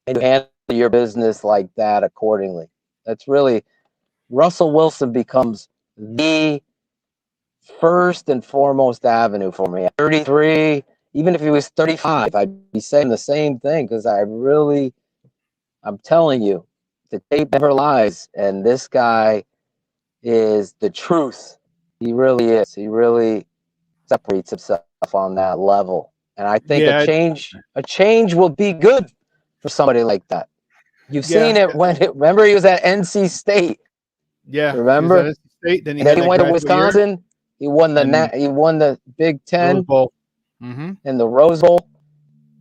and handle your business like that accordingly. That's really, Russell Wilson becomes the first and foremost avenue for me. At 33, even if he was 35, I'd be saying the same thing, because I'm telling you, the tape never lies, and this guy is the truth. He really is. He really separates himself on that level. And I think a change will be good for somebody like that. You've seen it remember he was at NC State. Yeah. Remember? He was at NC State, then he went to Wisconsin. Year. He won the Big Ten. Rose Bowl. And the Rose Bowl.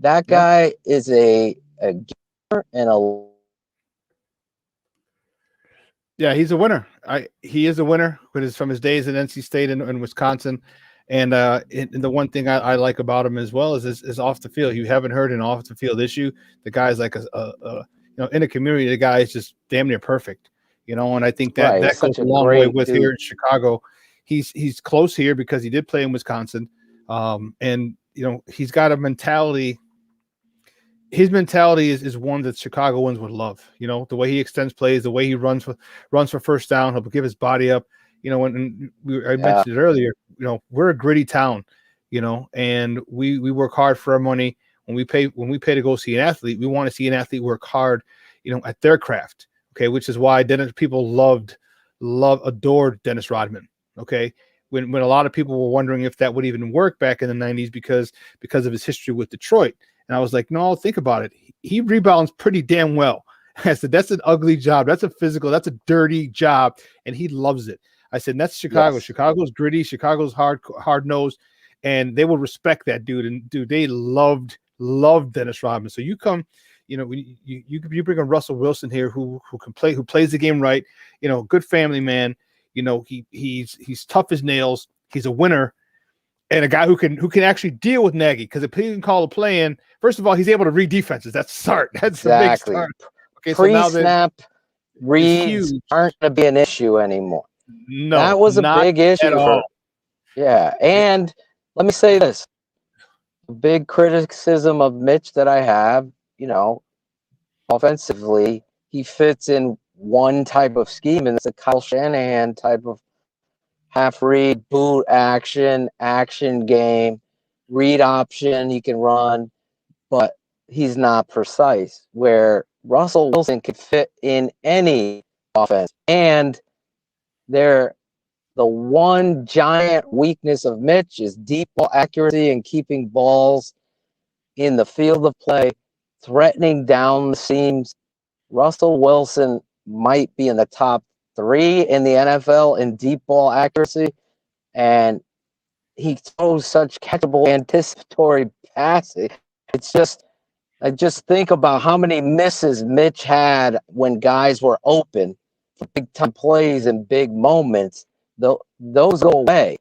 That guy is a giver and a Yeah, he's a winner. He is a winner, but it's from his days at NC State and Wisconsin. And the one thing I like about him as well is off the field. You haven't heard an off the field issue. The guy's like in a community, the guy is just damn near perfect. And I think that goes a long way with here in Chicago. He's close here because he did play in Wisconsin. And he's got a mentality. His mentality is one that Chicagoans would love. The way he extends plays, the way he runs for first down, he'll give his body up. I mentioned it earlier. We're a gritty town. And we work hard for our money. When we pay to go see an athlete, we want to see an athlete work hard, at their craft. Okay, which is why people adored Dennis Rodman. Okay, when a lot of people were wondering if that would even work back in the 90s because of his history with Detroit. And I was like, no, think about it. He rebounds pretty damn well. I said, that's an ugly job. That's a physical. That's a dirty job. And he loves it. I said, that's Chicago. Yes. Chicago's gritty. Chicago's hard-nosed. And they will respect that dude. And, dude, they loved Dennis Rodman. So you come you bring a Russell Wilson here who plays the game right. Good family man. He's tough as nails. He's a winner, and a guy who can actually deal with Nagy, because if he can call a play in, first of all, he's able to read defenses. That's a start. That's a big start. Okay, Pre-snap reads aren't going to be an issue anymore. No, that was a big issue at all. Yeah, and let me say this: a big criticism of Mitch that I have, offensively, he fits in one type of scheme, and it's a Kyle Shanahan type of half read, boot action game, read option. He can run, but he's not precise. Where Russell Wilson could fit in any offense, and the one giant weakness of Mitch is deep ball accuracy and keeping balls in the field of play, threatening down the seams. Russell Wilson might be in the top 3 in the NFL in deep ball accuracy, and he throws such catchable, anticipatory passes. It's just, I just think about how many misses Mitch had when guys were open for big time plays and big moments. Those go away.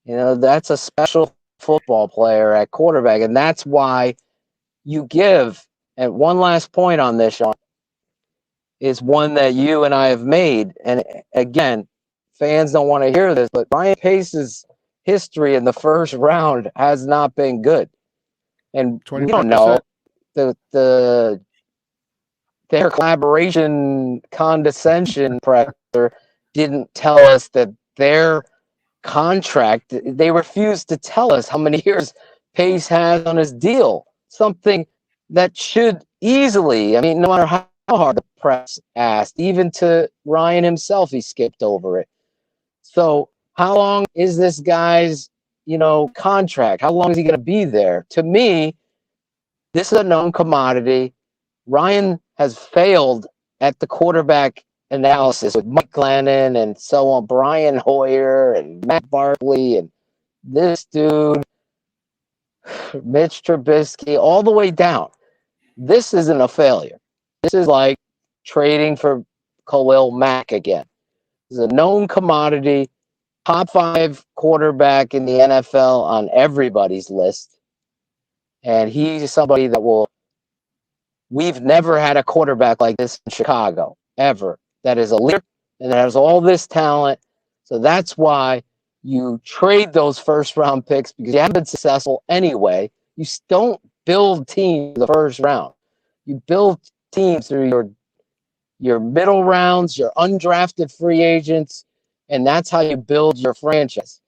That's a special football player at quarterback, and that's why you give. And one last point on this, Shawn, is one that you and I have made. And again, fans don't want to hear this, but Ryan Pace's history in the first round has not been good. And 25%. We don't know their collaboration condescension pressure didn't tell us that their contract, they refused to tell us how many years Pace has on his deal. Something that should easily, no matter how hard the press asked, even to Ryan himself, he skipped over it. So how long is this guy's, contract? How long is he going to be there? To me, this is a known commodity. Ryan has failed at the quarterback analysis with Mike Glennon and so on, Brian Hoyer and Matt Barkley and this dude, Mitch Trubisky, all the way down. This isn't a failure. This is like trading for Khalil Mack again. This is a known commodity, top 5 quarterback in the NFL on everybody's list. And he's somebody that we've never had a quarterback like this in Chicago, ever. That is a leader and that has all this talent. So that's why you trade those first round picks, because you haven't been successful anyway. You don't build teams in the first round. You build teams through your middle rounds, your undrafted free agents, and that's how you build your franchise.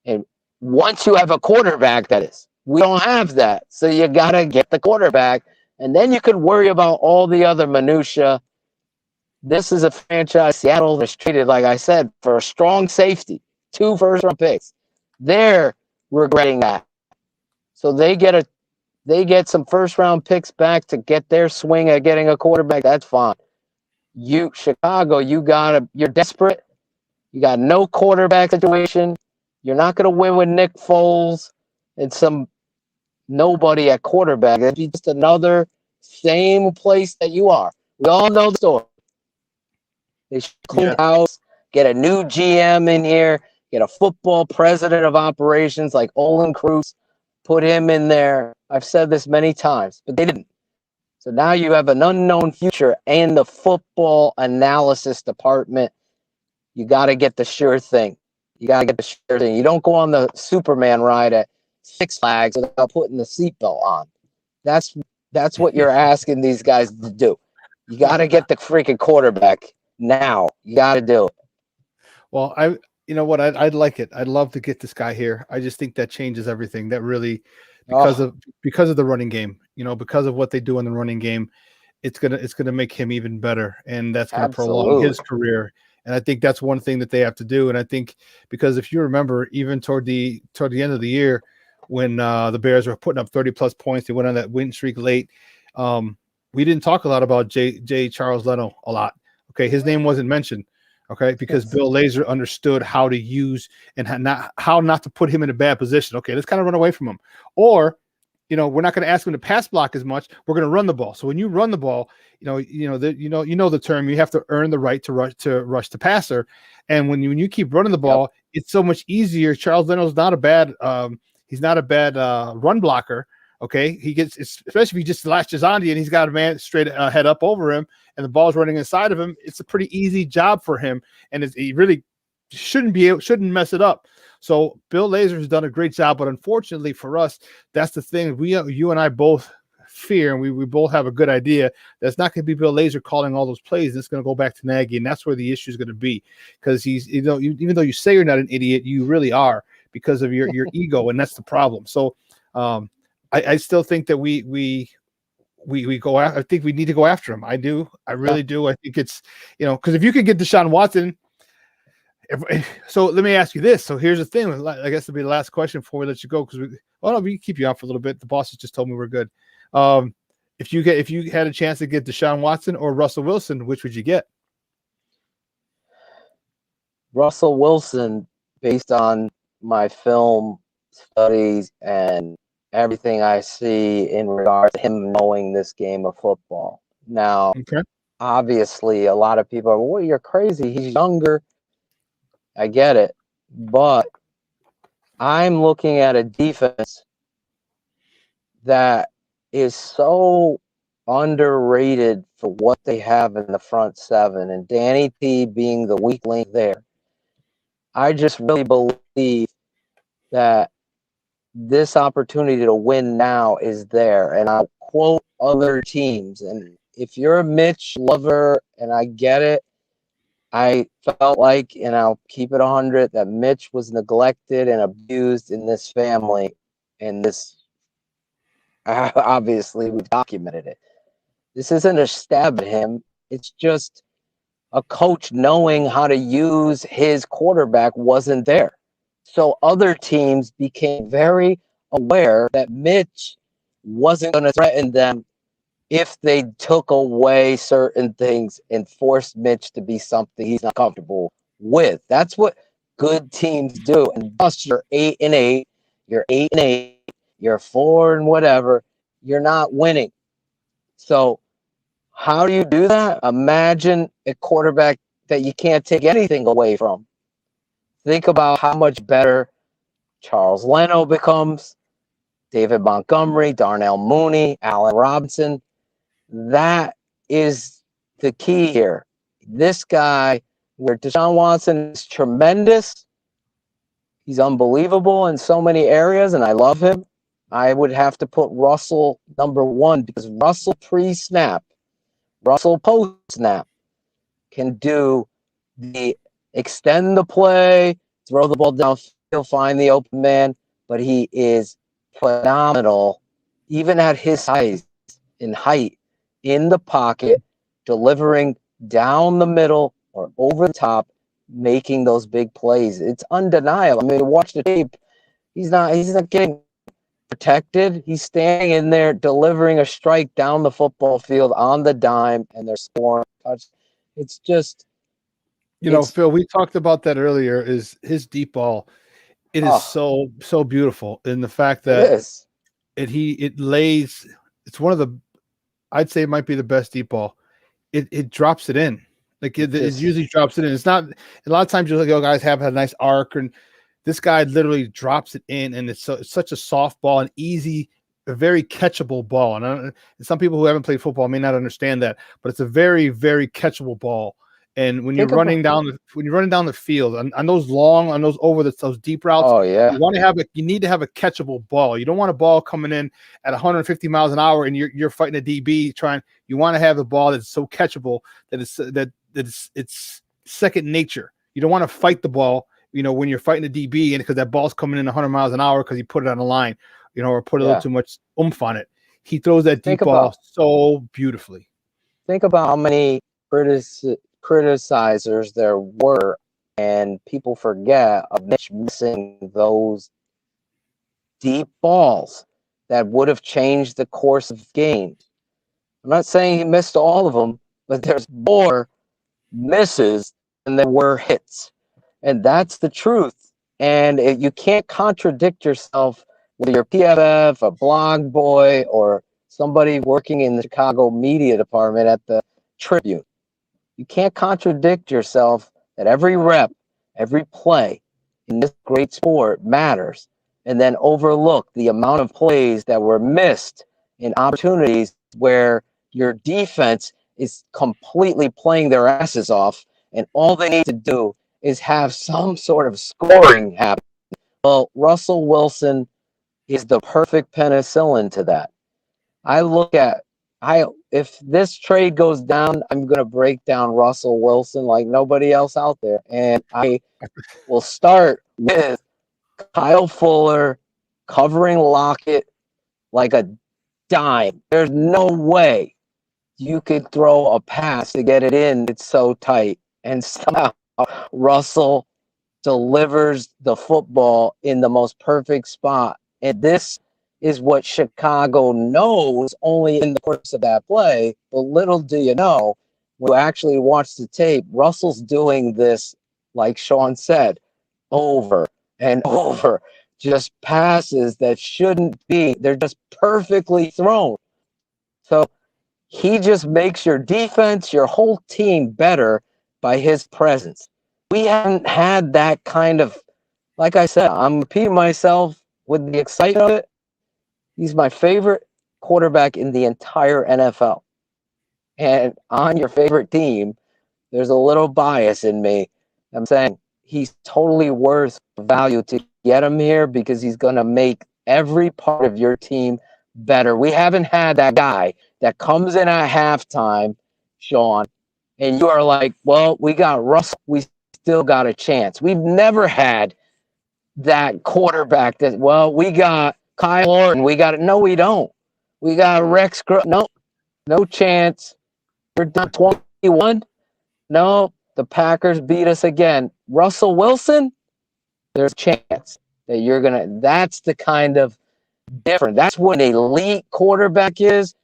And once you have a quarterback, that is, we don't have that. So you got to get the quarterback, and then you could worry about all the other minutia. This is a franchise Seattle is treated, like I said, for a strong safety, 2 first-round picks. They're regretting that. So they get some first-round picks back to get their swing at getting a quarterback. That's fine. Chicago, you're desperate. You got no quarterback situation. You're not going to win with Nick Foles and some nobody at quarterback. It'd be just another same place that you are. We all know the story. They should clean the house, get a new GM in here, get a football president of operations like Olin Cruz, put him in there. I've said this many times, but they didn't. So now you have an unknown future in the football analysis department. You got to get the sure thing. You don't go on the Superman ride at Six Flags without putting the seatbelt on. That's what you're asking these guys to do. You got to get the freaking quarterback now. You got to do it. Well, I'd like it. I'd love to get this guy here. I just think that changes everything. That really, because of the running game, because of what they do in the running game, it's gonna make him even better, and that's gonna prolong his career. And I think that's one thing that they have to do. And I think, because if you remember, even toward the end of the year, when the Bears were putting up 30+ points, they went on that win streak late. We didn't talk a lot about J. Charles Leno a lot. Okay, his name wasn't mentioned. Okay, because Bill Lazor understood how to use and how not to put him in a bad position. Okay, let's kind of run away from him. Or we're not going to ask him to pass block as much. We're going to run the ball. So when you run the ball, you know the term. You have to earn the right to rush the passer. And when you keep running the ball, it's so much easier. Charles Leno's not a bad run blocker. Okay, he gets, especially if he just latches onto you and he's got a man straight head up over him and the ball's running inside of him. It's a pretty easy job for him, and he really shouldn't mess it up. So Bill Lazor has done a great job, but unfortunately for us, that's the thing. You and I both fear, and we both have a good idea that's not going to be Bill Lazor calling all those plays. And it's going to go back to Nagy, and that's where the issue is going to be, because he's, even though you say you're not an idiot, you really are, because of your ego, and that's the problem. So I still think that we go after. I think we need to go after him. I do. I really do. I think it's, because if you could get Deshaun Watson. So let me ask you this. So here's the thing. I guess it'll be the last question before we let you go, because we keep you on for a little bit. The bosses just told me we're good. If you had a chance to get Deshaun Watson or Russell Wilson, which would you get? Russell Wilson, based on my film studies and everything I see in regards to him knowing this game of football. Now, obviously, a lot of people are, well, you're crazy. He's younger. I get it. But I'm looking at a defense that is so underrated for what they have in the front seven, and Danny T being the weak link there. I just really believe that this opportunity to win now is there. And I'll quote other teams. And if you're a Mitch lover, and I get it, I felt like, and I'll keep it 100, that Mitch was neglected and abused in this family. And this, obviously, we've documented it. This isn't a stab at him. It's just a coach knowing how to use his quarterback wasn't there. So other teams became very aware that Mitch wasn't going to threaten them if they took away certain things and forced Mitch to be something he's not comfortable with. That's what good teams do. And thus, you're 8-8, you're 8-8, you're 4 and whatever. You're not winning. So how do you do that? Imagine a quarterback that you can't take anything away from. Think about how much better Charles Leno becomes, David Montgomery, Darnell Mooney, Allen Robinson. That is the key here. This guy, where Deshaun Watson is tremendous, he's unbelievable in so many areas, and I love him. I would have to put Russell number 1, because Russell pre-snap, Russell post-snap can do the extend the play, throw the ball downfield, find the open man, but he is phenomenal, even at his size and height, in the pocket, delivering down the middle or over the top, making those big plays. It's undeniable. I mean, watch the tape. He's not getting protected. He's standing in there delivering a strike down the football field on the dime, and they're scoring touch. It's just, Phil, we talked about that earlier, is his deep ball. It is so beautiful in the fact that it lays, it's one of the, I'd say it might be the best deep ball. It drops it in. Like it usually drops it in. It's not, a lot of times you're like, oh, guys have a nice arc, and this guy literally drops it in, and it's such a soft ball, an easy, a very catchable ball. And some people who haven't played football may not understand that, but it's a very, very catchable ball. And when you're running down the field on those those deep routes, you need to have a catchable ball. You don't want a ball coming in at 150 miles an hour and you're fighting a DB you want to have a ball that's so catchable that it's second nature. You don't want to fight the ball, when you're fighting a DB, and because that ball's coming in 100 miles an hour because you put it on the line, or put a little too much oomph on it. He throws that deep ball so beautifully. Think about how many criticizers there were, and people forget of Mitch missing those deep balls that would have changed the course of games. I'm not saying he missed all of them, but there's more misses than there were hits, and that's the truth. And you can't contradict yourself whether you're PFF, a blog boy, or somebody working in the Chicago media department at the Tribune. You can't contradict yourself that every rep, every play in this great sport matters, and then overlook the amount of plays that were missed in opportunities where your defense is completely playing their asses off, and all they need to do is have some sort of scoring happen. Well, Russell Wilson is the perfect penicillin to that. If this trade goes down, I'm going to break down Russell Wilson like nobody else out there. And I will start with Kyle Fuller covering Lockett like a dime. There's no way you could throw a pass to get it in. It's so tight. And somehow Russell delivers the football in the most perfect spot. And this is what Chicago knows only in the course of that play. But little do you know, when you actually watch the tape, Russell's doing this, like Shawn said, over and over. Just passes that shouldn't be. They're just perfectly thrown. So he just makes your defense, your whole team better by his presence. We haven't had that kind of, like I said, I'm repeating myself with the excitement of it. He's my favorite quarterback in the entire NFL. And on your favorite team, there's a little bias in me. I'm saying he's totally worth value to get him here because he's going to make every part of your team better. We haven't had that guy that comes in at halftime, Shawn, and you are like, well, we got Russell. We still got a chance. We've never had that quarterback that, well, we got Kyle Orton. We got it. No, we don't. We got Rex. No chance. We're done 21. No, the Packers beat us again. Russell Wilson, there's a chance that you're going to, that's the kind of different. That's what an elite quarterback is.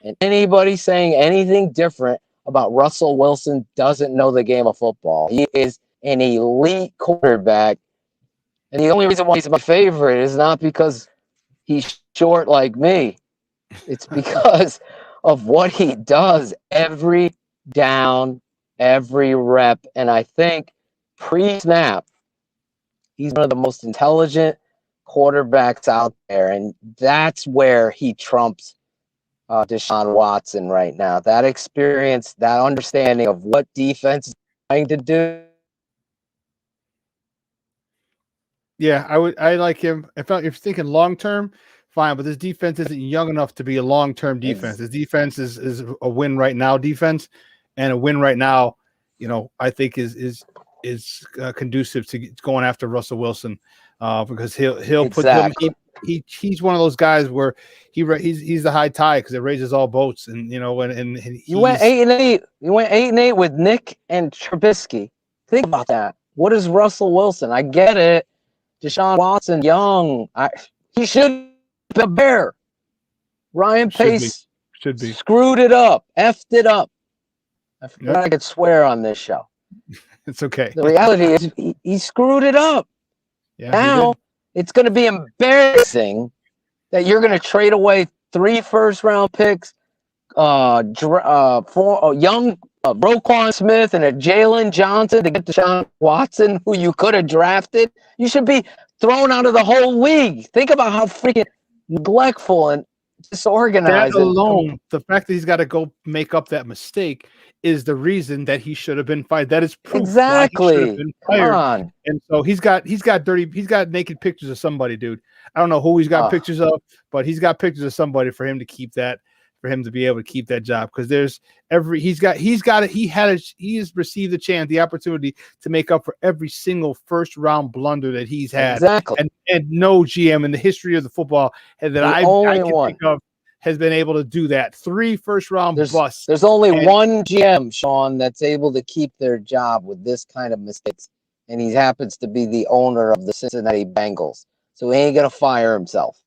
And anybody saying anything different about Russell Wilson doesn't know the game of football. He is an elite quarterback. And the only reason why he's my favorite is not because he's short like me. It's because of what he does every down, every rep. And I think pre-snap, he's one of the most intelligent quarterbacks out there. And that's where he trumps Deshaun Watson right now. That experience, that understanding of what defense is trying to do. Yeah, I like him. If you're thinking long term, fine, but this defense isn't young enough to be a long term defense. This defense is a win right now defense, and a win right now, I think is conducive to going after Russell Wilson, because he'll put him. He's one of those guys where he's the high tide because it raises all boats, and and you went 8-8. You went 8-8 with Nick and Trubisky. Think about that. What is Russell Wilson? I get it. Deshaun Watson, young. He should be a Bear. Ryan Pace should be screwed it up, effed it up. I forgot I could swear on this show. It's okay. The reality is he screwed it up. Yeah, now it's going to be embarrassing that you're going to trade away 3 first-round picks, 4 young Roquan Smith and a Jalen Johnson to get Deshaun Watson, who you could have drafted. You should be thrown out of the whole league. Think about how freaking neglectful and disorganized. That alone, the fact that he's got to go make up that mistake is the reason that he should have been fired. That is proof exactly. Why he should have been fired. Come on. And so he's got naked pictures of somebody, dude. I don't know who he's got pictures of, but he's got pictures of somebody for him to keep that, for him to be able to keep that job. Because he has received the opportunity to make up for every single first round blunder that he's had. Exactly. And no GM in the history of the football that I can think of has been able to do that. 3 first-round busts. There's only one GM, Shawn, that's able to keep their job with this kind of mistakes, and he happens to be the owner of the Cincinnati Bengals. So he ain't going to fire himself.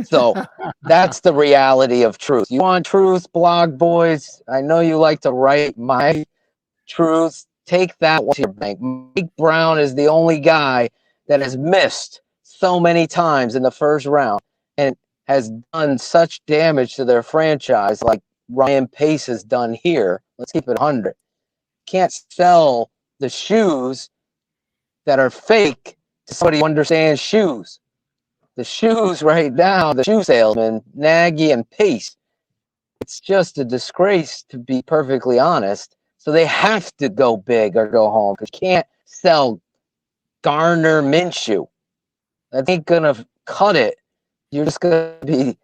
So that's the reality of truth. You want truth, blog boys? I know you like to write my truth. Take that one to your bank. Mike Brown is the only guy that has missed so many times in the first round and has done such damage to their franchise like Ryan Pace has done here. Let's keep it 100. Can't sell the shoes that are fake to somebody who understands shoes. The shoes right now, the shoe salesman, Nagy and Pace, it's just a disgrace, to be perfectly honest. So they have to go big or go home, because you can't sell Garner Minshew. That ain't going to cut it. You're just going to be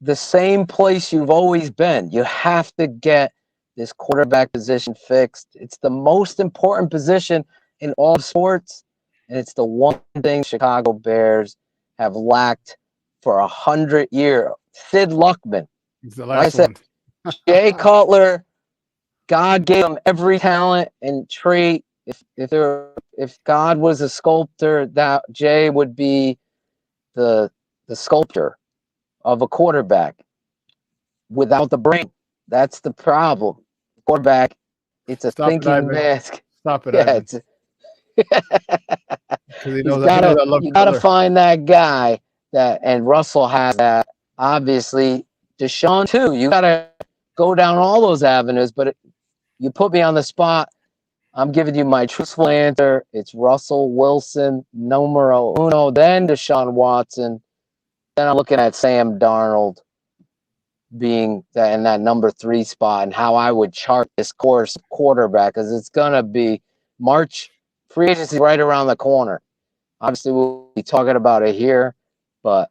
the same place you've always been. You have to get this quarterback position fixed. It's the most important position in all sports, and it's the one thing Chicago Bears have lacked for 100 years. Sid Luckman. He's the last one. Jay Cutler, God gave him every talent and trait. If God was a sculptor, that Jay would be the sculptor of a quarterback without the brain. That's the problem. Quarterback, it's a thinking mask. Stop it, yeah, Ivan. You gotta find that guy that, and Russell has that. Obviously, Deshaun too. You gotta go down all those avenues. But you put me on the spot. I'm giving you my truthful answer. It's Russell Wilson, numero uno, then Deshaun Watson. Then I'm looking at Sam Darnold being that in that number 3 spot, and how I would chart this course quarterback, because it's gonna be March. Free agency right around the corner. Obviously, we'll be talking about it here, but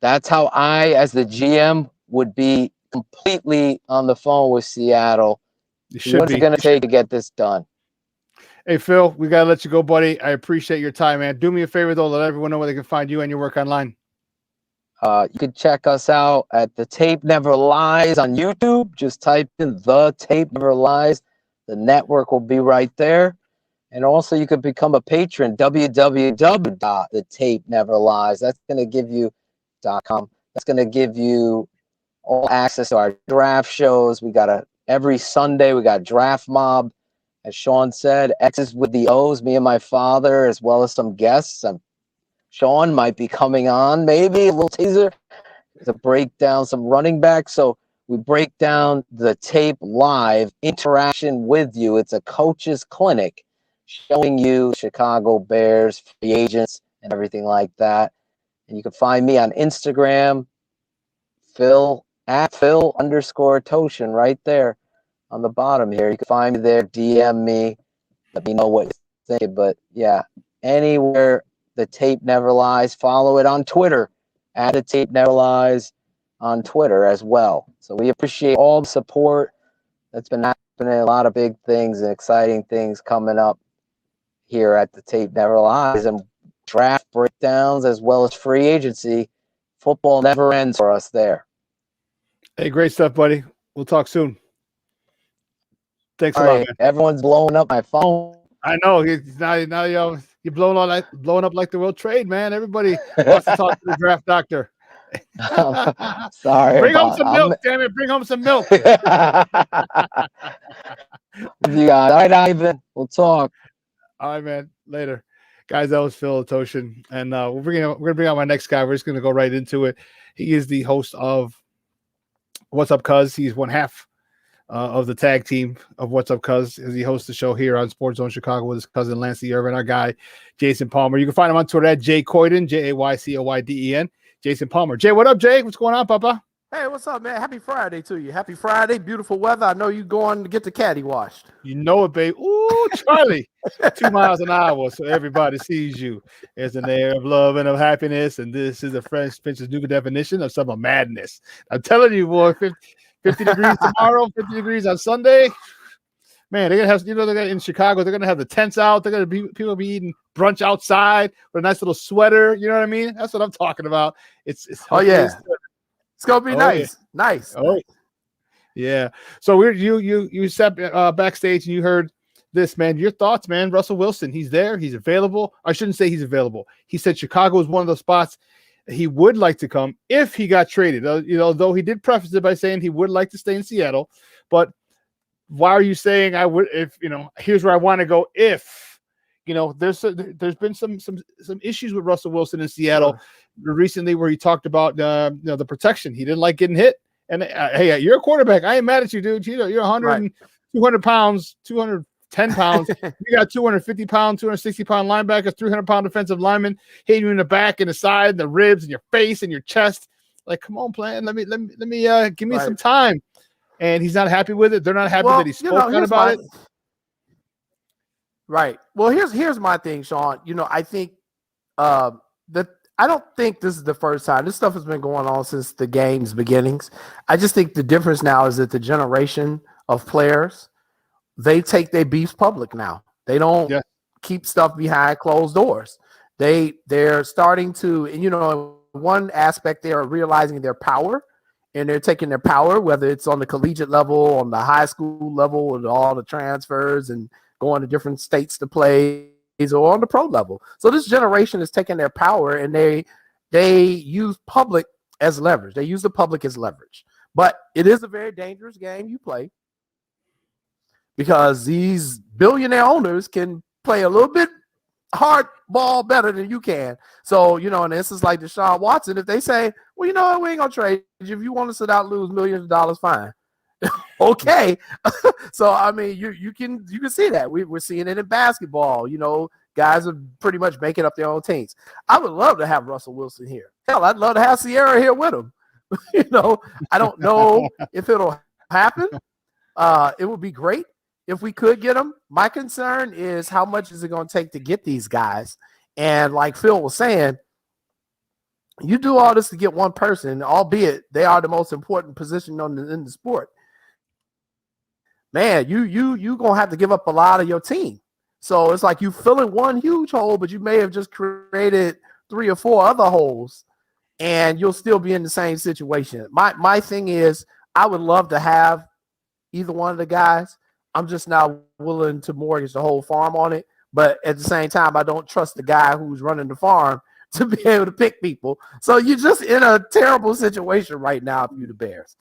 that's how I, as the GM, would be completely on the phone with Seattle. What's it going to take to get this done? Hey, Phil, we got to let you go, buddy. I appreciate your time, man. Do me a favor, though. Let everyone know where they can find you and your work online. You can check us out at The Tape Never Lies on YouTube. Just type in The Tape Never Lies. The network will be right there. And also, you could become a patron, www.thetapeneverlies. That's going to give you .com. That's going to give you all access to our draft shows. We got every Sunday, we got Draft Mob. As Shawn said, X's with the O's, me and my father, as well as some guests. Shawn might be coming on, maybe a little teaser to break down some running backs. So we break down the tape live, interaction with you. It's a coach's clinic, showing you Chicago Bears, free agents, and everything like that. And you can find me on Instagram, Phil_Toshin, right there on the bottom here. You can find me there, DM me, let me know what you think. But yeah, anywhere The Tape Never Lies. Follow it on Twitter, at The Tape Never Lies on Twitter as well. So we appreciate all the support that's been happening. A lot of big things and exciting things coming up here at The Tape Never Lies, and draft breakdowns as well as free agency. Football never ends for us there. Hey, great stuff, buddy. We'll talk soon. Thanks a lot, man. Everyone's blowing up my phone. I know. Now you're blowing up like the World Trade, man. Everybody wants to talk to the draft doctor. Sorry. Bring home some milk, damn it. Bring home some milk. You got all right, Ivan. We'll talk. All right, man. Later. Guys, that was Phil Toshin. And we're going to bring out my next guy. We're just going to go right into it. He is the host of What's Up, Cuz. He's one half of the tag team of What's Up, Cuz, as he hosts the show here on SportsZone Chicago with his cousin Lance Irvin, our guy Jason Palmer. You can find him on Twitter at Jaycoyden, JayCoyden. Jason Palmer. Jay, what up, Jay? What's going on, Papa? Hey, what's up, man? Happy Friday to you. Happy Friday. Beautiful weather. I know you going to get the caddy washed. You know it, babe. Ooh, Charlie. 2 miles an hour, so everybody sees you. There's an air of love and of happiness, and this is a French Pinch's new definition of some madness. I'm telling you, boy, 50 degrees tomorrow, 50 degrees on Sunday. Man, they're gonna have, they're gonna in Chicago, they're gonna have the tents out. They're gonna be people be eating brunch outside with a nice little sweater. You know what I mean? That's what I'm talking about. It's oh yeah, it's gonna be nice, yeah. nice. Oh yeah. So you sat backstage and you heard this, man. Your thoughts, man? Russell Wilson, he's there, he's available. I shouldn't say he's available. He said Chicago is one of those spots he would like to come if he got traded. Though he did preface it by saying he would like to stay in Seattle, but why are you saying I would, if, here's where I want to go if there's been some issues with Russell Wilson in Seattle recently, where he talked about the protection. He didn't like getting hit. And hey, you're a quarterback. I ain't mad at you, dude. You're 200 pounds, 210 pounds. You got 250 pound, 260 pound linebackers, 300 pound defensive linemen hitting you in the back and the side, and the ribs, and your face, and your chest. Like, come on, plan. Let me give me some time. And he's not happy with it. They're not happy that he spoke out about it. Right. Well, here's my thing, Shawn. I think that I don't think this is the first time. This stuff has been going on since the game's beginnings. I just think the difference now is that the generation of players, they take their beefs public now. They don't keep stuff behind closed doors. They're starting to, and one aspect, they are realizing their power, and they're taking their power, whether it's on the collegiate level, on the high school level, with all the transfers and going to different states to play, or on the pro level. So this generation is taking their power, and they use public as leverage. They use the public as leverage. But it is a very dangerous game you play, because these billionaire owners can play a little bit hard ball better than you can. So, and this is like Deshaun Watson. If they say, well, we ain't going to trade you. If you want to sit out and lose millions of dollars, fine. Okay. So, I mean, you can see that. We're seeing it in basketball. Guys are pretty much making up their own teams. I would love to have Russell Wilson here. Hell, I'd love to have Sierra here with him. I don't know if it'll happen. It would be great if we could get them. My concern is, how much is it going to take to get these guys? And like Phil was saying, you do all this to get one person, albeit they are the most important position in the sport. Man, you gonna have to give up a lot of your team. So it's like you filling one huge hole, but you may have just created 3 or 4 other holes, and you'll still be in the same situation. My thing is, I would love to have either one of the guys. I'm just not willing to mortgage the whole farm on it. But at the same time, I don't trust the guy who's running the farm to be able to pick people. So you're just in a terrible situation right now if you're the Bears.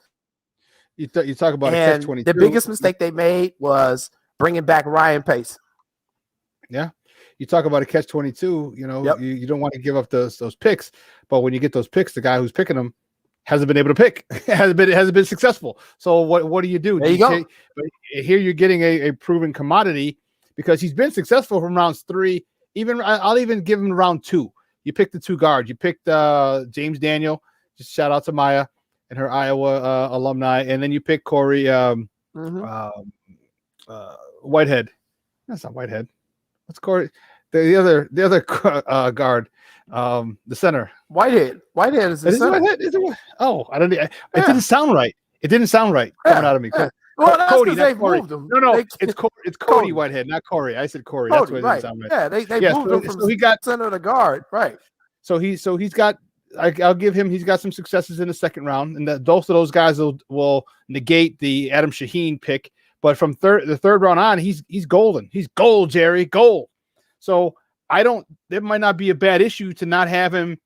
You talk about a catch-22. The biggest mistake they made was bringing back Ryan Pace. Yeah. You talk about a catch-22, you don't want to give up those picks, but when you get those picks, the guy who's picking them hasn't been able to pick, hasn't been successful. So what do you do? There you go. But here you're getting a proven commodity, because he's been successful from rounds 3. I'll even give him round 2. You picked the 2 guards. You picked James Daniel. Just shout out to Maya and her Iowa alumni, and then you picked Corey Whitehead. That's not Whitehead. What's Corey? The other guard, the center. Whitehead. Whitehead is the center. Whitehead? Oh, I don't. It didn't sound right. It didn't sound right coming out of me. Well, that's Cody, because they Corey. moved him. No, it's Cody Whitehead, not Corey. I said Corey. Cody, that's what it didn't sound right. Yeah, they moved him from center to guard. Right. So he's got. I'll give him. He's got some successes in the second round, and both of those guys will negate the Adam Shaheen pick. But from the third round on, he's golden. He's gold, Jerry, gold. So there might not be a bad issue to not have him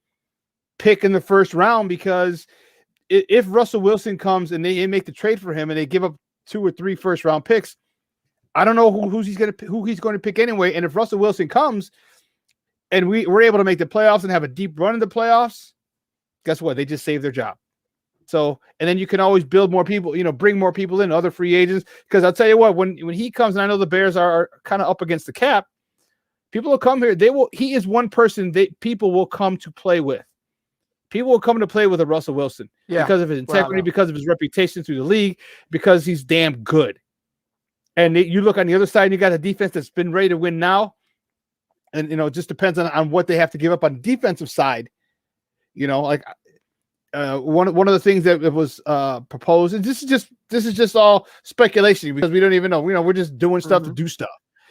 pick in the first round, because if Russell Wilson comes and they make the trade for him and they give up 2 or 3 first round picks, I don't know who he's going to pick anyway. And if Russell Wilson comes and we're able to make the playoffs and have a deep run in the playoffs, guess what? They just saved their job. So, and then you can always build more people, bring more people in, other free agents. Because I'll tell you what, when he comes, and I know the Bears are kind of up against the cap, people will come here. He is one person people will come to play with. People will come to play with a Russell Wilson because of his integrity, because of his reputation through the league, because he's damn good. And you look on the other side, and you got a defense that's been ready to win now. And, it just depends on what they have to give up on the defensive side. One of the things that was proposed, and this is just all speculation, because we don't even know. We're just doing stuff to do stuff.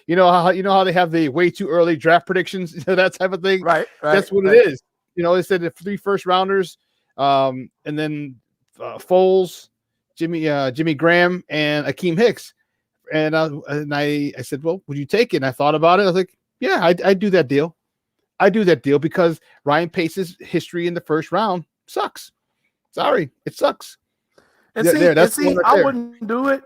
How they have the way too early draft predictions, that type of thing. Right. That's what it is. They said the 3 first rounders, and then Foles, Jimmy Graham, and Akeem Hicks. And I said, well, would you take it? And I thought about it. I was like, yeah, I do that deal. I do that deal, because Ryan Pace's history in the first round sucks. Sorry, it sucks. And I wouldn't do it.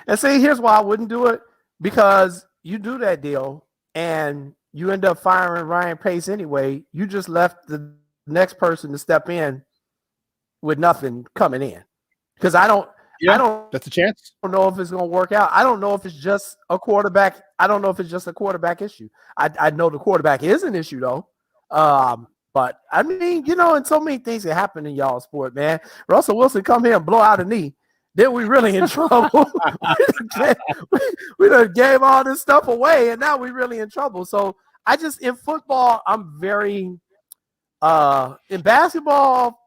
And see, here's why I wouldn't do it, because you do that deal and you end up firing Ryan Pace anyway, you just left the next person to step in with nothing coming in. Because I don't that's a chance. I don't know if it's going to work out. I don't know if it's just a quarterback. I don't know if it's just a quarterback issue. I know the quarterback is an issue though. But I mean, and so many things that happen in y'all sport, man. Russell Wilson come here and blow out a knee. Then we really in trouble. we done gave all this stuff away, and now we really in trouble. So in football, I'm very in basketball,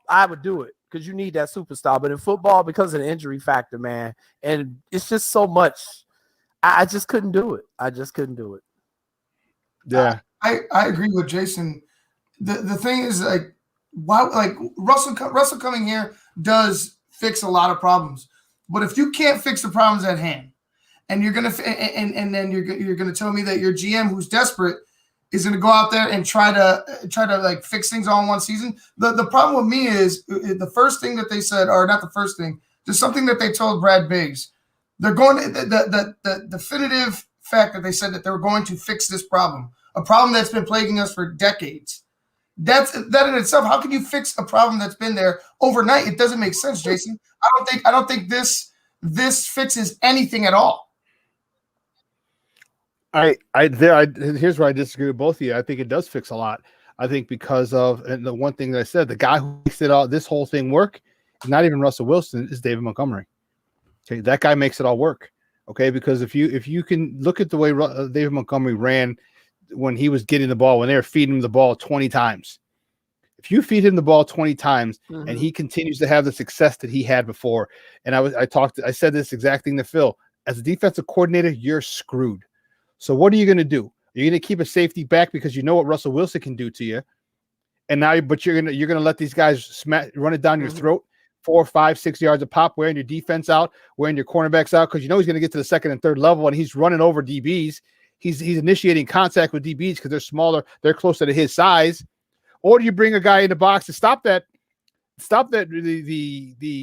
I would do it because you need that superstar. But in football, because of the injury factor, man, and it's just so much, I just couldn't do it. I just couldn't do it. Yeah. I agree with Jason. The thing is, like, why, like, Russell coming here does fix a lot of problems, but if you can't fix the problems at hand, and you're gonna and then you're gonna tell me that your GM, who's desperate, is gonna go out there and try to like fix things all in one season. The problem with me is the first thing that they said, or not the first thing, there's something that they told Brad Biggs. They're going to the definitive fact that they said that they were going to fix this problem, a problem that's been plaguing us for decades. That in itself, how can you fix a problem that's been there overnight? It doesn't make sense, Jason. I don't think this fixes anything at all. Here's where I disagree with both of you. I think it does fix a lot. I think because of, and the one thing that I said, the guy who makes this whole thing work is not even Russell Wilson, is David Montgomery. Okay, that guy makes it all work. Okay, because if you can look at the way David Montgomery ran when he was getting the ball, when they were feeding him the ball 20 times. If you feed him the ball 20 times and he continues to have the success that he had before, and I said this exact thing to Phil, as a defensive coordinator, you're screwed. So what are you going to do? You're going to keep a safety back because you know what Russell Wilson can do to you, and now, but you're gonna let these guys run it down your throat, 4, 5, 6 yards a pop, wearing your defense out, wearing your cornerbacks out, because you know he's going to get to the second and third level, and he's running over DBs. He's initiating contact with DBs because they're smaller, they're closer to his size. Or do you bring a guy in the box to stop the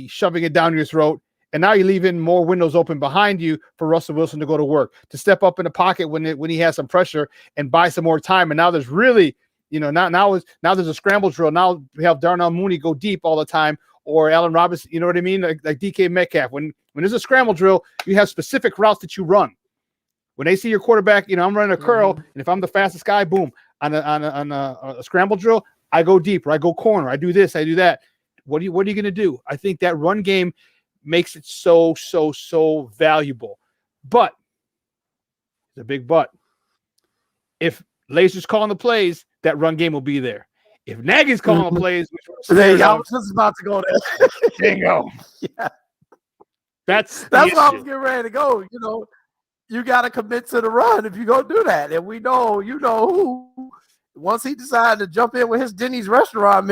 shoving it down your throat, and now you're leaving more windows open behind you for Russell Wilson to go to work, to step up in the pocket when he has some pressure and buy some more time. And now there's really, now there's a scramble drill. Now we have Darnell Mooney go deep all the time, or Allen Robinson, you know what I mean? Like DK Metcalf. When there's a scramble drill, you have specific routes that you run. When they see your quarterback, I'm running a curl, and if I'm the fastest guy, boom, on a scramble drill, I go deep, or I go corner, I do this, I do that. What are you going to do? I think that run game makes it so valuable. But the big but. If Laser's calling the plays, that run game will be there. If Nagy's calling the plays, I was just about to go there. Bingo. Yeah. That's where I was getting ready to go. You got to commit to the run if you're going to do that. And we know, who. Once he decided to jump in with his Denny's restaurant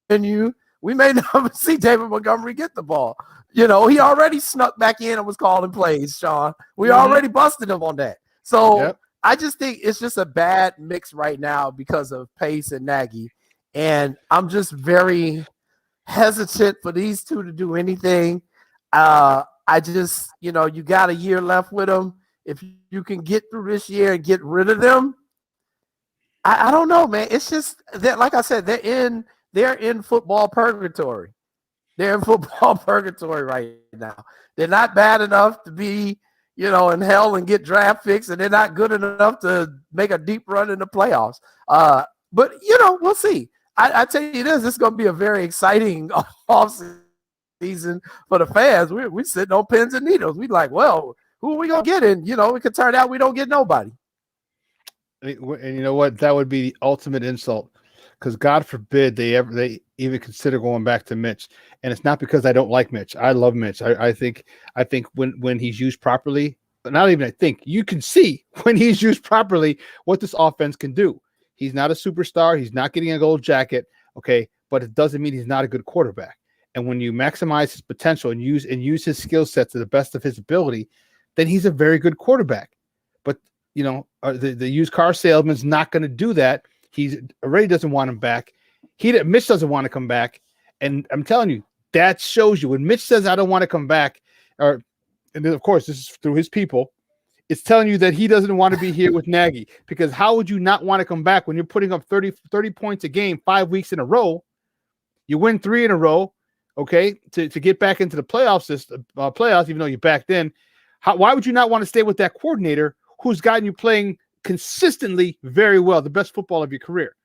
menu, we may never see David Montgomery get the ball. He already snuck back in and was calling plays, Shawn. We already busted him on that. So I just think it's just a bad mix right now because of Pace and Nagy. And I'm just very hesitant for these two to do anything. I just, you got a year left with them. If you can get through this year and get rid of them, I don't know, man. It's just that, like I said, they're in football purgatory. They're in football purgatory right now. They're not bad enough to be, in hell and get draft picks, and they're not good enough to make a deep run in the playoffs. But we'll see. I tell you this is going to be a very exciting off season for the fans. We're sitting on pins and needles. We like, well, who are we going to get in? It could turn out we don't get nobody. And you know what? That would be the ultimate insult, because God forbid they even consider going back to Mitch. And it's not because I don't like Mitch. I love Mitch. I think when he's used properly, not even I think, you can see when he's used properly what this offense can do. He's not a superstar. He's not getting a gold jacket. Okay, but it doesn't mean he's not a good quarterback. And when you maximize his potential and use his skill set to the best of his ability, then he's a very good quarterback. But the used car salesman's not going to do that. He already doesn't want him back. Mitch doesn't want to come back. And I'm telling you, that shows you when Mitch says, I don't want to come back, and then of course, this is through his people. It's telling you that he doesn't want to be here with Nagy, because how would you not want to come back when you're putting up 30 points a game 5 weeks in a row? You win 3 in a row, okay, to get back into the playoffs, even though you're back then. Why would you not want to stay with that coordinator who's gotten you playing consistently very well, the best football of your career?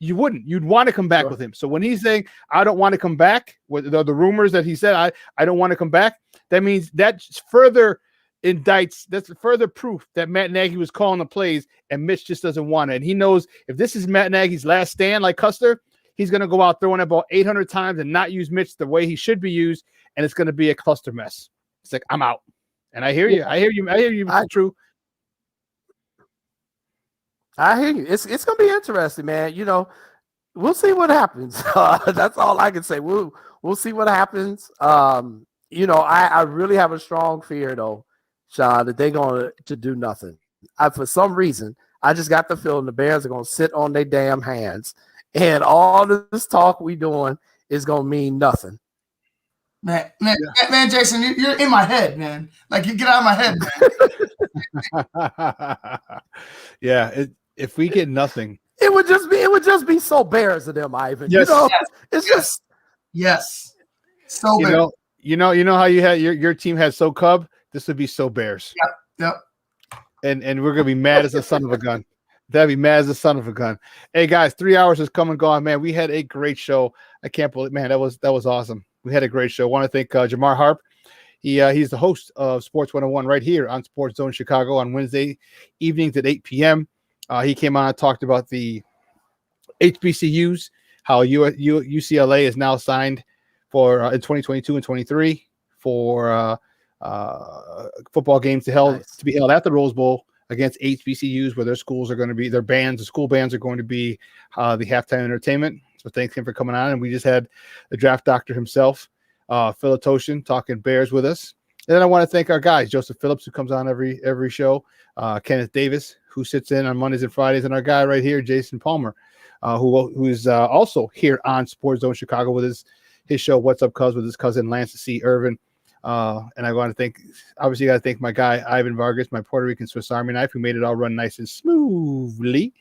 You wouldn't. You'd want to come back with him. So when he's saying, I don't want to come back, with the rumors that he said, I don't want to come back, that means that's further proof that Matt Nagy was calling the plays and Mitch just doesn't want it. And he knows if this is Matt Nagy's last stand, like Custer, he's going to go out throwing that ball 800 times and not use Mitch the way he should be used, and it's going to be a cluster mess. It's like, I'm out. And I hear you. I hear you. It's true. I hear you. It's going to be interesting, man. We'll see what happens. That's all I can say. We'll see what happens. I really have a strong fear, though, Shawn, that they're going to do nothing. For some reason, I just got the feeling the Bears are going to sit on their damn hands, and all this talk we doing is going to mean nothing. Man, Jason, you're in my head, man. Like, you get out of my head, man. Yeah, if we get nothing, it would just be so Bears of them, Ivan. Yes. It's just so Bears. You know how you had your team had so Cub. This would be so Bears. Yep. And we're gonna be mad as a son of a gun. That'd be mad as a son of a gun. Hey guys, 3 hours has come and gone, man. We had a great show. I can't believe, man, that was awesome. We had a great show. I want to thank Jamar Harp. He's the host of Sports 101 right here on SportsZone Chicago on Wednesday evenings at 8 p.m. He came on and talked about the HBCUs, how UCLA is now signed for in 2022 and 23 for football games to be held at the Rose Bowl against HBCUs, where their schools are going to be, the school bands are going to be the halftime entertainment. So thanks him for coming on. And we just had the draft doctor himself, Phil Toshin, talking Bears with us. And then I want to thank our guys, Joseph Phillips, who comes on every show, Kenneth Davis, who sits in on Mondays and Fridays, and our guy right here, Jason Palmer, who is also here on SportsZone Chicago with his show, What's Up, Cuz, with his cousin Lance C. Irvin. And I want to obviously got to thank my guy, Ivan Vargas, my Puerto Rican Swiss Army knife, who made it all run nice and smoothly.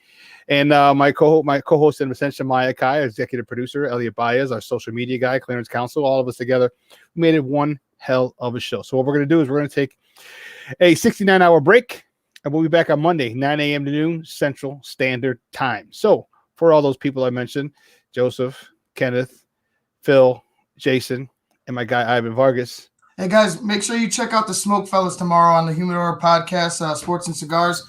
And my co-host and Ascension Maya Kai, our executive producer, Elliot Baez, our social media guy, Clarence Council, all of us together made it one hell of a show. So what we're going to do is we're going to take a 69-hour break, and we'll be back on Monday, 9 a.m. to noon Central Standard Time. So for all those people I mentioned, Joseph, Kenneth, Phil, Jason, and my guy, Ivan Vargas. Hey, guys, make sure you check out the Smoke Fellas tomorrow on the Humidor podcast, Sports and Cigars.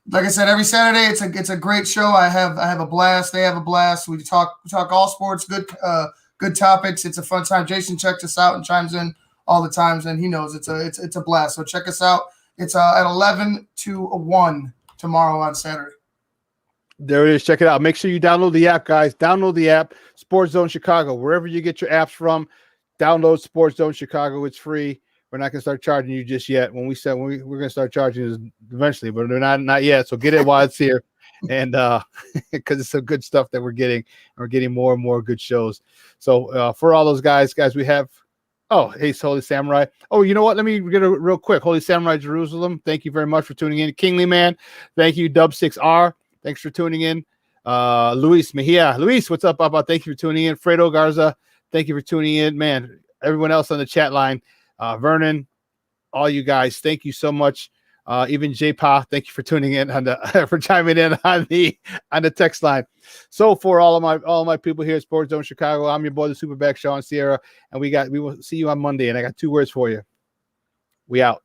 Like I said, every Saturday, it's a great show. I have a blast. They have a blast. We talk all sports, good topics. It's a fun time. Jason checks us out and chimes in all the times, and he knows it's a blast. So check us out. It's at 11 to 1 tomorrow on Saturday. There it is. Check it out. Make sure you download the app, guys. Download the app, SportsZone Chicago, wherever you get your apps from. Download SportsZone Chicago. It's free. We're not going to start charging you just yet. When we're going to start charging you eventually, but they're not yet. So get it while it's here, and because it's some good stuff that we're getting. We're getting more and more good shows. So for all those guys, we have. Oh, hey, Holy Samurai. Oh, you know what? Let me get a real quick. Holy Samurai Jerusalem. Thank you very much for tuning in. Kingly Man. Thank you. Dub6R. Thanks for tuning in. Luis Mejia. Luis, what's up, Papa? Thank you for tuning in. Fredo Garza. Thank you for tuning in, man. Everyone else on the chat line, Vernon, all you guys, thank you so much. Even J-Pa, thank you for tuning in for chiming in on the text line. So for all of my people here at SportsZone Chicago, I'm your boy, the Superback Shawn Sierra, and we will see you on Monday. And I got 2 words for you. We out.